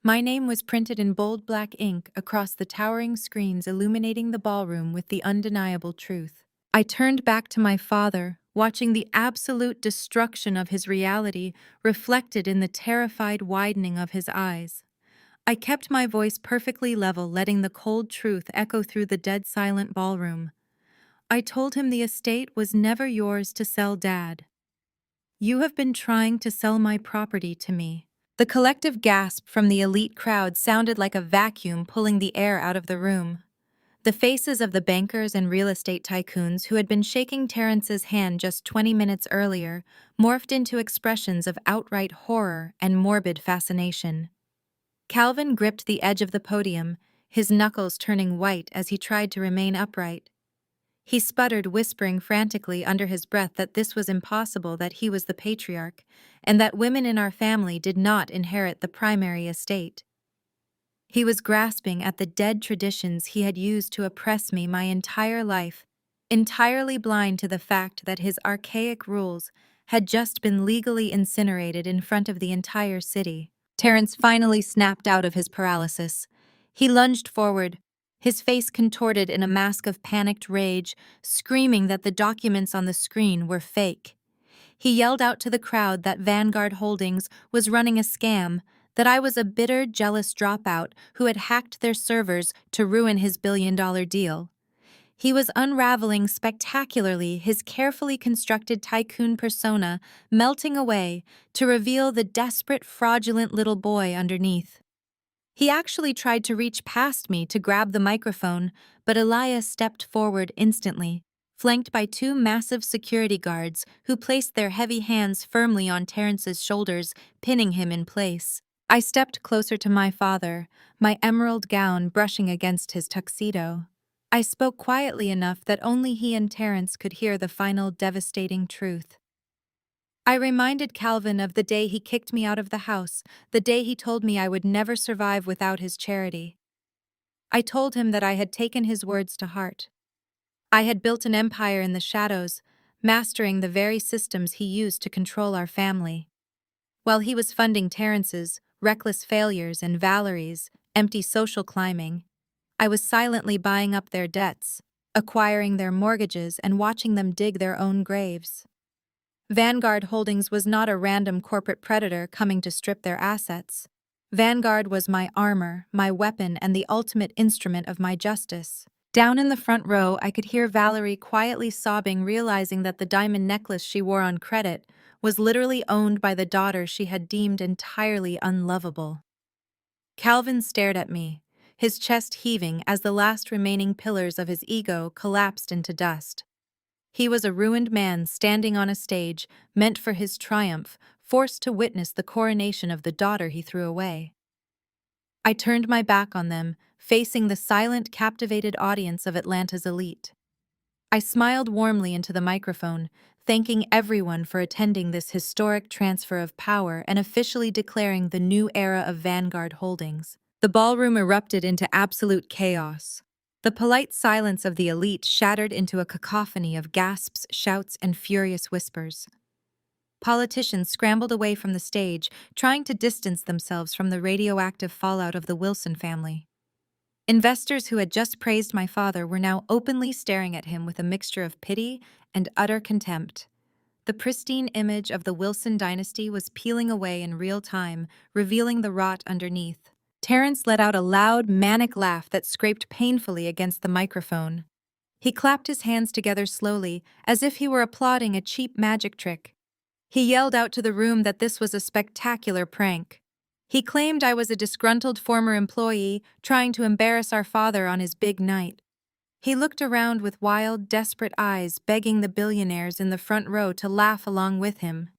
My name was printed in bold black ink across the towering screens illuminating the ballroom with the undeniable truth. I turned back to my father, watching the absolute destruction of his reality reflected in the terrified widening of his eyes. I kept my voice perfectly level, letting the cold truth echo through the dead-silent ballroom. I told him the estate was never yours to sell, Dad. You have been trying to sell my property to me. The collective gasp from the elite crowd sounded like a vacuum pulling the air out of the room. The faces of the bankers and real estate tycoons who had been shaking Terrence's hand just 20 minutes earlier morphed into expressions of outright horror and morbid fascination. Calvin gripped the edge of the podium, his knuckles turning white as he tried to remain upright. He sputtered, whispering frantically under his breath that this was impossible, that he was the patriarch, and that women in our family did not inherit the primary estate. He was grasping at the dead traditions he had used to oppress me my entire life, entirely blind to the fact that his archaic rules had just been legally incinerated in front of the entire city. Terrence finally snapped out of his paralysis. He lunged forward, his face contorted in a mask of panicked rage, screaming that the documents on the screen were fake. He yelled out to the crowd that Vanguard Holdings was running a scam, that I was a bitter, jealous dropout who had hacked their servers to ruin his billion-dollar deal. He was unraveling spectacularly, his carefully constructed tycoon persona melting away to reveal the desperate, fraudulent little boy underneath. He actually tried to reach past me to grab the microphone, but Elias stepped forward instantly, flanked by two massive security guards who placed their heavy hands firmly on Terrence's shoulders, pinning him in place. I stepped closer to my father, my emerald gown brushing against his tuxedo. I spoke quietly enough that only he and Terrence could hear the final devastating truth. I reminded Calvin of the day he kicked me out of the house, the day he told me I would never survive without his charity. I told him that I had taken his words to heart. I had built an empire in the shadows, mastering the very systems he used to control our family. While he was funding Terrence's reckless failures and Valerie's empty social climbing, I was silently buying up their debts, acquiring their mortgages, and watching them dig their own graves. Vanguard Holdings was not a random corporate predator coming to strip their assets. Vanguard was my armor, my weapon, and the ultimate instrument of my justice. Down in the front row, I could hear Valerie quietly sobbing, realizing that the diamond necklace she wore on credit was literally owned by the daughter she had deemed entirely unlovable. Calvin stared at me, his chest heaving as the last remaining pillars of his ego collapsed into dust. He was a ruined man standing on a stage meant for his triumph, forced to witness the coronation of the daughter he threw away. I turned my back on them, facing the silent, captivated audience of Atlanta's elite. I smiled warmly into the microphone, thanking everyone for attending this historic transfer of power and officially declaring the new era of Vanguard Holdings. The ballroom erupted into absolute chaos. The polite silence of the elite shattered into a cacophony of gasps, shouts, and furious whispers. Politicians scrambled away from the stage, trying to distance themselves from the radioactive fallout of the Wilson family. Investors who had just praised my father were now openly staring at him with a mixture of pity and utter contempt. The pristine image of the Wilson dynasty was peeling away in real time, revealing the rot underneath. Terrence let out a loud, manic laugh that scraped painfully against the microphone. He clapped his hands together slowly, as if he were applauding a cheap magic trick. He yelled out to the room that this was a spectacular prank. He claimed I was a disgruntled former employee trying to embarrass our father on his big night. He looked around with wild, desperate eyes, begging the billionaires in the front row to laugh along with him.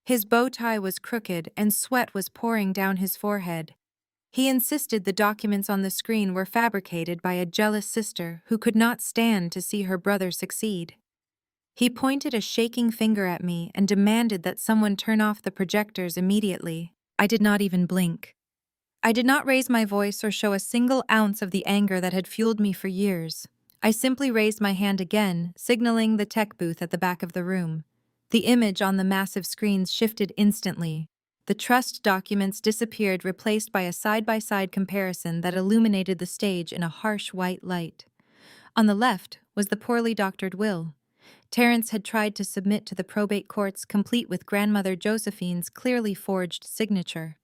His bow tie was crooked and sweat was pouring down his forehead. He insisted the documents on the screen were fabricated by a jealous sister who could not stand to see her brother succeed. He pointed a shaking finger at me and demanded that someone turn off the projectors immediately. I did not even blink. I did not raise my voice or show a single ounce of the anger that had fueled me for years. I simply raised my hand again, signaling the tech booth at the back of the room. The image on the massive screens shifted instantly. The trust documents disappeared, replaced by a side-by-side comparison that illuminated the stage in a harsh white light. On the left was the poorly doctored will. Terrence had tried to submit to the probate courts, complete with grandmother Josephine's clearly forged signature.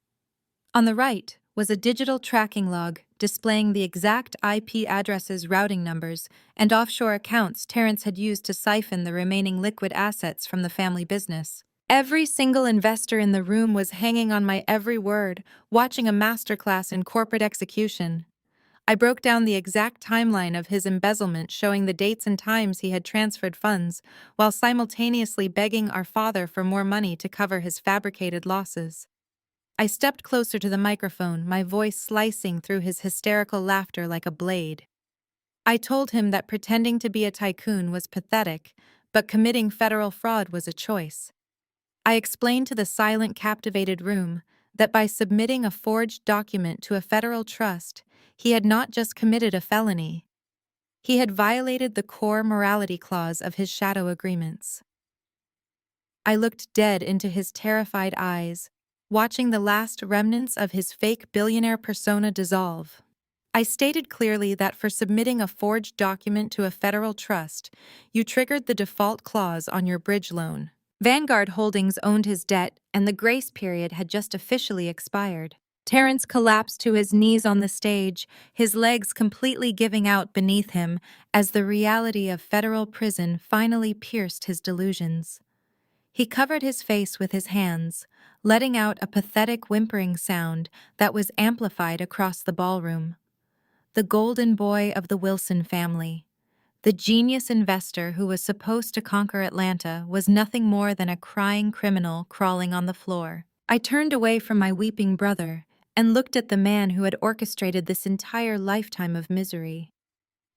On the right was a digital tracking log displaying the exact IP addresses, routing numbers, and offshore accounts Terrence had used to siphon the remaining liquid assets from the family business. Every single investor in the room was hanging on my every word, watching a masterclass in corporate execution. I broke down the exact timeline of his embezzlement, showing the dates and times he had transferred funds, while simultaneously begging our father for more money to cover his fabricated losses. I stepped closer to the microphone, my voice slicing through his hysterical laughter like a blade. I told him that pretending to be a tycoon was pathetic, but committing federal fraud was a choice. I explained to the silent, captivated room that by submitting a forged document to a federal trust, he had not just committed a felony. He had violated the core morality clause of his shadow agreements. I looked dead into his terrified eyes, watching the last remnants of his fake billionaire persona dissolve. I stated clearly that for submitting a forged document to a federal trust, you triggered the default clause on your bridge loan. Vanguard Holdings owned his debt, and the grace period had just officially expired. Terrence collapsed to his knees on the stage, his legs completely giving out beneath him as the reality of federal prison finally pierced his delusions. He covered his face with his hands, letting out a pathetic whimpering sound that was amplified across the ballroom. The golden boy of the Wilson family, the genius investor who was supposed to conquer Atlanta, was nothing more than a crying criminal crawling on the floor. I turned away from my weeping brother and looked at the man who had orchestrated this entire lifetime of misery.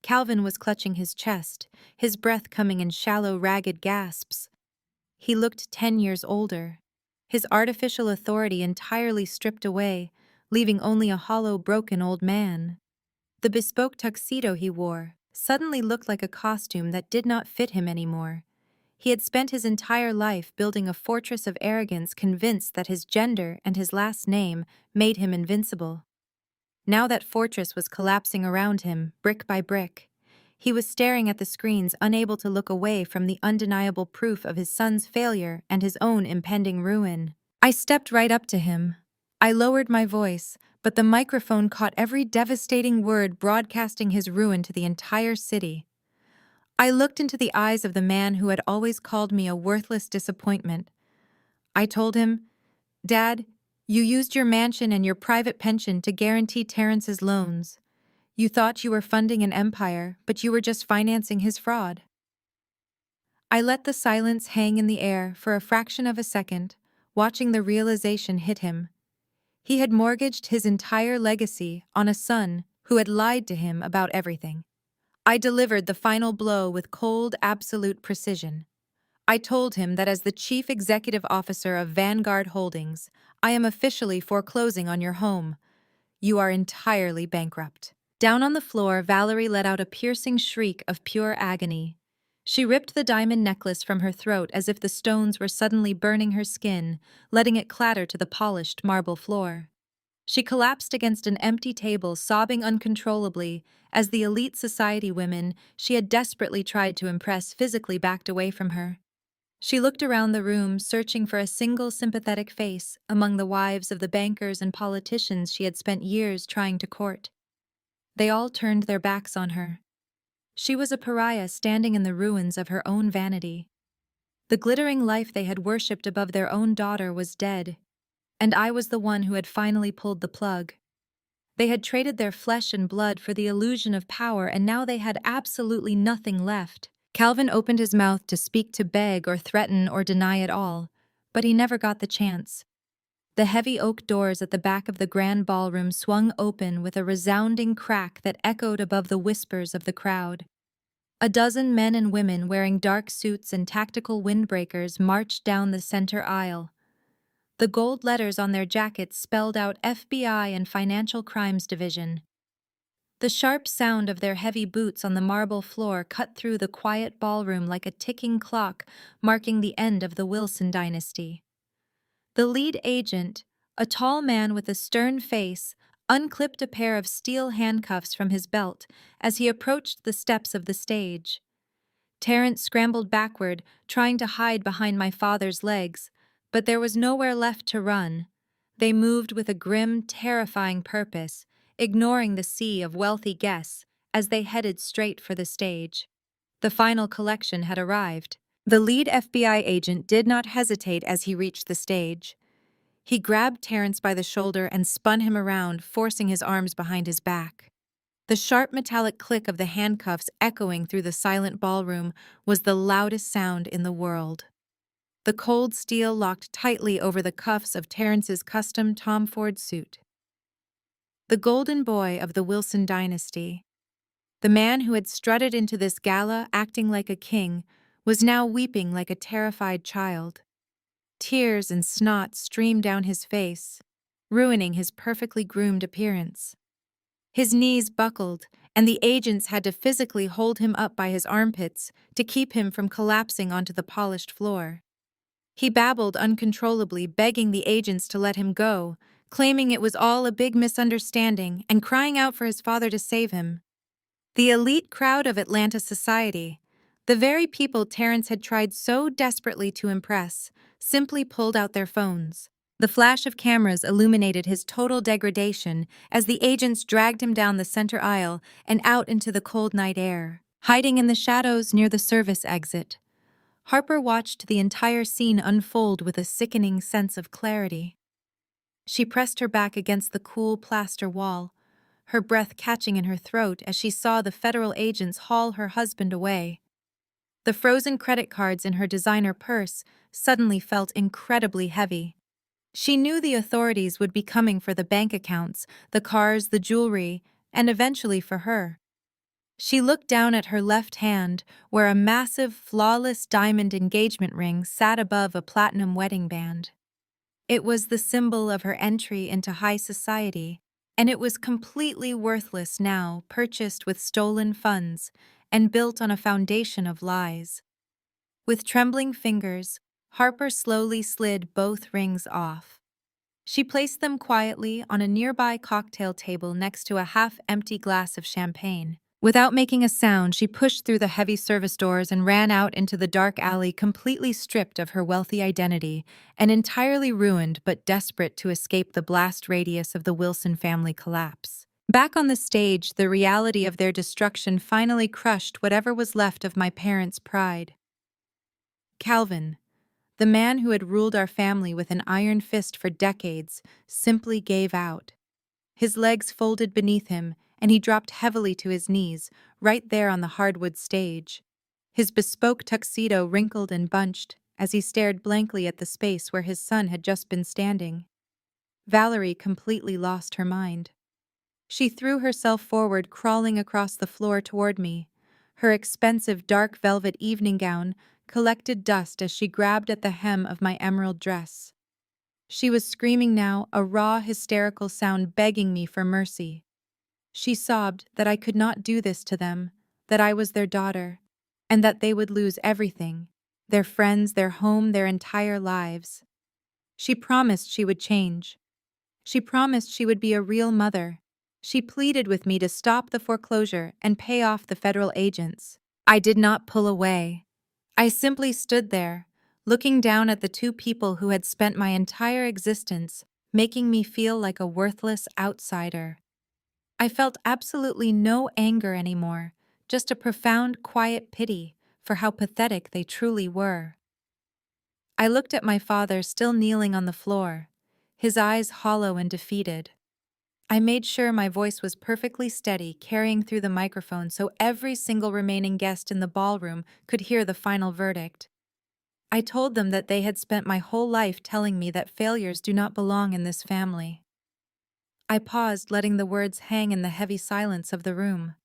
Calvin was clutching his chest, his breath coming in shallow, ragged gasps. He looked 10 years older, his artificial authority entirely stripped away, leaving only a hollow, broken old man. The bespoke tuxedo he wore suddenly looked like a costume that did not fit him anymore. He had spent his entire life building a fortress of arrogance, convinced that his gender and his last name made him invincible. Now that fortress was collapsing around him, brick by brick. He was staring at the screens, unable to look away from the undeniable proof of his son's failure and his own impending ruin. I stepped right up to him. I lowered my voice, but the microphone caught every devastating word, broadcasting his ruin to the entire city. I looked into the eyes of the man who had always called me a worthless disappointment. I told him, "Dad, you used your mansion and your private pension to guarantee Terrence's loans. You thought you were funding an empire, but you were just financing his fraud." I let the silence hang in the air for a fraction of a second, watching the realization hit him. He had mortgaged his entire legacy on a son who had lied to him about everything. I delivered the final blow with cold, absolute precision. I told him that as the chief executive officer of Vanguard Holdings, I am officially foreclosing on your home. You are entirely bankrupt. Down on the floor, Valerie let out a piercing shriek of pure agony. She ripped the diamond necklace from her throat as if the stones were suddenly burning her skin, letting it clatter to the polished marble floor. She collapsed against an empty table, sobbing uncontrollably, as the elite society women she had desperately tried to impress physically backed away from her. She looked around the room, searching for a single sympathetic face among the wives of the bankers and politicians she had spent years trying to court. They all turned their backs on her. She was a pariah standing in the ruins of her own vanity. The glittering life they had worshipped above their own daughter was dead, and I was the one who had finally pulled the plug. They had traded their flesh and blood for the illusion of power, and now they had absolutely nothing left. Calvin opened his mouth to speak, to beg or threaten or deny it all, but he never got the chance. The heavy oak doors at the back of the grand ballroom swung open with a resounding crack that echoed above the whispers of the crowd. A dozen men and women wearing dark suits and tactical windbreakers marched down the center aisle. The gold letters on their jackets spelled out FBI and Financial Crimes Division. The sharp sound of their heavy boots on the marble floor cut through the quiet ballroom like a ticking clock, marking the end of the Wilson dynasty. The lead agent, a tall man with a stern face, unclipped a pair of steel handcuffs from his belt as he approached the steps of the stage. Terence scrambled backward, trying to hide behind my father's legs, but there was nowhere left to run. They moved with a grim, terrifying purpose, ignoring the sea of wealthy guests as they headed straight for the stage. The final collection had arrived. The lead FBI agent did not hesitate as he reached the stage. He grabbed Terence by the shoulder and spun him around, forcing his arms behind his back. The sharp metallic click of the handcuffs echoing through the silent ballroom was the loudest sound in the world. The cold steel locked tightly over the cuffs of Terence's custom Tom Ford suit. The golden boy of the Wilson dynasty, the man who had strutted into this gala acting like a king, was now weeping like a terrified child. Tears and snot streamed down his face, ruining his perfectly groomed appearance. His knees buckled, and the agents had to physically hold him up by his armpits to keep him from collapsing onto the polished floor. He babbled uncontrollably, begging the agents to let him go, claiming it was all a big misunderstanding and crying out for his father to save him. The elite crowd of Atlanta society, the very people Terence had tried so desperately to impress, simply pulled out their phones. The flash of cameras illuminated his total degradation as the agents dragged him down the center aisle and out into the cold night air, hiding in the shadows near the service exit. Harper watched the entire scene unfold with a sickening sense of clarity. She pressed her back against the cool plaster wall, her breath catching in her throat as she saw the federal agents haul her husband away. The frozen credit cards in her designer purse suddenly felt incredibly heavy. She knew the authorities would be coming for the bank accounts, the cars, the jewelry, and eventually for her. She looked down at her left hand, where a massive, flawless diamond engagement ring sat above a platinum wedding band. It was the symbol of her entry into high society, and it was completely worthless now, purchased with stolen funds and built on a foundation of lies. With trembling fingers, Harper slowly slid both rings off. She placed them quietly on a nearby cocktail table next to a half-empty glass of champagne. Without making a sound, she pushed through the heavy service doors and ran out into the dark alley, completely stripped of her wealthy identity and entirely ruined but desperate to escape the blast radius of the Wilson family collapse. Back on the stage, the reality of their destruction finally crushed whatever was left of my parents' pride. Calvin, the man who had ruled our family with an iron fist for decades, simply gave out. His legs folded beneath him, and he dropped heavily to his knees, right there on the hardwood stage. His bespoke tuxedo wrinkled and bunched as he stared blankly at the space where his son had just been standing. Valerie completely lost her mind. She threw herself forward, crawling across the floor toward me. Her expensive dark velvet evening gown collected dust as she grabbed at the hem of my emerald dress. She was screaming now, a raw, hysterical sound begging me for mercy. She sobbed that I could not do this to them, that I was their daughter, and that they would lose everything, their friends, their home, their entire lives. She promised she would change. She promised she would be a real mother. She pleaded with me to stop the foreclosure and pay off the federal agents. I did not pull away. I simply stood there, looking down at the two people who had spent my entire existence, making me feel like a worthless outsider. I felt absolutely no anger anymore, just a profound, quiet pity for how pathetic they truly were. I looked at my father still kneeling on the floor, his eyes hollow and defeated. I made sure my voice was perfectly steady, carrying through the microphone so every single remaining guest in the ballroom could hear the final verdict. I told them that they had spent my whole life telling me that failures do not belong in this family. I paused, letting the words hang in the heavy silence of the room.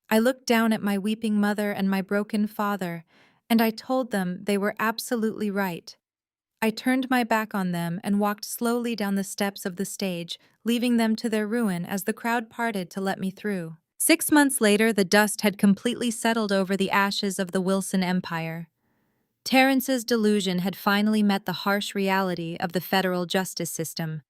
I looked down at my weeping mother and my broken father, and I told them they were absolutely right. I turned my back on them and walked slowly down the steps of the stage, leaving them to their ruin as the crowd parted to let me through. 6 months later, the dust had completely settled over the ashes of the Wilson Empire. Terrence's delusion had finally met the harsh reality of the federal justice system.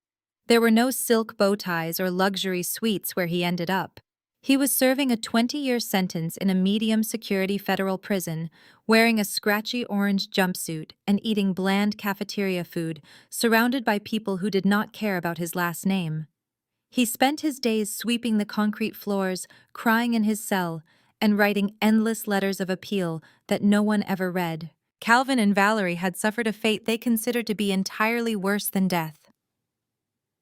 There were no silk bow ties or luxury suites where he ended up. He was serving a 20-year sentence in a medium-security federal prison, wearing a scratchy orange jumpsuit and eating bland cafeteria food, surrounded by people who did not care about his last name. He spent his days sweeping the concrete floors, crying in his cell, and writing endless letters of appeal that no one ever read. Calvin and Valerie had suffered a fate they considered to be entirely worse than death.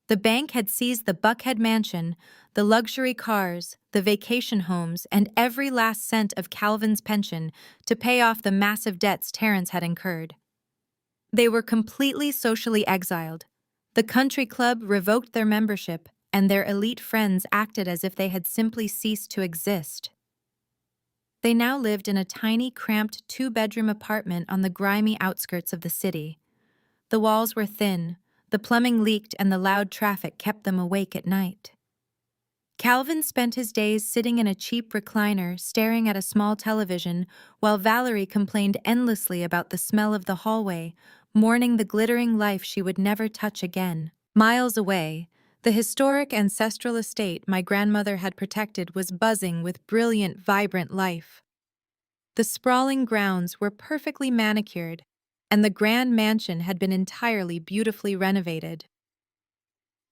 The bank had seized the Buckhead mansion, the luxury cars, the vacation homes, and every last cent of Calvin's pension to pay off the massive debts Terrence had incurred. They were completely socially exiled. The country club revoked their membership, and their elite friends acted as if they had simply ceased to exist. They now lived in a tiny, cramped two-bedroom apartment on the grimy outskirts of the city. The walls were thin, the plumbing leaked, and the loud traffic kept them awake at night. Calvin spent his days sitting in a cheap recliner, staring at a small television, while Valerie complained endlessly about the smell of the hallway, mourning the glittering life she would never touch again. Miles away, the historic ancestral estate my grandmother had protected was buzzing with brilliant, vibrant life. The sprawling grounds were perfectly manicured, and the grand mansion had been entirely beautifully renovated.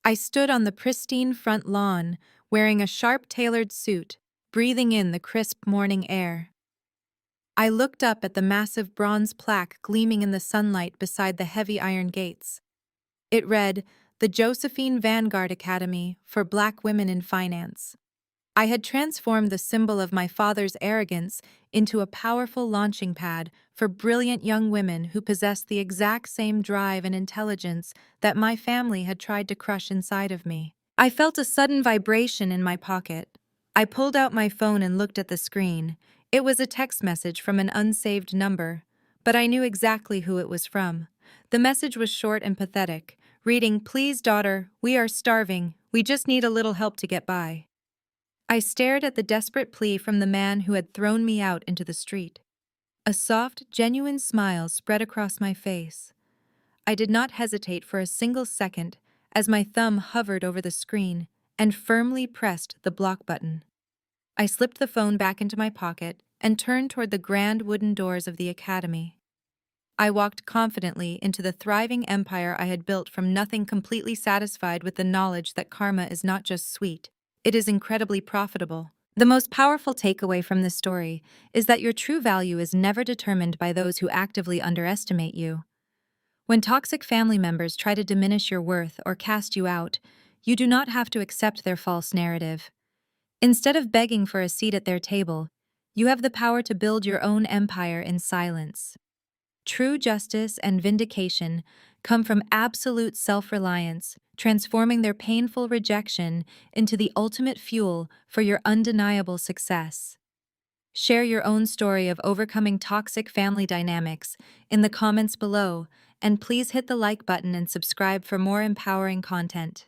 I stood on the pristine front lawn, wearing a sharp-tailored suit, breathing in the crisp morning air. I looked up at the massive bronze plaque gleaming in the sunlight beside the heavy iron gates. It read, "The Josephine Vanguard Academy for Black Women in Finance." I had transformed the symbol of my father's arrogance into a powerful launching pad for brilliant young women who possessed the exact same drive and intelligence that my family had tried to crush inside of me. I felt a sudden vibration in my pocket. I pulled out my phone and looked at the screen. It was a text message from an unsaved number, but I knew exactly who it was from. The message was short and pathetic, reading, "Please, daughter, we are starving. We just need a little help to get by." I stared at the desperate plea from the man who had thrown me out into the street. A soft, genuine smile spread across my face. I did not hesitate for a single second as my thumb hovered over the screen and firmly pressed the block button. I slipped the phone back into my pocket and turned toward the grand wooden doors of the academy. I walked confidently into the thriving empire I had built from nothing, completely satisfied with the knowledge that karma is not just sweet, it is incredibly profitable. The most powerful takeaway from this story is that your true value is never determined by those who actively underestimate you. When toxic family members try to diminish your worth or cast you out, you do not have to accept their false narrative. Instead of begging for a seat at their table, you have the power to build your own empire in silence. True justice and vindication come from absolute self-reliance, transforming their painful rejection into the ultimate fuel for your undeniable success. Share your own story of overcoming toxic family dynamics in the comments below, and please hit the like button and subscribe for more empowering content.